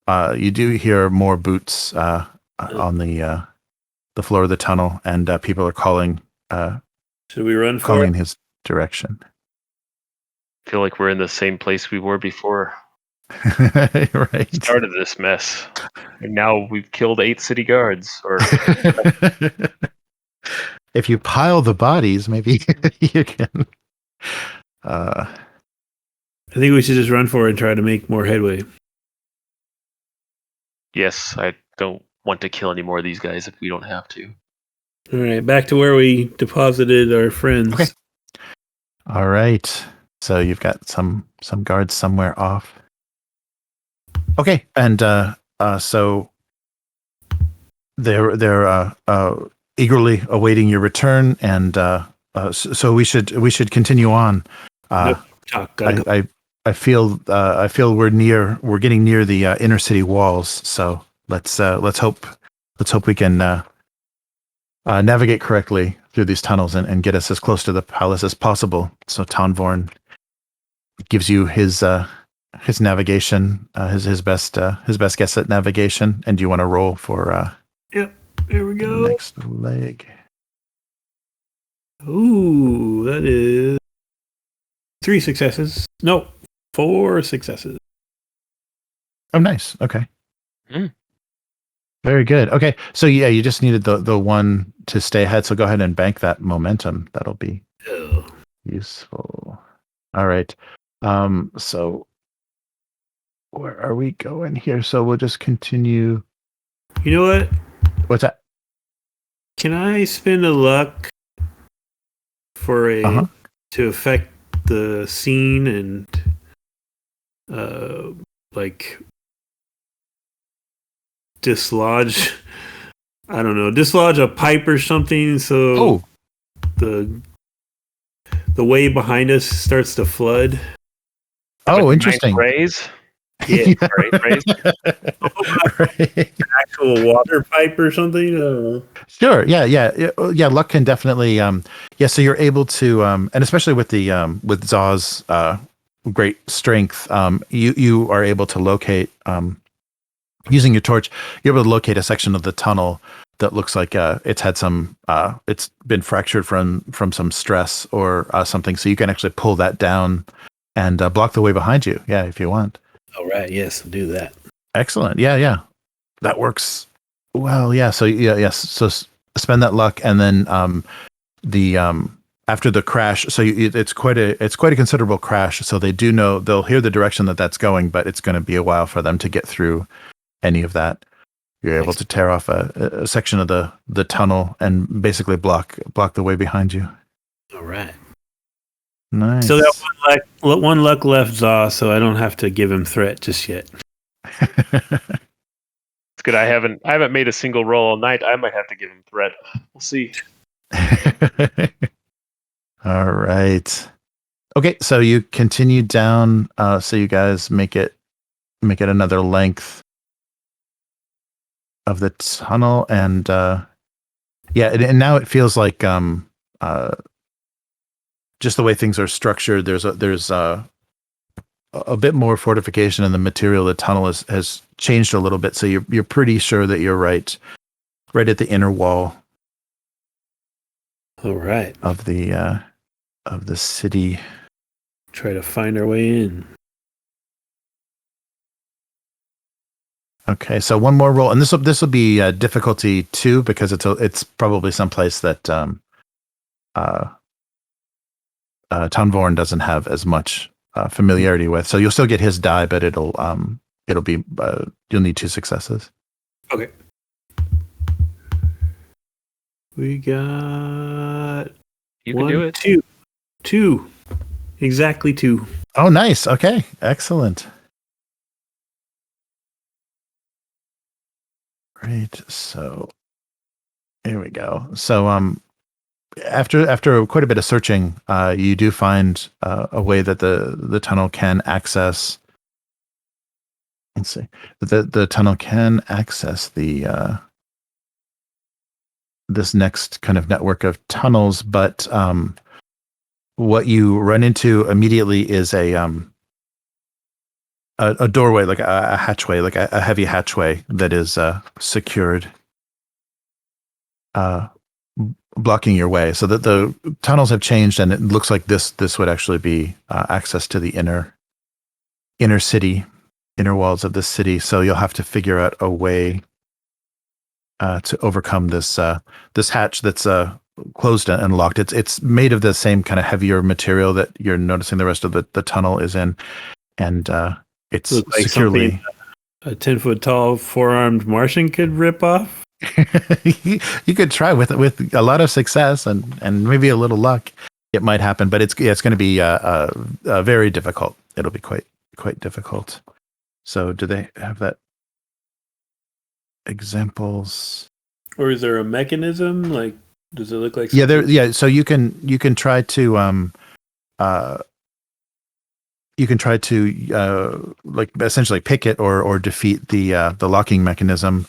more boots on the floor of the tunnel, and people are calling. Should we run calling in his direction? I feel like we're in the same place we were before. Right. Started this mess, and now we've killed 8 city guards. Or if you pile the bodies, maybe you can. I think we should just run for it and try to make more headway. Yes, I don't want to kill any more of these guys if we don't have to. All right, back to where we deposited our friends. Okay. All right. So you've got some guards somewhere off. Okay, and so they're eagerly awaiting your return, and so we should continue on. I feel we're getting near the inner city walls. So let's hope we can navigate correctly through these tunnels and get us as close to the palace as possible. So Tan Vorn gives you his navigation, his best guess at navigation. And do you want to roll for Yep, here we go. next leg? Ooh, that is 3 successes. No, 4 successes. Oh, nice. Okay. Mm. Very good. Okay, so yeah, you just needed the one to stay ahead. So go ahead and bank that momentum. That'll be useful. All right. So where are we going here? So we'll just continue. You know what? What's that? Can I spend a luck for to affect the scene and like dislodge a pipe or something, so the way behind us starts to flood? Oh, interesting. Raise. Yeah, Raise. Right. actual water pipe or something. Sure. Yeah. Luck can definitely. So you're able to, and especially with the with Zaw's great strength, you are able to locate using your torch. You're able to locate a section of the tunnel that looks like it's had some. It's been fractured from some stress or something. So you can actually pull that down and block the way behind you. Yeah, if you want. All right. Yes, we'll do that. Excellent. Yeah. That works well. Yeah. So yes. So spend that luck, and then after the crash. So it's quite a considerable crash. So they'll hear the direction that's going, but it's going to be a while for them to get through any of that. You're able to tear off a section of the tunnel and basically block the way behind you. All right. Nice. So that one luck left Zaw, so I don't have to give him threat just yet. It's good. I haven't made a single roll all night. I might have to give him threat. We'll see. All right. Okay, so you continue down. So you guys make it another length of the tunnel, and and now it feels like just the way things are structured. There's a bit more fortification, and the material of the tunnel has changed a little bit. So you're pretty sure that you're right at the inner wall. All right. Of the city. Try to find our way in. Okay, so one more roll, and this will be difficulty 2 because it's probably someplace that Tan Vorn doesn't have as much familiarity with. So you'll still get his die, but it'll be you'll need 2 successes. Okay. We got. You can do it. 2. Exactly 2. Oh, nice. Okay, excellent. Great. So here we go. So after quite a bit of searching, you do find a way that the tunnel can access. Let's see. The tunnel can access the this next kind of network of tunnels, but what you run into immediately is a doorway, like a hatchway, like a heavy hatchway that is secured, blocking your way. So that the tunnels have changed, and it looks like this would actually be access to the inner city, inner walls of the city. So you'll have to figure out a way to overcome this hatch that's closed and locked. It's made of the same kind of heavier material that you're noticing the rest of the tunnel is in, and it's like securely a 10-foot tall 4-armed Martian could rip off. You could try with a lot of success and maybe a little luck. It might happen, but it's going to be very difficult. It'll be quite difficult. So, do they have that examples? Or is there a mechanism? Like, does it look like? Yeah, there. Yeah, so you can try to can try to like essentially pick it or defeat the locking mechanism,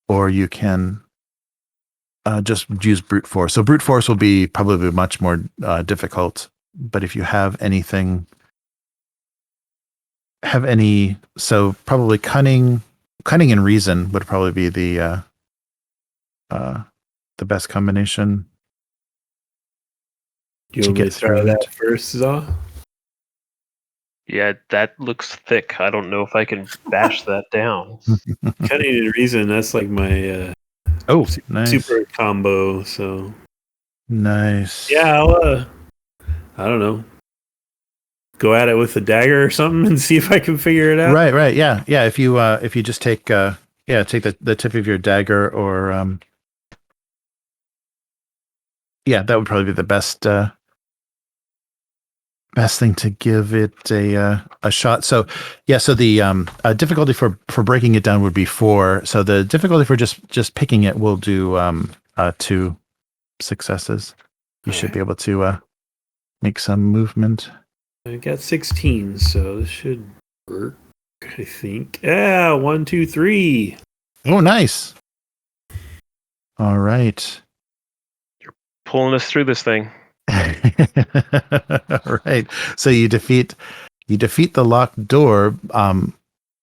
or you can just use brute force. So brute force will be probably much more difficult. But if you have anything, so probably cunning and reason would probably be the best combination. Do you want me to try that first, Za? Yeah, that looks thick. I don't know if I can bash that down. Cunning and reason, that's like my nice. super combo, so nice. Yeah, I'll I don't know. Go at it with a dagger or something and see if I can figure it out. Right, yeah. If you just take take the tip of your dagger, or that would probably be the best thing to give it a shot. So the difficulty for breaking it down would be 4. So the difficulty for just picking it will do 2 successes. You should be able to make some movement. I got 16, so this should work, I think. Yeah, 1, 2, 3. Oh, nice. All right. You're pulling us through this thing. All right. So you defeat the locked door, but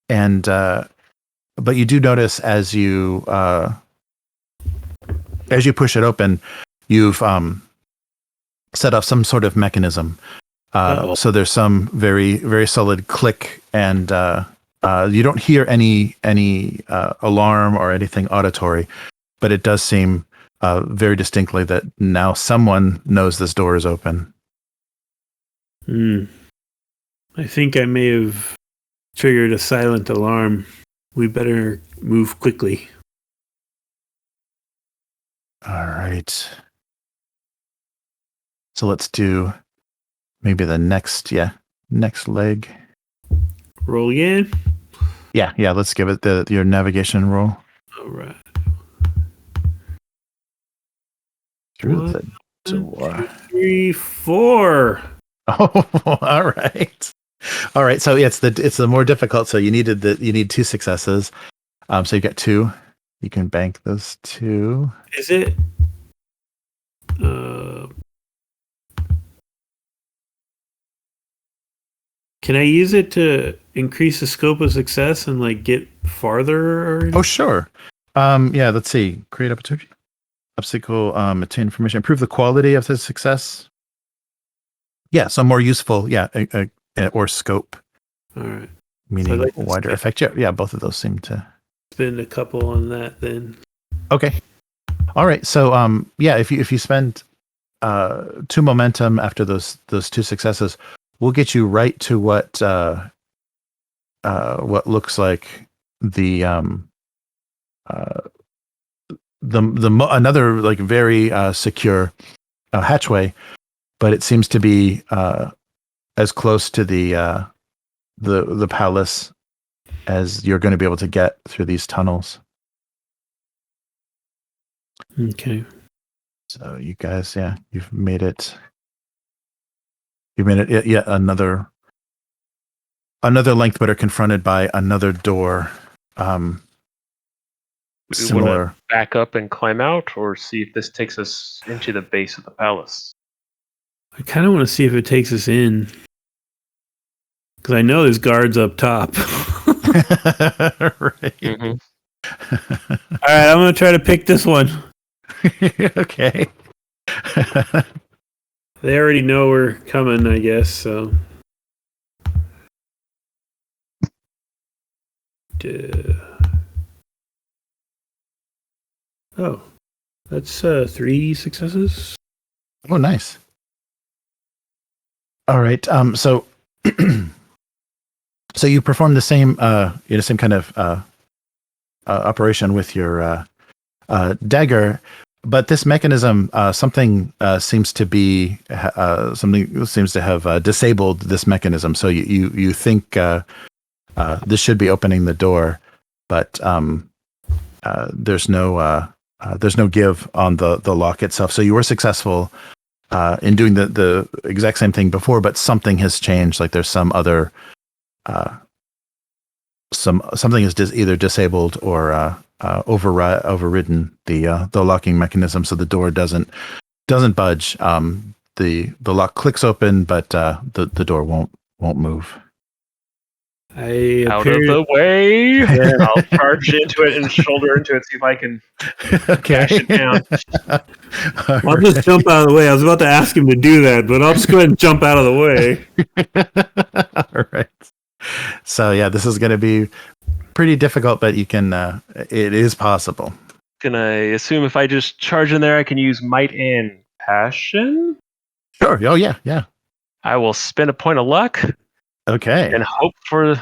you do notice as you push it open, you've set off some sort of mechanism. So there's some very, very solid click, and you don't hear any alarm or anything auditory, but it does seem very distinctly that now someone knows this door is open. I think I may have triggered a silent alarm. We better move quickly. All right. So let's do maybe the next leg. Roll again? Yeah, let's give it your navigation roll. All right. Through the door. 2, 3, 4. Oh, all right. So it's the more difficult. So you need 2 successes. So you get 2. You can bank those 2. Is it? Can I use it to increase the scope of success and like get farther? Oh, sure. Let's see. Create opportunity. Obstacle. Attain information. Improve the quality of the success. Yeah. So more useful. Yeah. Or scope. All right. Meaning so wider effect. Yeah. Both of those seem to. Spend a couple on that then. Okay. All right. So if you spend 2 momentum after those 2 successes, we'll get you right to what looks like another like very secure hatchway, but it seems to be as close to the palace as you're going to be able to get through these tunnels. Okay. So you guys, you've made it. You've made it yet another length, but are confronted by another door. Similar. Want to back up and climb out, or see if this takes us into the base of the palace? I kind of want to see if it takes us in, because I know there's guards up top. Right. Mm-hmm. All right, I'm going to try to pick this one. Okay. They already know we're coming, I guess, so. Oh, that's 3 successes. Oh, nice. All right. So you perform the same kind of operation with your dagger, but this mechanism, something seems to have disabled this mechanism. So you think this should be opening the door, but there's no give on the lock itself. So you were successful in doing the exact same thing before, but something has changed. Like there's some other something is either disabled or overridden the locking mechanism, so the door doesn't budge. The lock clicks open, but the door won't move. Out of the way! Yeah. I'll charge into it and shoulder into it, see if I can Okay. dash it down. I'll just jump out of the way. I was about to ask him to do that, but I'll just go ahead and jump out of the way. All right. So yeah, this is going to be pretty difficult, but you can. It is possible. Can I assume if I just charge in there, I can use might and passion? Sure. Oh yeah, yeah. I will spend a point of luck Okay. and hope for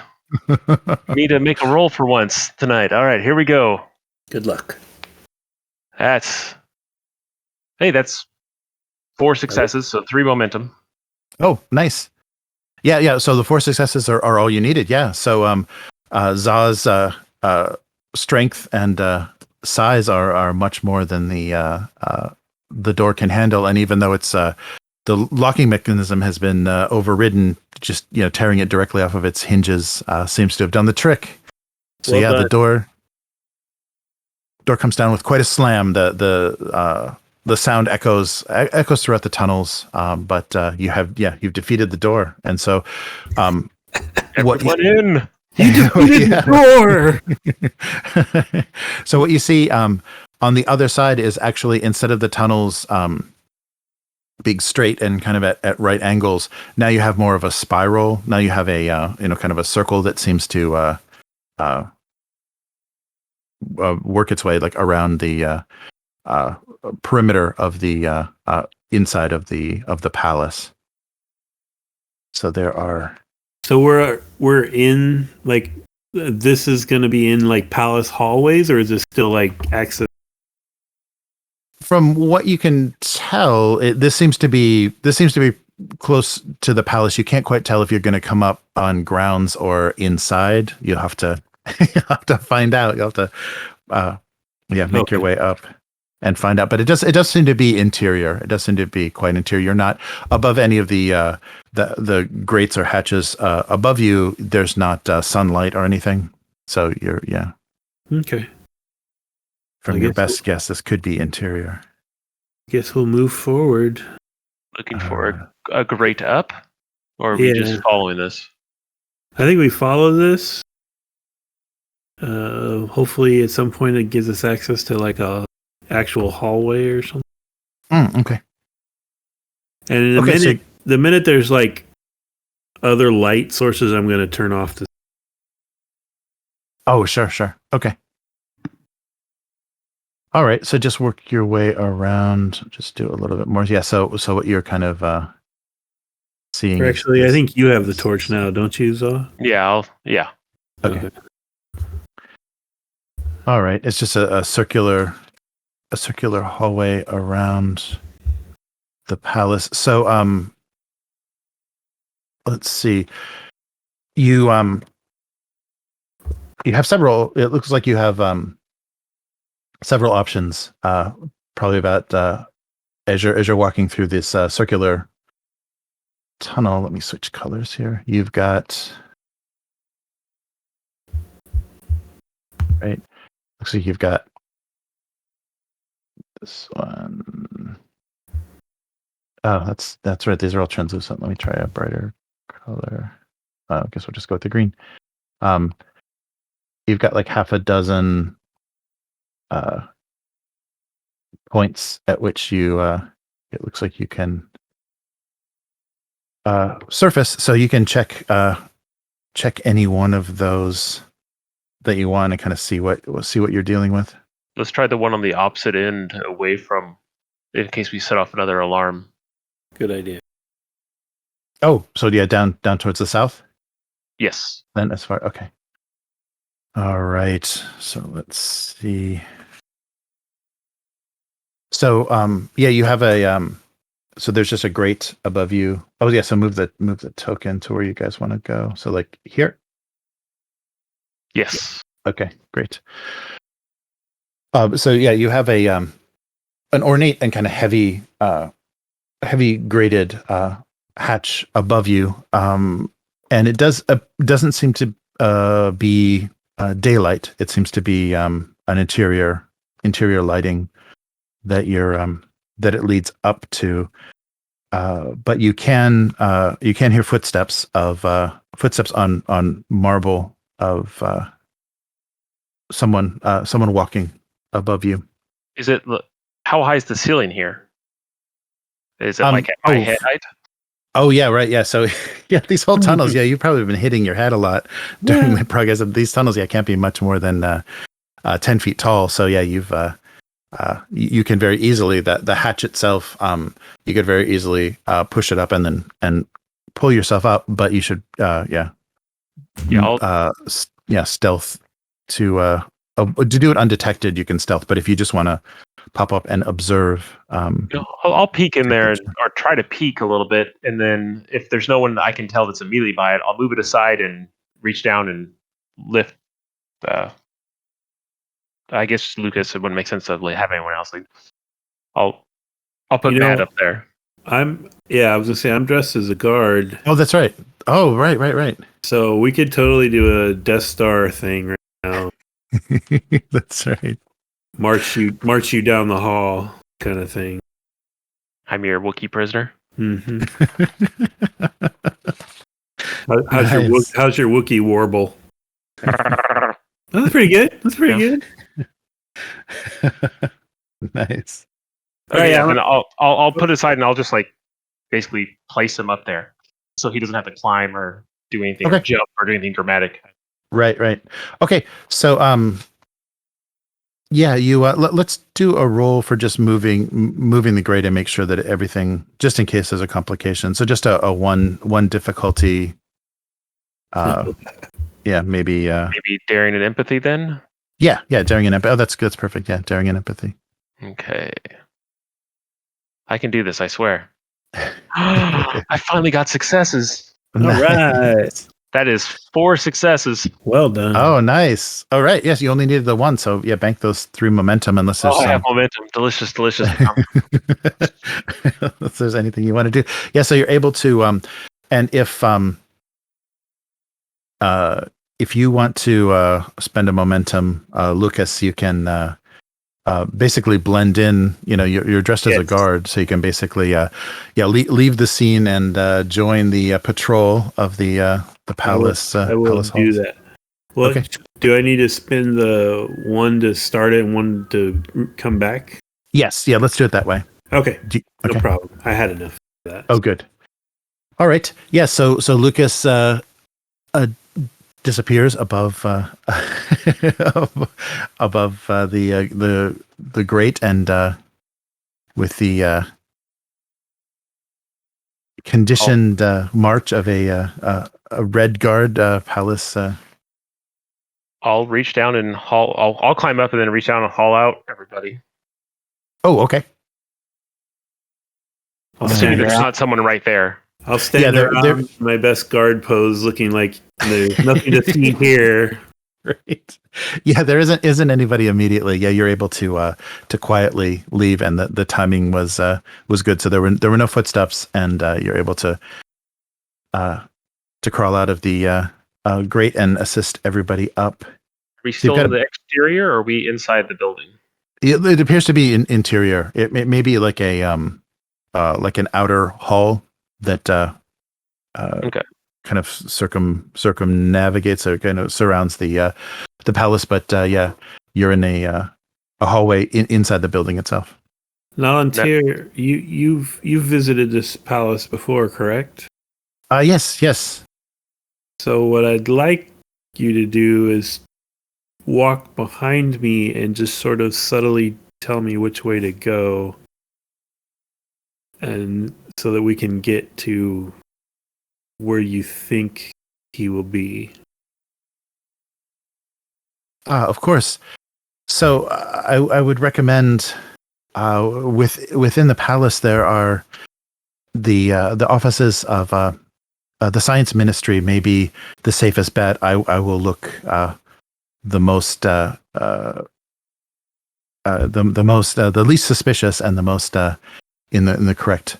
me to make a roll for once tonight. All right, here we go. Good luck. That's 4 successes, so 3 momentum. Oh, nice. Yeah. So the 4 successes are all you needed. Yeah. So Za's strength and size are much more than the door can handle, and even though it's the locking mechanism has been overridden, just tearing it directly off of its hinges seems to have done the trick. So Well yeah, done. the door comes down with quite a slam. The sound echoes throughout the tunnels, but you've defeated the door, and so Everyone in! You defeated the door! So what you see on the other side is actually, instead of the tunnels being straight and kind of at right angles, now you have more of a spiral. Now you have a kind of a circle that seems to work its way like around the perimeter of the inside of the palace. So there are. So we're in, like, this is going to be in like palace hallways, or is this still like access? From what you can tell, this seems to be close to the palace. You can't quite tell if you're going to come up on grounds or inside. You'll have to find out. You'll have to make your way up and find out. But it does seem to be interior. It does seem to be quite interior. You're not above any of the grates or hatches above you. There's not sunlight or anything. So you're Okay. From your best guess, this could be interior. Guess we'll move forward. Looking for a grate up? Or are we just following this? I think we follow this. Hopefully at some point it gives us access to like a actual hallway or something. Okay. And in the minute there's like other light sources, I'm going to turn off the. Oh, sure. Okay. All right. So just work your way around. Just do a little bit more. Yeah. So what you're kind of seeing. Actually, I think you have the torch now, don't you, Zaw? Yeah. Okay. All right. It's just a circular hallway around the palace. So let's see. You have several. It looks like you have several options. Probably about as you're walking through this circular tunnel. Let me switch colors here. You've got right. Looks like you've got this one. Oh, that's right. These are all translucent. Let me try a brighter color. I guess we'll just go with the green. You've got like half a dozen points at which you it looks like you can surface, so you can check any one of those that you want to kind of see what you're dealing with. Let's try the one on the opposite end, away from, in case we set off another alarm. Good idea. Oh, so yeah, down towards the south? Yes. Then as far, okay. All right. So let's see. So you have a so there's just a grate above you. Oh yeah, so move the token to where you guys want to go. So like here? Yes. Okay, great. So yeah, you have a an ornate and kind of heavy heavy grated hatch above you, and it doesn't seem to be daylight. It seems to be an interior lighting that that it leads up to. But you can hear footsteps on marble of someone walking above you. Is it? How high is the ceiling here? Is it like at my head height? Oh yeah, right. Yeah. So yeah, these whole tunnels. Yeah, you've probably been hitting your head a lot during the progress of these tunnels. Yeah, can't be much more than 10 feet tall. So yeah, you can very easily the hatch itself. You could very easily push it up and pull yourself up. But you should stealth to do it undetected. You can stealth, but if you just want to pop up and observe, I'll peek in there or try to peek a little bit, and then if there's no one I can tell that's immediately by it, I'll move it aside and reach down and lift. I guess Lukas, it wouldn't make sense to have anyone else. Like, I'll put Matt up there. I was gonna say I'm dressed as a guard. Oh, that's right. Oh, right. So we could totally do a Death Star thing right now. That's right. March you down the hall, kind of thing. I'm your Wookiee prisoner. Mm-hmm. How's your Wookiee warble? That's pretty good. Good. Nice. Okay, and I'll put it aside and I'll just like basically place him up there, so he doesn't have to climb or do anything, or jump or do anything dramatic. Right. Okay, so you let's do a roll for just moving the grade and make sure that everything, just in case there's a complication. So just a one difficulty. Maybe daring and empathy then. Yeah, daring and empathy. Oh, that's perfect. Yeah, daring and empathy. Okay. I can do this, I swear. I finally got successes. All right. That is 4 successes. Well done. Oh, nice. All right. Yes, you only needed the 1, so yeah, bank those 3 momentum unless there's I have momentum. Delicious. If there's anything you want to do. Yeah, so you're able to and if you want to spend a momentum, Lukas, you can basically blend in. You're dressed as a guard, so you can basically leave the scene and join the patrol of the palace. I will palace do halls. that. Well, okay. Do I need to spend the 1 to start it and 1 to come back? Yes. Yeah. Let's do it that way. Okay. No problem. I had enough of that. Oh, good. All right. Yeah. So Lukas disappears above the grate, and with the conditioned march of a Red Guard palace. I'll reach down and haul. I'll climb up and then reach down and haul out everybody. Oh, okay. Assuming there's not someone right there. I'll stand around my best guard pose, looking like there's nothing to see here. Right. Yeah, there isn't anybody immediately. Yeah, you're able to quietly leave, and the timing was good. So there were no footsteps, and you're able to crawl out of the grate and assist everybody up. Are we still in the exterior, or are we inside the building? It appears to be interior. It may be like an outer hall that kind of circumnavigates or kind of surrounds the palace. But you're in a hallway inside the building itself. Nalan Tir, you've visited this palace before, correct? Yes. So what I'd like you to do is walk behind me and just sort of subtly tell me which way to go, and so that we can get to where you think he will be. Of course. So I would recommend within the palace there are the offices of the science ministry. May be the safest bet. I will look the least suspicious and the most in the correct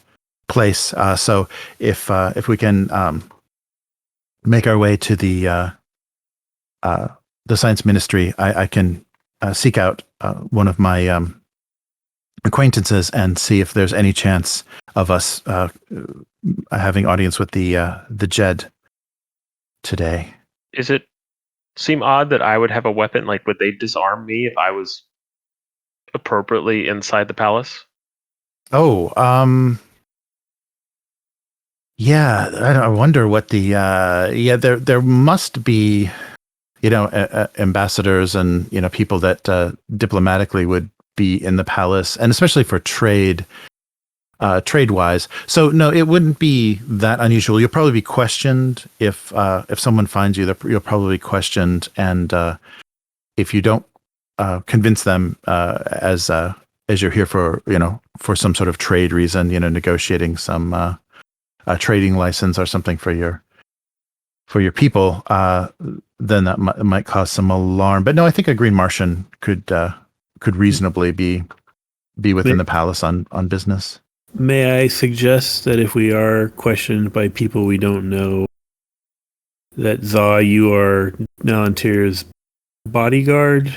place. So if we can make our way to the science ministry, I can seek out one of my acquaintances and see if there's any chance of us having audience with the Jed today. Is it seem odd that I would have a weapon? Like, would they disarm me if I was appropriately inside the palace? Oh, yeah. I wonder what the there must be, ambassadors and people that diplomatically would be in the palace, and especially for trade wise. So no, it wouldn't be that unusual. You'll probably be questioned if someone finds you. You'll probably be questioned, and if you don't convince them as you're here for some sort of trade reason, negotiating some trading license or something for your people, then that might cause some alarm. But no, I think a Green Martian could reasonably be within the palace on business. May I suggest that if we are questioned by people we don't know, that Za, you are Nalan Tir's bodyguard?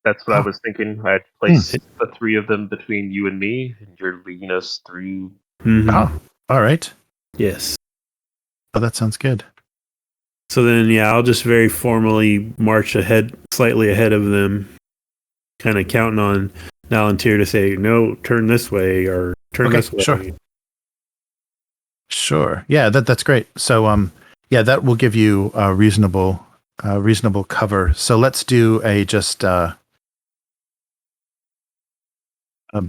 That's what I was thinking. I'd place the three of them between you and me, and you're leading us through. Mm-hmm. Oh, all right. Yes. Oh, that sounds good. So then, I'll just very formally march slightly ahead of them, kind of counting on Nalan Tir to say, no, turn this way, or turn this way. Sure. Yeah, that's great. So, that will give you a reasonable cover. So let's do a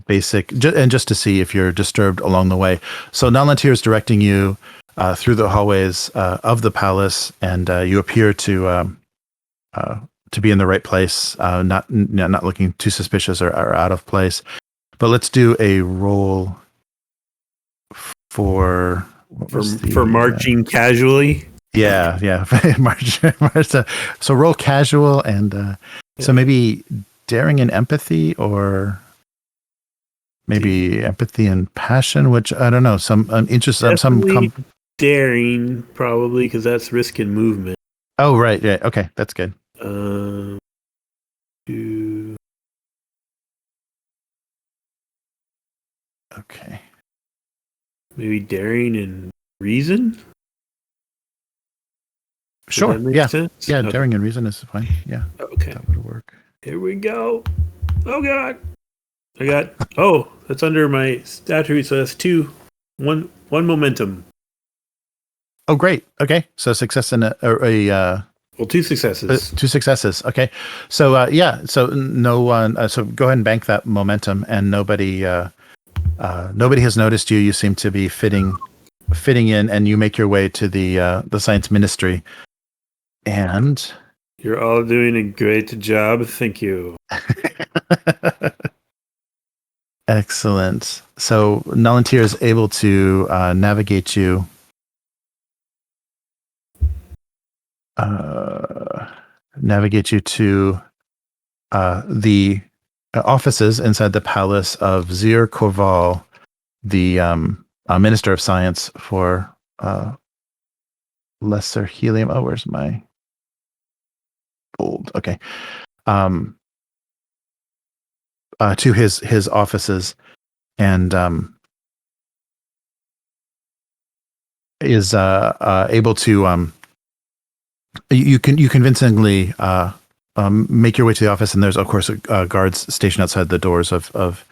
basic, and just to see if you're disturbed along the way. So Nalan Tir is directing you through the hallways of the palace, and you appear to be in the right place, not looking too suspicious or out of place. But let's do a roll for marching casually. Yeah. So roll casual, and so maybe daring and empathy, or maybe empathy and passion, which I don't know. Some interest, daring, probably, because that's risk and movement. Oh, right. Yeah. Okay, that's good. Okay. Maybe daring and reason. Sure. Yeah. Sense? Yeah. Okay. Daring and reason is fine. Yeah. Okay. That would work. Here we go. Oh God. That's under my attribute, so that's one momentum. Oh, great. Okay. So success in two successes. 2 successes. Okay. So so no one. So go ahead and bank that momentum, and nobody has noticed you. You seem to be fitting in, and you make your way to the science ministry. And you're all doing a great job. Thank you. Excellent. So Nalan Tir is able to navigate you to the offices inside the palace of Zir Korval, the Minister of Science for Lesser Helium. Oh, where's my bold? Okay. To his offices, and is able to you convincingly make your way to the office, and there's of course guards stationed outside the doors of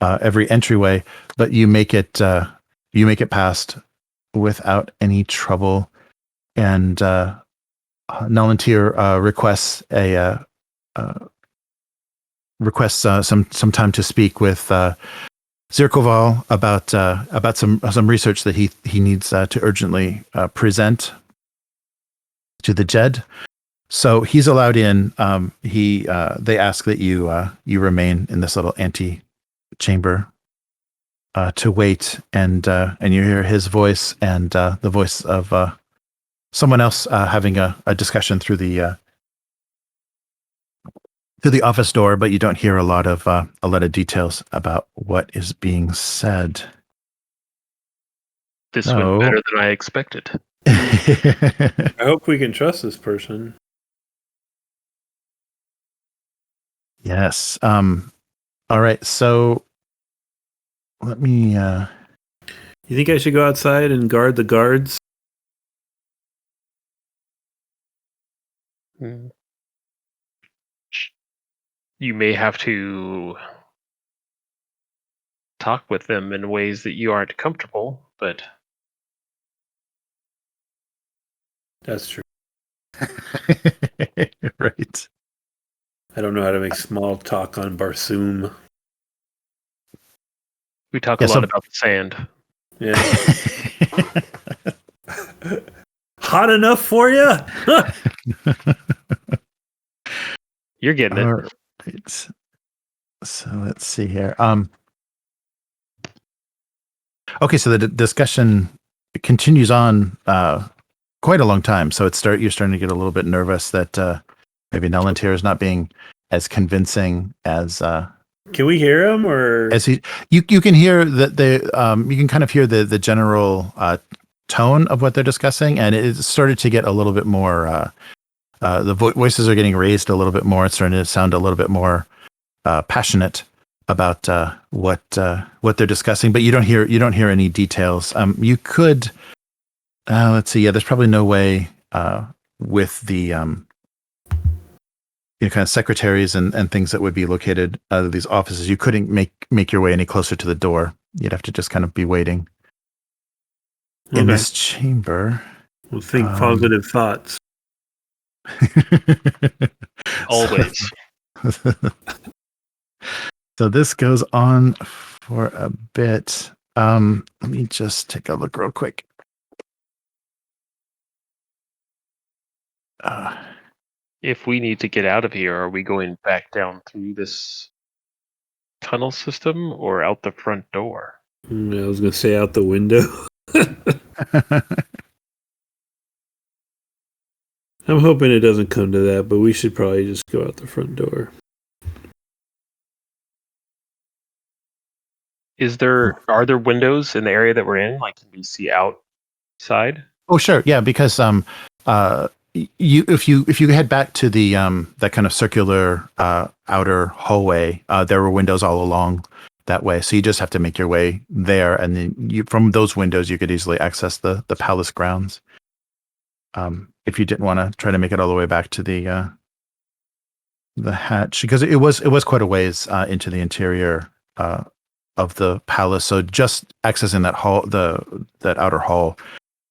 every entryway, but you make it past without any trouble, and Nalan Tir requests some time to speak with Zir Korval about some research that he needs to urgently present to the Jed. So he's allowed in. They ask that you remain in this little ante-chamber to wait, and you hear his voice and the voice of someone else having a discussion through the to the office door, but you don't hear a lot of details about what is being said. This went better than I expected. I hope we can trust this person. Yes. All right. So let me. You think I should go outside and guard the guards? You may have to talk with them in ways that you aren't comfortable, but That's true. Right. I don't know how to make small talk on Barsoom. we talk a lot about the sand. Yeah. Hot enough for you? You're getting it. All right. So let's see here. Okay, so the discussion continues on quite a long time. So you're starting to get a little bit nervous that maybe Nalan Tir is not being as convincing as. Can we hear him, or as you can hear that you can kind of hear the general tone of what they're discussing, and it started to get a little bit more. The voices are getting raised a little bit more. It's starting to sound a little bit more passionate about what they're discussing, but you don't hear any details. You could let's see. Yeah, there's probably no way with the kind of secretaries and things that would be located out of these offices. You couldn't make your way any closer to the door. You'd have to just kind of be waiting in this chamber. We'll think positive thoughts. Always. So this goes on for a bit. Let me just take a look real quick. If we need to get out of here, are we going back down through this tunnel system or out the front door? I was going to say out the window. I'm hoping it doesn't come to that, but we should probably just go out the front door. Are there windows in the area that we're in? Like, can we see outside? Oh, sure. Yeah, because if you head back to the that kind of circular outer hallway, there were windows all along that way. So you just have to make your way there, and then from those windows you could easily access the palace grounds. If you didn't want to try to make it all the way back to the hatch, because it was quite a ways into the interior of the palace. So just accessing that hall, that outer hall,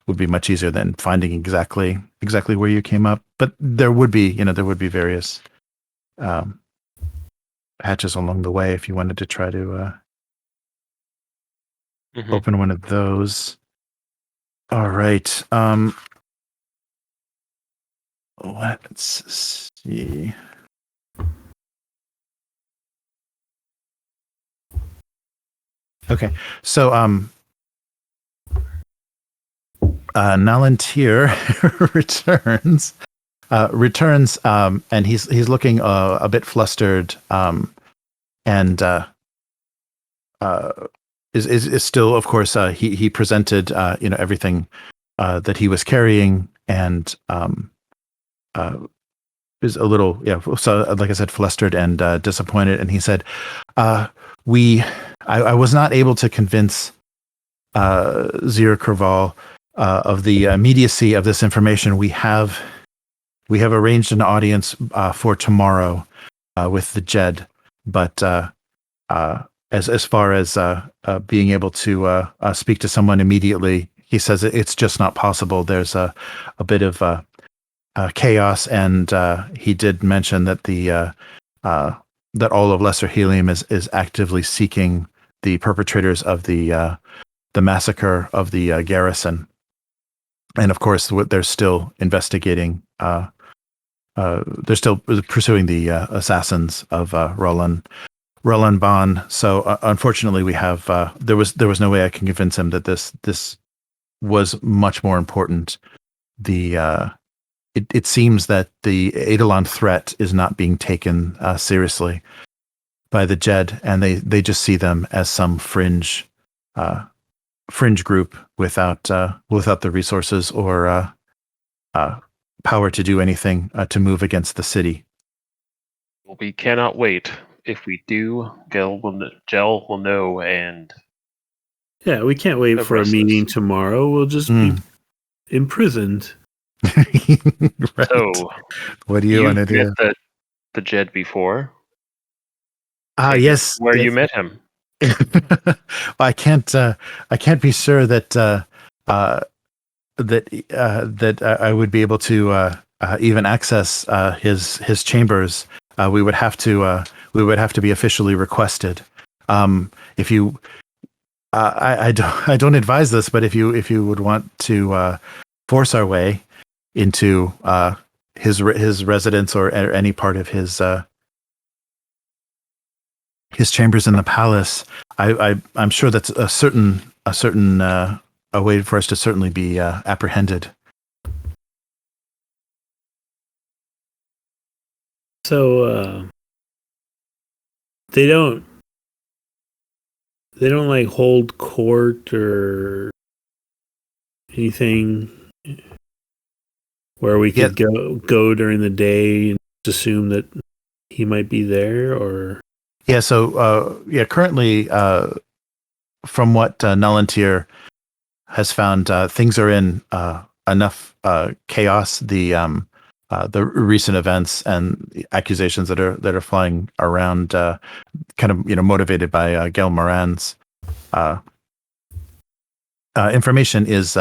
would be much easier than finding exactly where you came up. But there would be various hatches along the way if you wanted to try to open one of those. All right. Let's see. Okay, so Nalan Tir returns, and he's looking a bit flustered, and is still, of course, he presented everything that he was carrying, and is a little, so like I said, flustered and disappointed, and he said, I was not able to convince Zir Kerval of the immediacy of this information. We have arranged an audience for tomorrow with the Jed, but as far as being able to speak to someone immediately, he says it's just not possible. There's a bit of chaos, and he did mention that that all of Lesser Helium is actively seeking the perpetrators of the massacre of the garrison, and of course they're still investigating. They're still pursuing the assassins of Roland Bond. So unfortunately, we have there was no way I can convince him that this was much more important. The it seems that the Eidolon threat is not being taken seriously by the Jed, and they just see them as some fringe group without the resources or power to do anything to move against the city. Well, we cannot wait. If we do, Gell will know, and Yeah, we can't wait for a meeting tomorrow. We'll just be imprisoned. Right. So, what do you want to do? Met the Jed before? Yes. Where you met him? Well, I can't be sure that I would be able to even access his chambers. We would have to be officially requested. If you, I don't advise this, but if you would want to force our way into his residence or any part of his chambers in the palace, I'm sure that's a certain a way for us to certainly be apprehended. So they don't like hold court or anything where we could go during the day and just assume that he might be there, or so currently from what Nalan Tir has found, things are in enough chaos. The recent events and accusations that are flying around, kind of motivated by Gell Moran's information, is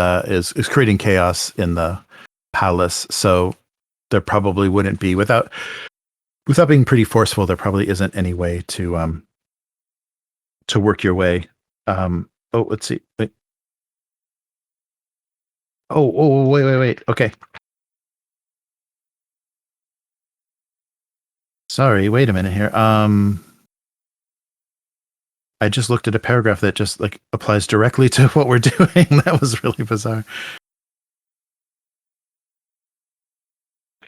creating chaos in the palace. So there probably wouldn't be, without being pretty forceful, there probably isn't any way to work your way. Let's see. Wait. Wait. Okay. Sorry, wait a minute here. I just looked at a paragraph that just applies directly to what we're doing. That was really bizarre.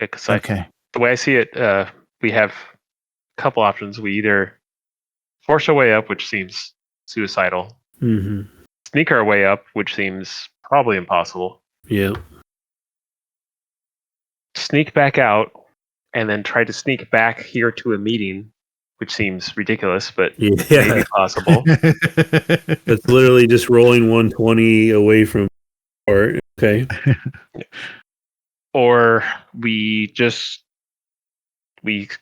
Okay. The way I see it, we have a couple options. We either force our way up, which seems suicidal. Mm-hmm. Sneak our way up, which seems probably impossible. Yeah. Sneak back out, and then try to sneak back here to a meeting, which seems ridiculous, but maybe possible. That's literally just rolling 120 away from court. Okay. Or we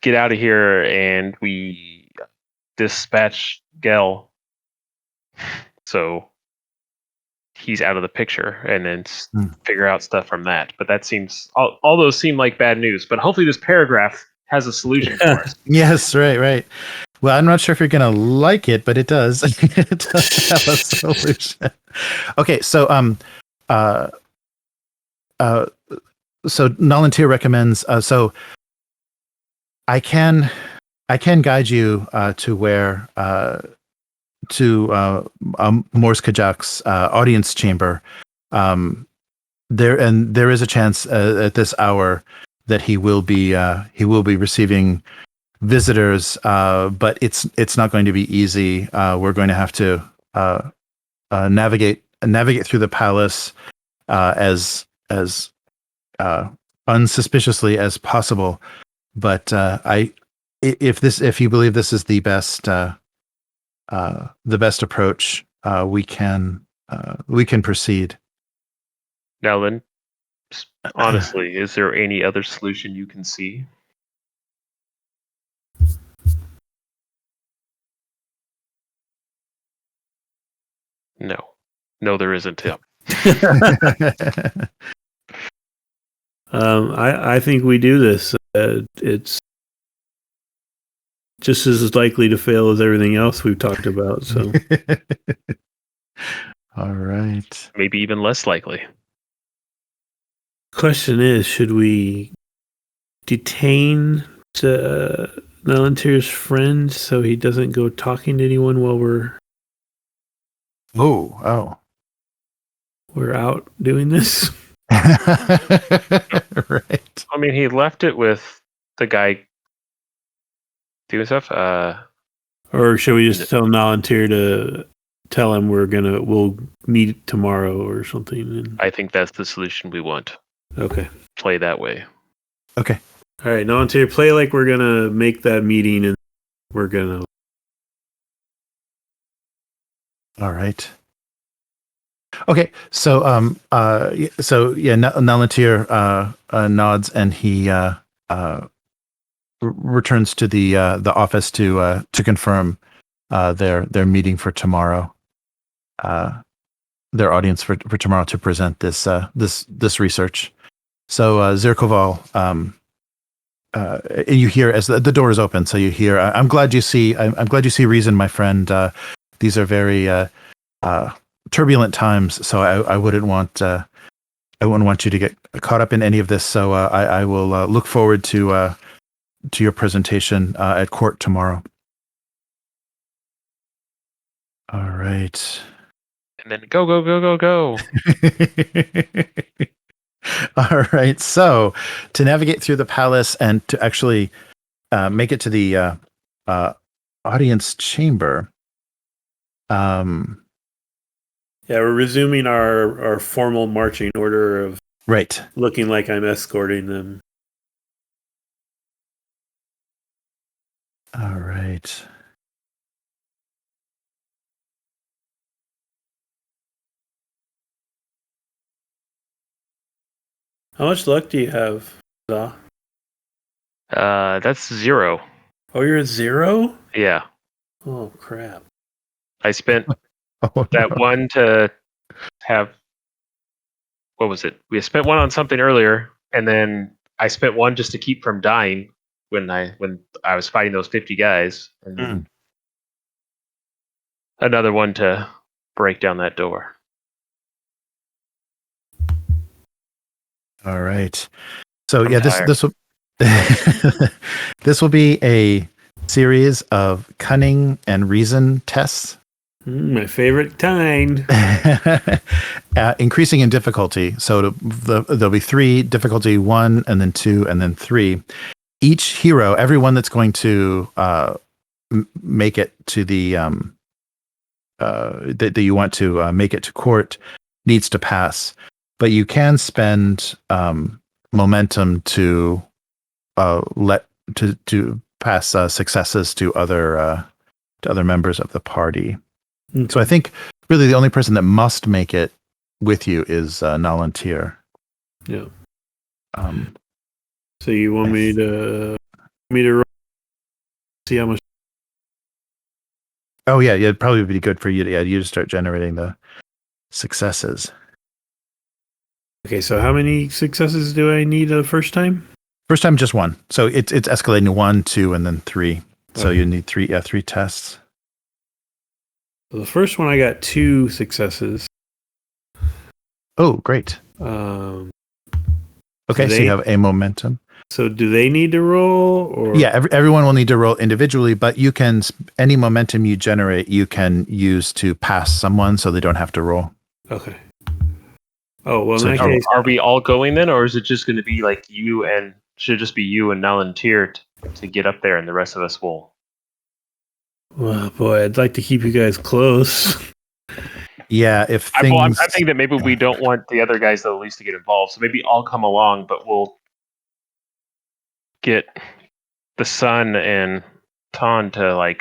get out of here and we dispatch Gell, so he's out of the picture, and then figure out stuff from that. But that seems all those seem like bad news. But hopefully this paragraph has a solution for us. Yes, right. Well, I'm not sure if you're gonna like it, but it does. It does have a solution. Okay, so so Nalan Tir recommends. So I can guide you to where to Mors Kajak's audience chamber. There is a chance at this hour that he will be receiving visitors, but it's not going to be easy. We're going to have to navigate through the palace as unsuspiciously as possible. But if you believe this is the best approach, we can proceed. Now then, honestly, is there any other solution you can see? No, there isn't. I think we do this. It's just as likely to fail as everything else we've talked about. So, all right. Maybe even less likely. Question is, should we detain Nalan Tir's friend so he doesn't go talking to anyone while we're out doing this? Right. I mean, he left it with the guy doing stuff. Or should we just tell Nalan Tir to tell him we'll meet tomorrow or something? I think that's the solution we want. Okay. Play that way. Okay. All right, Nalan Tir, play like we're gonna make that meeting, and we're gonna. All right. Okay. So Nalan Tir nods and he returns to the office to confirm their meeting for tomorrow. Their audience for tomorrow to present this research. So Zirkoval, you hear as the door is open. So you hear, I'm glad you see reason, my friend. These are very turbulent times. So I wouldn't want you to get caught up in any of this. So I will look forward to your presentation at court tomorrow. All right. And then go. All right. So to navigate through the palace and to actually make it to the audience chamber. Yeah, we're resuming our formal marching order of right. Looking like I'm escorting them. All right. How much luck do you have, Za? That's 0. Oh, you're at 0? Yeah. Oh, crap. I spent Oh, that no. one to have. What was it? We spent one on something earlier, and then I spent one just to keep from dying when I was fighting those 50 guys, and then another one to break down that door. All right. So I'm yeah, tired. this will this will be a series of cunning and reason tests. My favorite kind. Increasing in difficulty. So there'll be 3, difficulty 1, and then 2, and then 3. Each hero, everyone that's going to make it to the that you want to make it to court needs to pass. But you can spend momentum to to pass successes to other members of the party. Mm-hmm. So I think really the only person that must make it with you is Nalan Tir. Yeah. So you want me to roll, see how much? Oh yeah, it'd probably be good for you to start generating the successes. Okay, so how many successes do I need the first time? First time, just 1. So it's escalating 1, 2, and then 3. So you need 3 tests. So the first one I got 2 successes. Oh, great. Okay, so you have a momentum. So do they need to roll? Or Yeah, everyone will need to roll individually, but you can any momentum you generate, you can use to pass someone, so they don't have to roll. Okay. Oh well, So in that case, Are we all going then, or is it just going to be like you and should it just be you and Nalan Tir to get up there, and the rest of us will? well, boy, I'd like to keep you guys close. Yeah, if I'm things. thinking that maybe we don't want the other guys at least to get involved, so maybe I'll come along, but we'll get the Sun and Tan to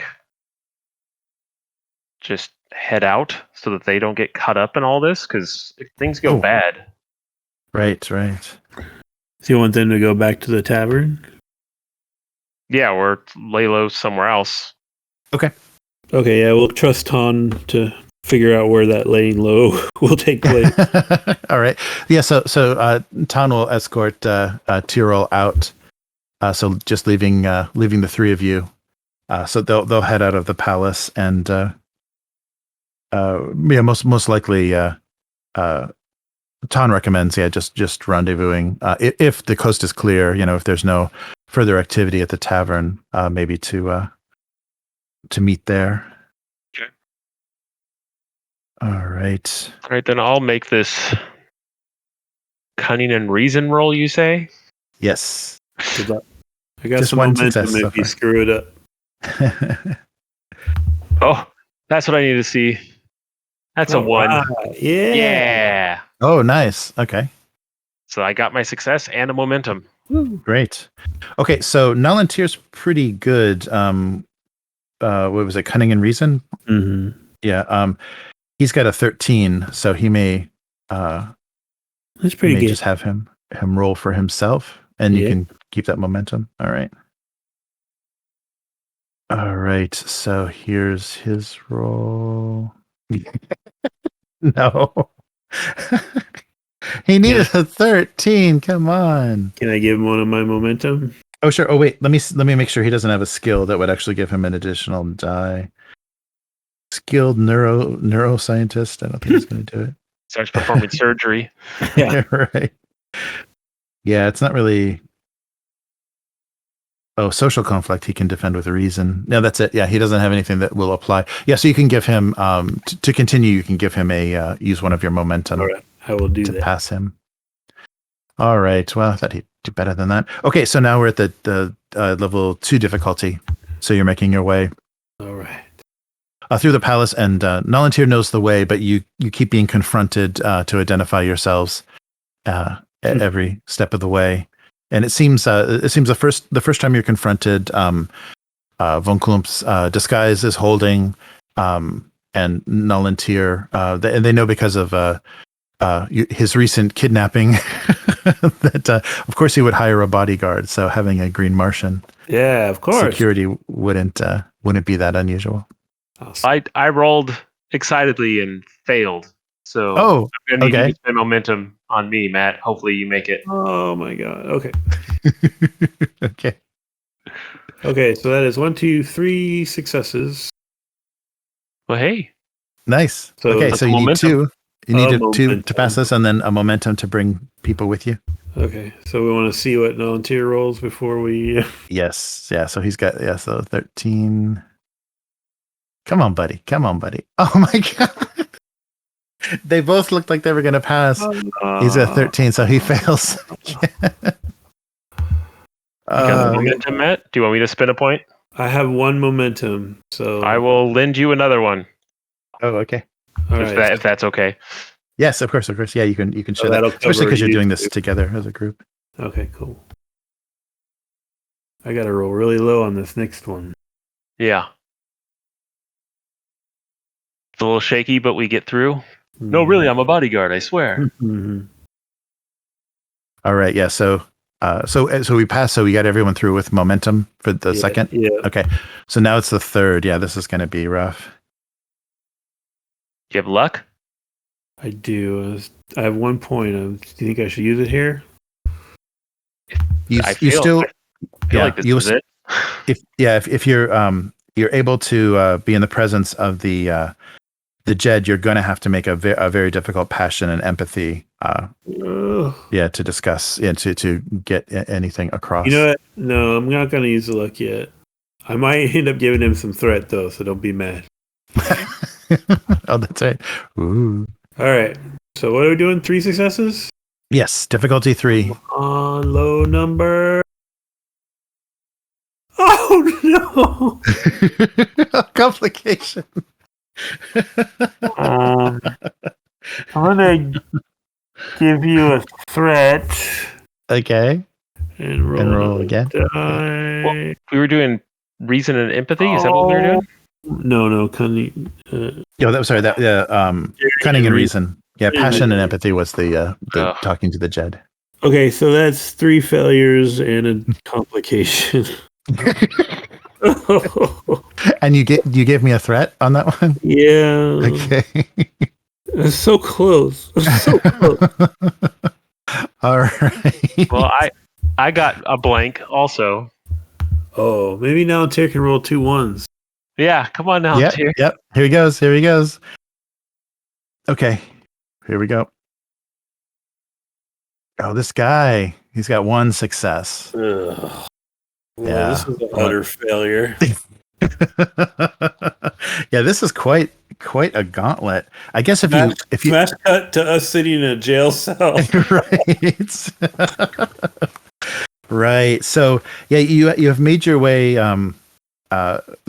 just head out so that they don't get caught up in all this. Because if things go bad, Right. So you want them to go back to the tavern? yeah, or lay low somewhere else. Okay. Okay, yeah, we'll trust Tan to figure out where that laying low will take place. All right. Yeah. So Tan will escort Tirol out. So just leaving the 3 of you. So they'll head out of the palace, and most likely Tan recommends just rendezvousing if the coast is clear. If there's no further activity at the tavern, maybe to meet there. Okay. All right. All right, then I'll make this cunning and reason roll, you say? Yes. Good luck. I got Just some one momentum success so if you far. screw it up. Oh, that's what I need to see. That's a 1. Right. Yeah. Yeah. Oh, nice. Okay. So I got my success and a momentum. Woo, great. Okay, so Nalan Tir's pretty good. What was it? Cunning and reason? Mm-hmm. Yeah. He's got a 13, so he may That's pretty good. just have him roll for himself, and you can keep that momentum. All right. All right. So here's his roll. No. He needed a 13. Come on. Can I give him one of my momentum? Oh, sure. Oh, wait. Let me make sure he doesn't have a skill that would actually give him an additional die. Skilled neuroscientist. I don't think he's going to do it. Starts performing surgery. Yeah. Right. Yeah, it's not really. Oh, social conflict. He can defend with reason. No, that's it. Yeah, he doesn't have anything that will apply. Yeah, so you can give him to continue. You can give him a use one of your momentum. All right. I will do to that. pass him. All right. Well, I thought he'd do better than that. Okay, so now we're at the level 2 difficulty. So you're making your way All right. through the palace, and Nalan Tir knows the way, but you keep being confronted to identify yourselves at every step of the way. And it seems the first time you're confronted, Von Klumpt's disguise is holding, and Nalan Tir, they know because of his recent kidnapping that of course he would hire a bodyguard. So having a green Martian, Yeah, of course. security wouldn't be that unusual. Awesome. I rolled excitedly and failed. So Oh, I'm going to need okay. you to spend momentum on me, Matt. Hopefully you make it. Oh my god. Okay. Okay. Okay, so that is 1, 2, 3 successes. Well, hey. Nice. So okay, that's so you need momentum. 2. You need two Momentum. to pass this, and then a momentum to bring people with you. Okay, so we want to see what Nalan Tir rolls before we. Yes. Yeah. So he's got so 13. Come on, buddy. Oh my god. They both looked like they were going to pass. He's at 13, so he fails. You got the momentum, Matt? Do you want me to spin a point? I have 1 momentum, so I will lend you another one. Oh, okay. All if right. that's okay. Yes, of course. Yeah, you can share that, that'll especially cover because you're you doing this too. together as a group. Okay, cool. I got to roll really low on this next one. Yeah. It's a little shaky, but we get through. No, really, I'm a bodyguard, I swear. Mm-hmm. All right. Yeah. So we passed. So we got everyone through with momentum for the second. Yeah. Okay. So now it's the third. Yeah, this is going to be rough. Do you have luck? I do. I have 1 point. Do you think I should use it here? You I still feel like this is it. if you're able to be in the presence of the Jed, you're going to have to make a very difficult passion and empathy to discuss and to get anything across. You know what? No, I'm not going to use the luck yet. I might end up giving him some threat though, so don't be mad. Oh, that's right. Ooh. All right. So what are we doing? 3 successes? Yes, difficulty 3. On low number. Oh no! Complication. I'm gonna give you a threat. Okay. And roll again. Well, we were doing reason and empathy. Is that what we were doing? No, cunning. Yeah, that was sorry. That cunning and reason. Yeah, passion and empathy was the talking to the Jed. Okay, so that's 3 failures and a complication. And you gave me a threat on that one? Yeah. Okay. It's so close. So close. All right. Well, I got a blank also. Oh, maybe now Tir can roll 2 1s. Yeah, come on now, Tir. Yep. Here he goes. Okay. Here we go. Oh, this guy. He's got 1 success. Well, Yeah. this is an utter failure. Yeah, this is quite a gauntlet. I guess if you smash cut to us sitting in a jail cell. right. Right. So yeah, you have made your way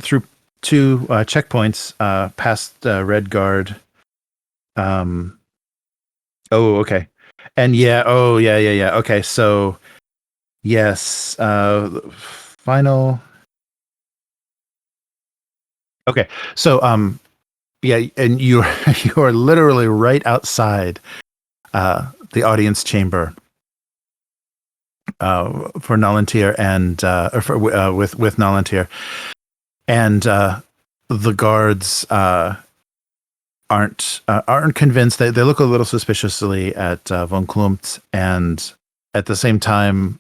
through two checkpoints past Red Guard. Oh, okay. And yeah. Oh, yeah. Okay. So yes. Final. Okay. So yeah, and you are literally right outside the audience chamber for Nalan Tir and with Nalan Tir, and the guards aren't convinced. They look a little suspiciously at von Klumpt, and at the same time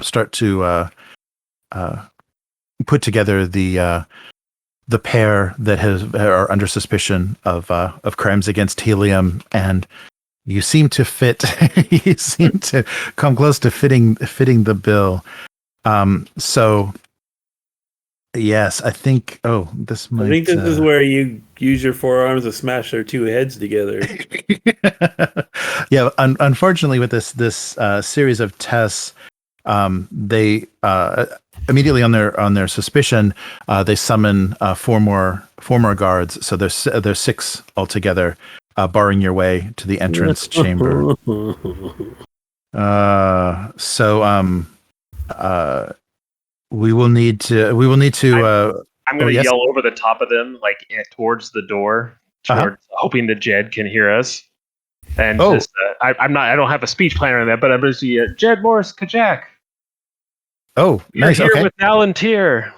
start to put together the pair that are under suspicion of crimes against helium, and you seem to fit. You seem to come close to fitting the bill. So yes, I think. Oh, this might. I think this is where you use your forearms to smash their two heads together. Yeah, unfortunately, with this series of tests, they immediately on their suspicion, they summon four more guards. So there's six altogether, barring your way to the entrance chamber. We will need to. I'm going to yell over the top of them, like towards the door, hoping that Jed can hear us. And just, I don't have a speech plan on that, but I'm going to see Jed Mors Kajak. Oh, You're nice. here Okay. with Nalan Tir.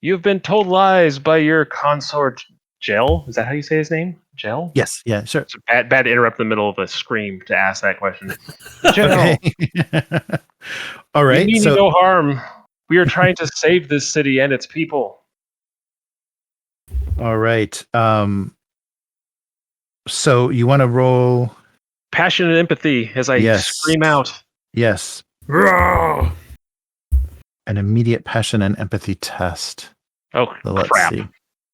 You've been told lies by your consort, Gell. Is that how you say his name? Gell? Yes. Yeah. Sure. It's bad to interrupt in the middle of a scream to ask that question. Gell. Okay. All right. We mean no harm. We are trying to save this city and its people. All right. So you want to roll passion and empathy as I scream out. Yes. Roar! An immediate passion and empathy test. Oh, so let's crap. See.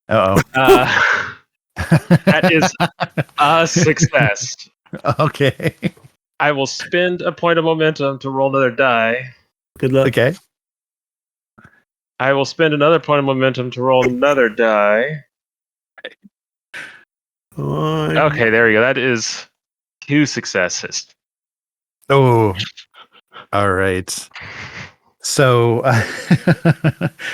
Uh-oh. That is a success. Okay. I will spend a point of momentum to roll another die. Good luck. Okay. I will spend another point of momentum to roll another die. Okay, there we go. That is 2 successes. Oh. All right. So,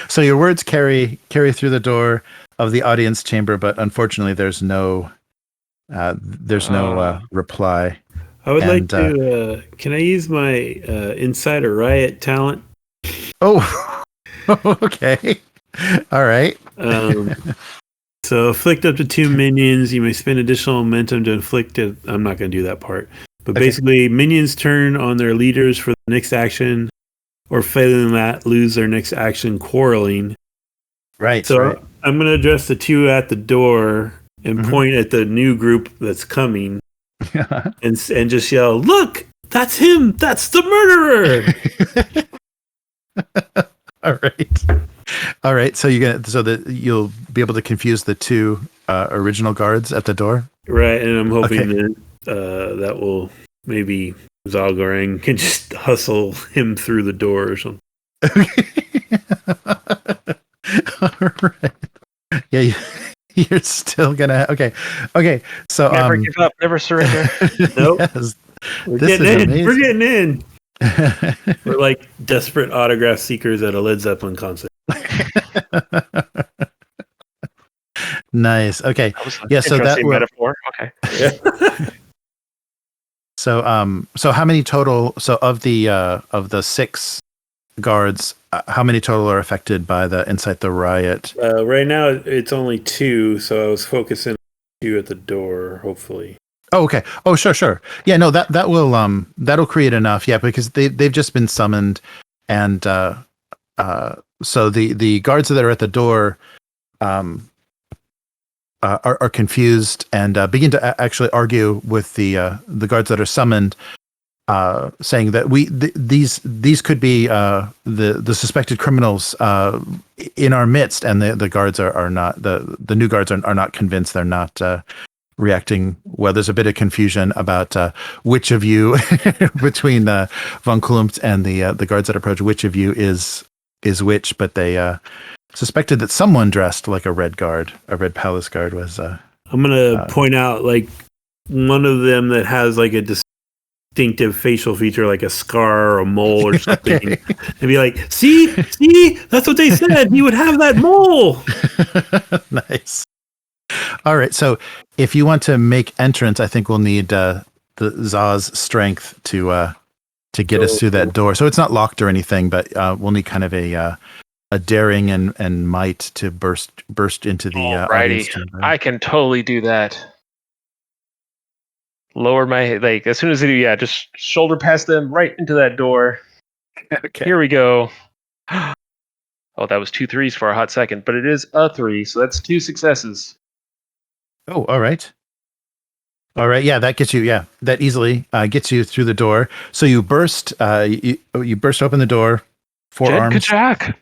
so your words carry through the door of the audience chamber, but unfortunately, there's no reply. I would like to. Can I use my Insider Riot talent? Oh, okay. All right. So, afflict up to 2 minions. You may spend additional momentum to inflict it. I'm not going to do that part. But basically, minions turn on their leaders for the next action, or failing that, lose their next action quarreling. Right. So right. I'm going to address the 2 at the door and point at the new group that's coming, and just yell, "Look, that's him! That's the murderer!" All right. So you'll be able to confuse the 2 original guards at the door. Right, and I'm hoping that that will maybe Zalgorang can just hustle him through the door or something. All right. Yeah, you're still gonna. Okay. So never give up, never surrender. Nope. Yes. We're getting in. We're getting in. We're like desperate autograph seekers at a Led Zeppelin concert. Nice. Okay. Yeah. So that metaphor. Okay. Yeah. So how many total? So of the 6 guards, how many total are affected by the Incite the Riot? Right now it's only 2, so I was focusing on 2 at the door. Hopefully. Oh, okay. Oh, sure. Yeah, no, that will that'll create enough. Yeah, because they've just been summoned, and so the guards that are at the door are confused and begin to actually argue with the guards that are summoned. saying that these could be the suspected criminals in our midst, and the guards are not the new guards are not convinced. They're not reacting well. There's a bit of confusion about which of you between von Klumpt and the guards that approach, which of you is which, but they suspected that someone dressed like a red palace guard was. I'm gonna point out like one of them that has like a distinctive facial feature, like a scar or a mole or something, Okay. and be like, see, that's what they said. He would have that mole. Nice. All right. So if you want to make entrance, I think we'll need the Za's strength to get us through that door. So it's not locked or anything, but we'll need kind of a daring and might to burst into the audience chamber. I can totally do that. Lower my as soon as I do, just shoulder past them right into that door. Okay. Here we go. Oh, that was 2 3s for a hot second, but it is a 3, so that's 2 successes. Oh, all right. All right. Yeah, that gets you. Yeah, that easily gets you through the door. So you burst. You burst open the door. 4 Jed arms. Kajak.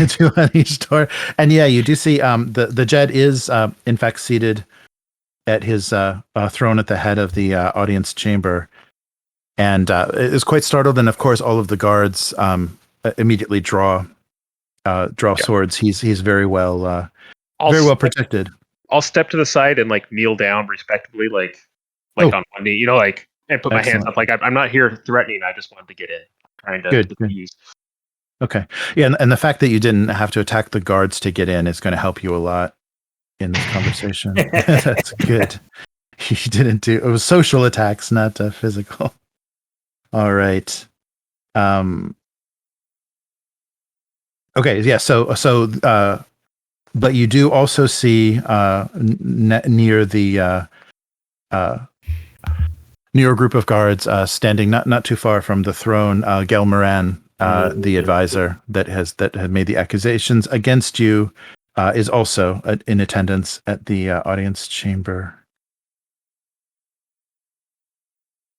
2 on each door, and you do see the Jed is in fact seated at his throne at the head of the audience chamber, and is quite startled. And of course, all of the guards immediately draw swords. He's very well protected. I'll step to the side and kneel down respectfully, like on one knee, and put my hands up. Like I'm not here threatening. I just wanted to get in, trying to diffuse. Okay. Yeah, and the fact that you didn't have to attack the guards to get in is going to help you a lot in this conversation. That's good. You didn't do it was social attacks, not physical. All right. Okay. Yeah. So but you do also see near the near a group of guards standing not too far from the throne, Gell Moran, the advisor that had made the accusations against you, is also in attendance at the audience chamber.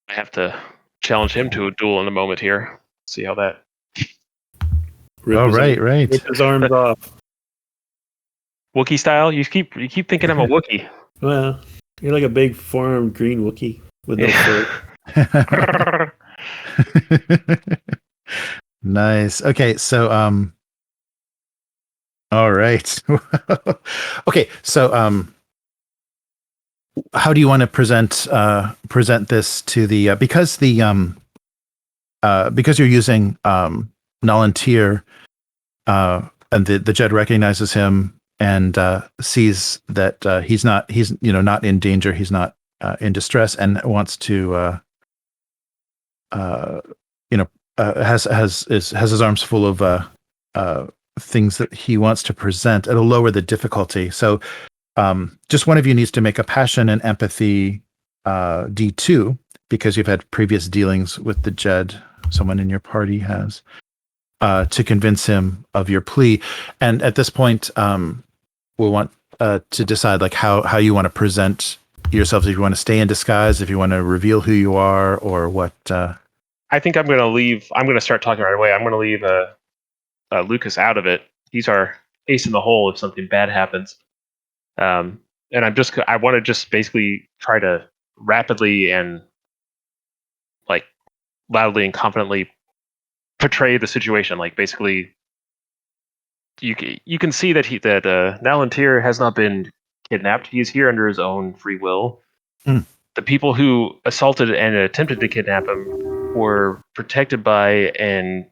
I have to challenge him to a duel in a moment here. See how that. Right. Rip his arms off. Wookiee style. You keep thinking I'm a Wookiee. Well, you're like a big four-armed green Wookiee with no fur. Nice. Okay, so all right. Okay, so how do you want to present this to the because you're using Nalan Tir, and the Jed recognizes him and sees that he's not in danger, he's not in distress, and wants to has his arms full of things that he wants to present. It'll lower the difficulty. So just one of you needs to make a passion and empathy D2, because you've had previous dealings with the Jed. Someone in your party has, to convince him of your plea. And at this point, we'll want to decide how you want to present yourselves. If you want to stay in disguise, if you want to reveal who you are, or what. I think I'm going to leave. I'm going to start talking right away. I'm going to leave Lukas out of it. He's our ace in the hole if something bad happens. And I want to just basically try to rapidly and loudly and confidently portray the situation. Basically, you can see that Nalan Tir has not been kidnapped. He is here under his own free will. Mm. The people who assaulted and attempted to kidnap him were protected by and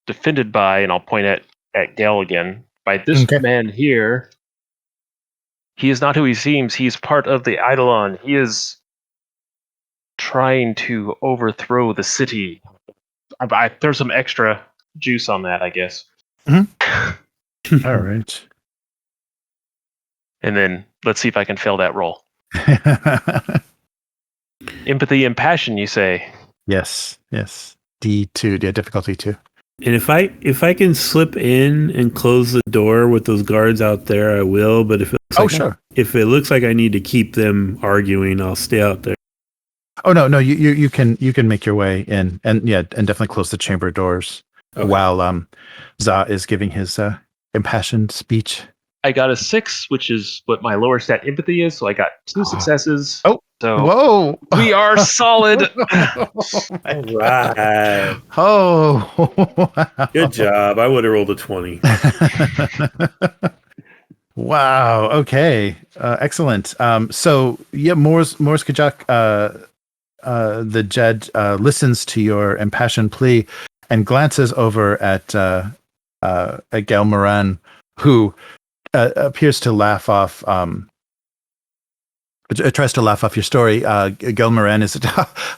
defended by, and I'll point at Gell again, by this man here. He is not who he seems. He is part of the Eidolon. He is trying to overthrow the city. I throw some extra juice on that, I guess. Mm-hmm. All right. And then let's see if I can fail that roll. Empathy and passion, you say? Yes. D2, yeah, difficulty 2. And if I can slip in and close the door with those guards out there, I will. But if it looks if it looks like I need to keep them arguing, I'll stay out there. Oh no, you can make your way in, and definitely close the chamber doors while Za is giving his impassioned speech. I got a 6, which is what my lower stat empathy is, so I got 2 successes. Oh, so whoa! We are solid. All right. Oh, Good job. I would have rolled a 20. Wow. Okay. Excellent. So Mors Kajak, the Jed listens to your impassioned plea and glances over at Gell Moran, who appears to laugh off. Tries to laugh off your story. Gell Moran is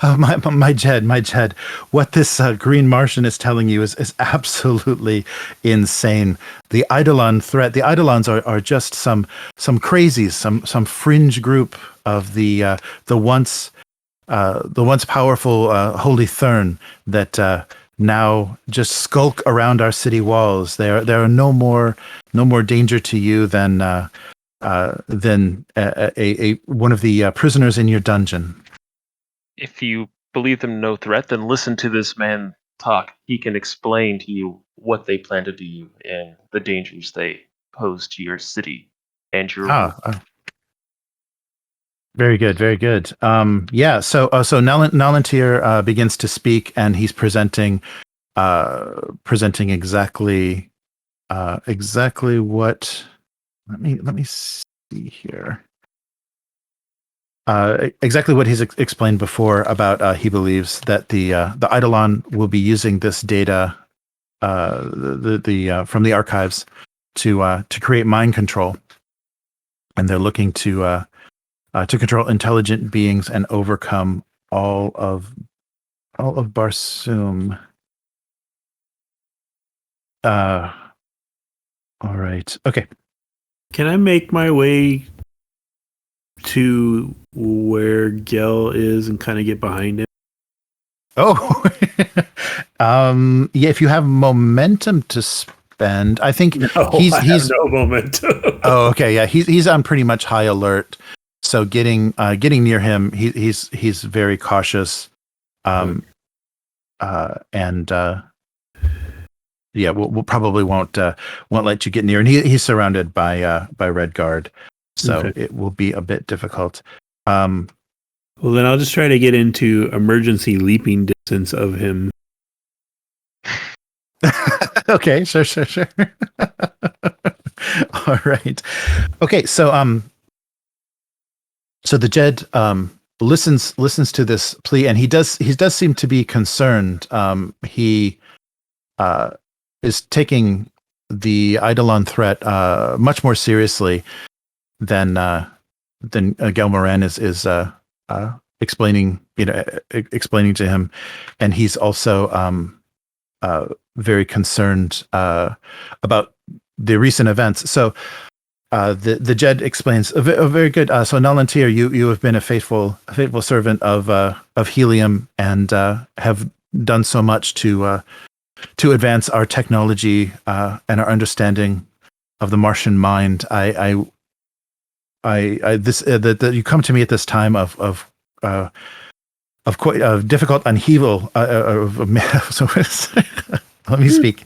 my Jed. What this green Martian is telling you is absolutely insane. The Eidolon threat. The Eidolons are just some crazies, some fringe group of the once powerful Holy Thurn that now just skulk around our city walls. There are no more danger to you than one of the prisoners in your dungeon. If you believe them no threat, then listen to this man talk. He can explain to you what they plan to do and the dangers they pose to your city and your Very good, very good. So Nalan Tir begins to speak, and he's presenting exactly what. Let me see here. Exactly what he's explained before about he believes that the Eidolon will be using this data from the archives to create mind control, and they're looking to control intelligent beings and overcome all of Barsoom. All right. Okay. Can I make my way to where Gell is and kind of get behind him? Oh, if you have momentum to spend, I think he's no momentum. Oh, okay, yeah, he's on pretty much high alert. So getting near him, he's very cautious, we'll probably won't let you get near, and he's surrounded by Red Guard, so It will be a bit difficult. Well, then I'll just try to get into emergency leaping distance of him. Okay, sure. All right. Okay, so the Jed listens to this plea, and he does seem to be concerned. He is taking the Eidolon threat much more seriously than Gell Moran is explaining to him, and he's also very concerned about the recent events. So the Jed explains very good. So Nalan Tir, you have been a faithful servant of Helium and have done so much to advance our technology and our understanding of the Martian mind. You come to me at this time of quite difficult upheaval. Let me speak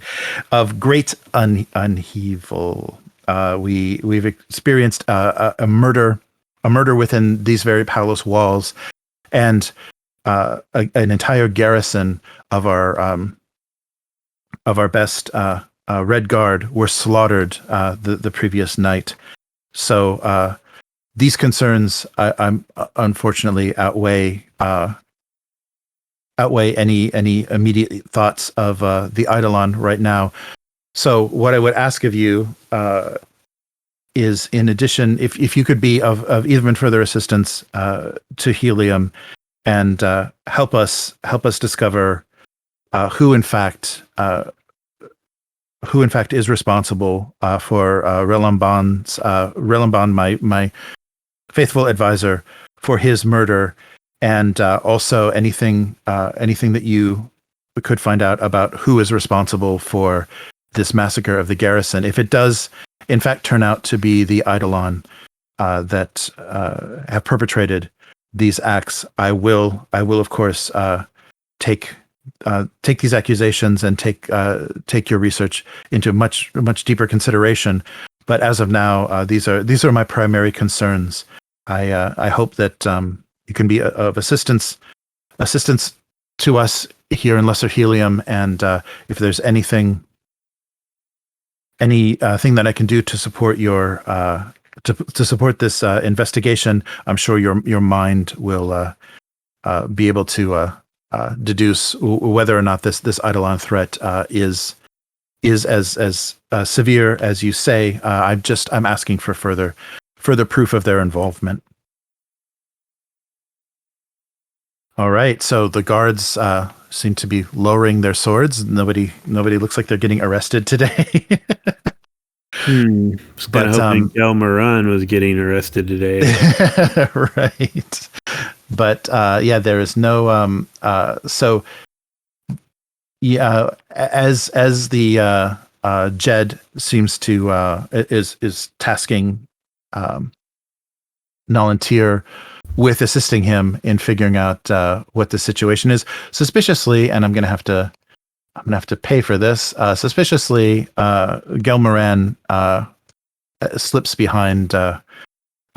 of great upheaval. We've experienced a murder within these very palace walls, and an entire garrison of our best Red Guard were slaughtered the previous night. So these concerns, I'm unfortunately outweigh any immediate thoughts of the Eidolon right now. So what I would ask of you is, in addition, if you could be of even further assistance to Helium and help us discover who in fact is responsible for Relamban, my faithful advisor, for his murder, and also anything that you could find out about who is responsible for this massacre of the garrison, if it does in fact turn out to be the Eidolon that have perpetrated these acts, I will of course take these accusations and take your research into much deeper consideration. But as of now, these are my primary concerns. I hope that you can be of assistance to us here in Lesser Helium, and if there's anything that I can do to support your to support this investigation, I'm sure your mind will be able to deduce whether or not this Eidolon threat is as severe as you say. I'm asking for further proof of their involvement. All right, so the guards seem to be lowering their swords. Nobody looks like they're getting arrested today. Was kind of hoping Gell Moran was getting arrested today. Right. But yeah, there is no so yeah, as the Jed seems to is tasking Nalan Tir with assisting him in figuring out what the situation is. Suspiciously, and I'm gonna have to pay for this. Suspiciously, Gell Moran slips behind a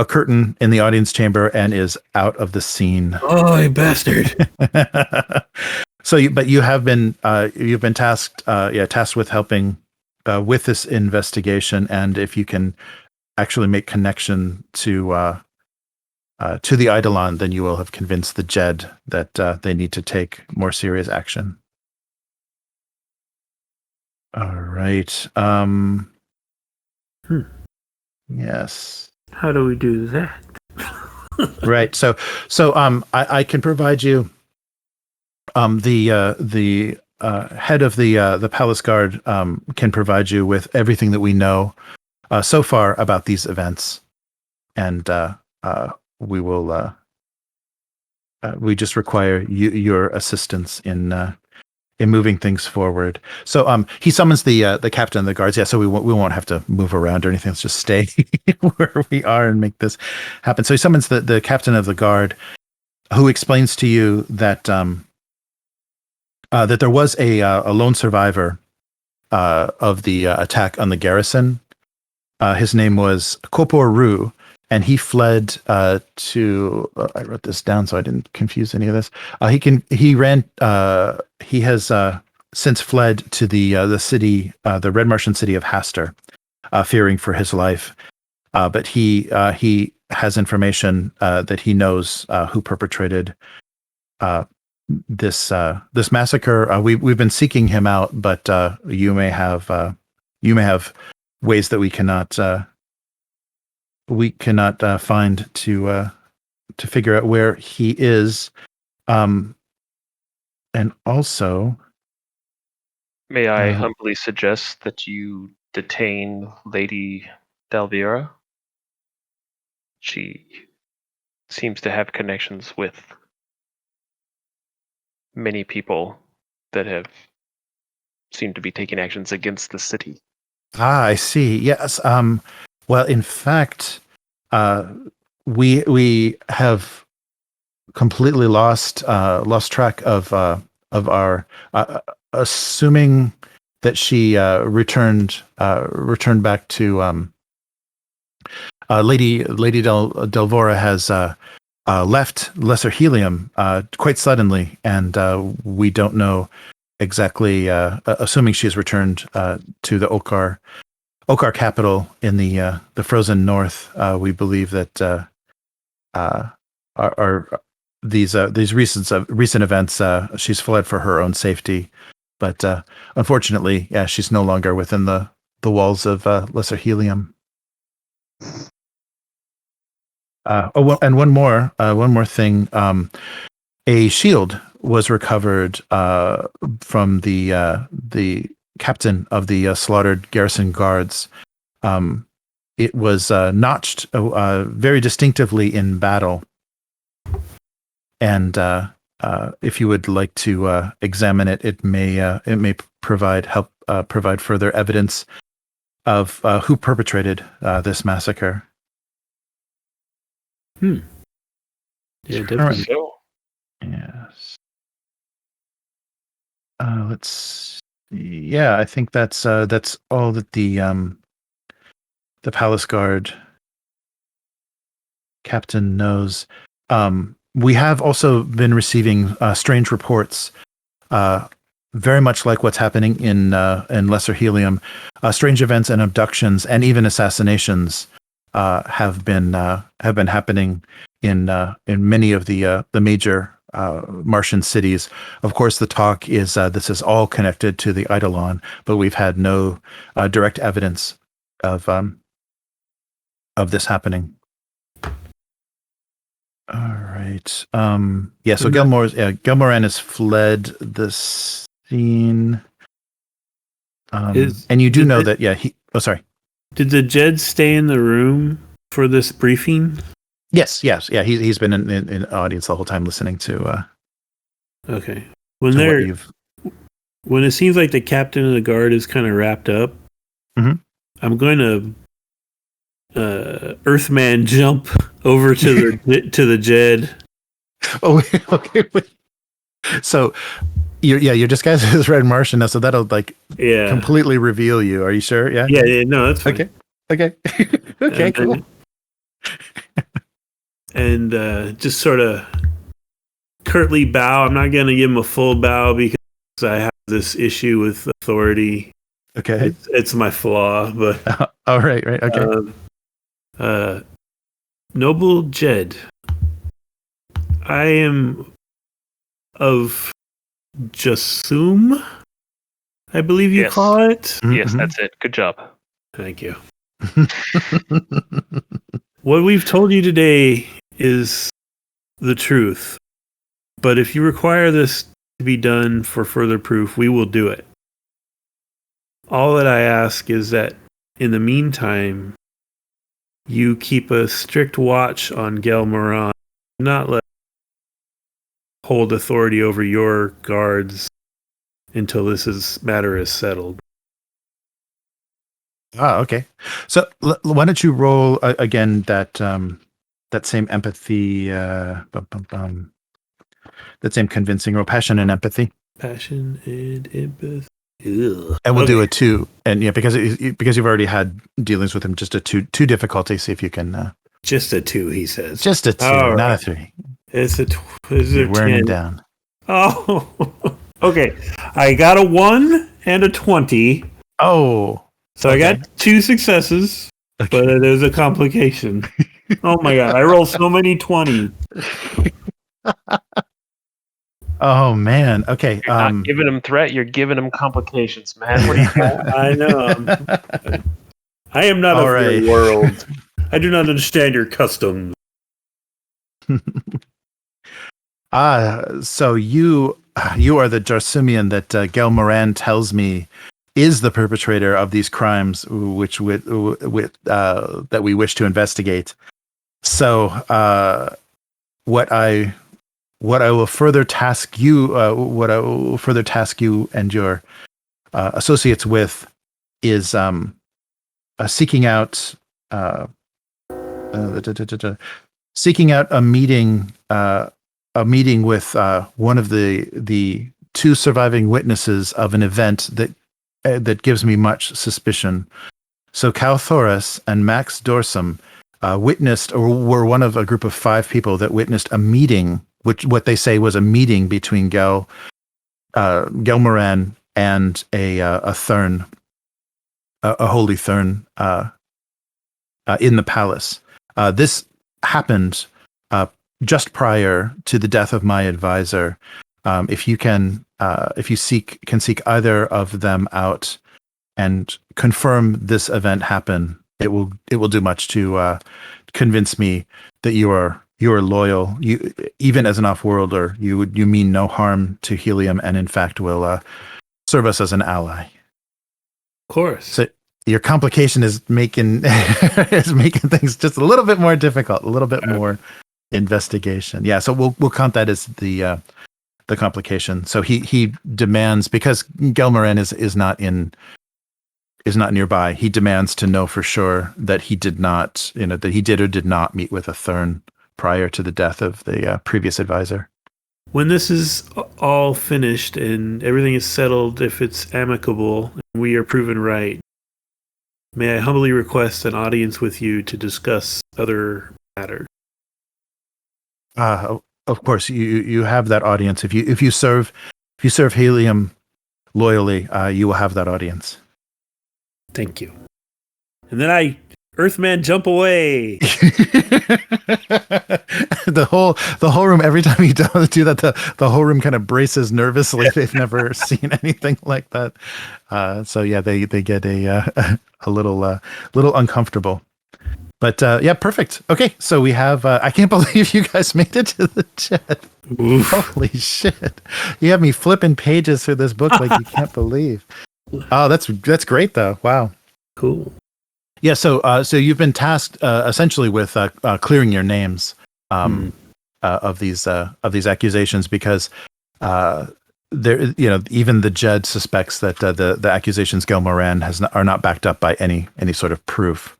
curtain in the audience chamber and is out of the scene. Oh, you bastard! But you have been you've been tasked with helping with this investigation, and if you can actually make connection to the Eidolon, then you will have convinced the Jed that they need to take more serious action. All right. Yes. How do we do that? Right. So I can provide you the head of the palace guard can provide you with everything that we know so far about these events, and we will we just require your assistance in moving things forward. So he summons the captain of the guards. Yeah, so we won't have to move around or anything. Let's just stay where we are and make this happen. So he summons the captain of the guard, who explains to you that that there was a lone survivor of the attack on the garrison. His name was Kopor Ru, and he fled to. I wrote this down so I didn't confuse any of this. He has since fled to the city, the Red Martian city of Hastur, fearing for his life. But he has information that he knows who perpetrated this massacre. We've been seeking him out, but you may have ways that we cannot find to figure out where he is. And also, may I humbly suggest that you detain Lady Dal Vora? She seems to have connections with many people that have seemed to be taking actions against the city. I see. Yes. Well, in fact, we have completely lost track of our assuming that she returned back to Lady Dal Vora has left Lesser Helium quite suddenly, and we don't know exactly. Assuming she has returned to the Okar capital in the frozen north, we believe that these recent events, she's fled for her own safety, but unfortunately, yeah, she's no longer within the walls of Lesser Helium. And one more thing. A shield was recovered from the captain of the slaughtered garrison guards. It was notched very distinctively in battle. And if you would like to examine it, it may provide further evidence of who perpetrated this massacre. Yeah, definitely. So, Yes. Let's see. Yeah, I think that's all that the palace guard captain knows. We have also been receiving strange reports, very much like what's happening in Lesser Helium. Strange events and abductions and even assassinations have been happening in many of the major Martian cities. Of course, the talk is this is all connected to the Eidolon, but we've had no direct evidence of this happening. All right. Yeah. So Gell Moran has fled the scene. And you do know that. Yeah. Sorry. Did the Jed stay in the room for this briefing? Yes. Yeah. He's been in audience the whole time listening to. Okay. When it seems like the captain of the guard is kind of wrapped up, I'm going to Earthman jump over to the Jed. Oh, okay. So, your disguise is Red Martian now, so that'll completely reveal you. Are you sure? Yeah. Yeah. No, that's fine. Okay. Okay. Cool. And just sort of curtly bow. I'm not going to give him a full bow because I have this issue with authority. Okay. It's my flaw, but. Oh, right. Okay. Noble Jed, I am of Barsoom, I believe you call it. Yes, that's it. Good job. Thank you. What we've told you today is the truth, but if you require this to be done for further proof, we will do it. All that I ask is that in the meantime, you keep a strict watch on Gell Moran, not let hold authority over your guards until this matter is settled. Okay. So why don't you roll again that same empathy, that same convincing roll, passion and empathy. Passion and empathy. Ugh. And we'll do a 2, and because you've already had dealings with him, just a 2 difficulty. See if you can. Just a 2, he says. Just a 2, not a 3. It's a You're wearing it down. Oh, okay. I got a 1 and a 20. Oh, so okay. I got 2 successes, but there's a complication. Oh my god! I roll so many 20s. Oh man. Okay. You're not giving him threat. You're giving him complications, man. What are you doing? I know. I am not of your world. I do not understand your customs. So you are the Barsumian that Gell Moran tells me is the perpetrator of these crimes, that we wish to investigate. So what I will further task you, and your associates with, is seeking out a meeting with one of the 2 surviving witnesses of an event that gives me much suspicion. So Cal Thoris and Max Dorsum witnessed, or were one of a group of 5 people that witnessed a meeting, what they say was a meeting between Gell Moran and a Thurn, a holy Thurn, in the palace. This happened just prior to the death of my advisor. If you can seek either of them out and confirm this event happened, it will do much to convince me that you are loyal. You, even as an off-worlder, you mean no harm to Helium, and in fact will serve us as an ally. Of course. So your complication is making things just a little bit more difficult, a little bit more investigation. Yeah, so we'll count that as the complication. So he demands, because Gell Moran is not nearby, he demands to know for sure that he did not, that he did or did not meet with a Thurn prior to the death of the previous advisor. When this is all finished and everything is settled, if it's amicable and we are proven right, may I humbly request an audience with you to discuss other matters? Of course, you have that audience. If you serve Helium loyally, you will have that audience. Thank you. And then Earthman, jump away. the whole room. Every time you do that, the whole room kind of braces nervously. They've never seen anything like that. So yeah, they get a little uncomfortable. But yeah, perfect. Okay, so we have. I can't believe you guys made it to the chat. Holy shit! You have me flipping pages through this book like you can't believe. Oh, that's great though. Wow. Cool. Yeah. So you've been tasked essentially with clearing your names of these accusations because there, even the Jed suspects that the accusations Gell Moran are not backed up by any sort of proof.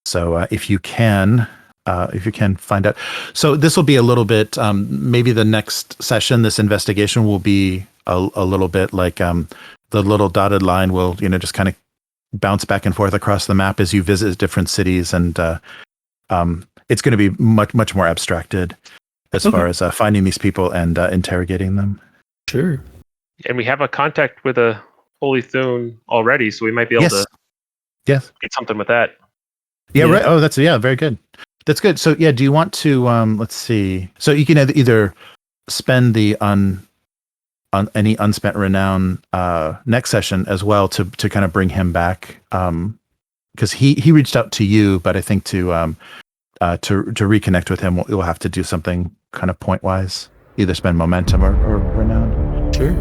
So if you can find out, so this will be a little bit, maybe the next session, this investigation will be a little bit like the little dotted line will, just kind of bounce back and forth across the map as you visit different cities, and it's going to be much more abstracted as far as finding these people and interrogating them. Sure. And we have a contact with a Holy Thune already, so we might be able to get something with that. Yeah, right. Oh, that's very good. That's good. So yeah, do you want to let's see. So you can either spend the on any unspent renown next session as well to kind of bring him back, because he reached out to you, but I think to reconnect with him we'll have to do something kind of point wise, either spend momentum or renown. Sure.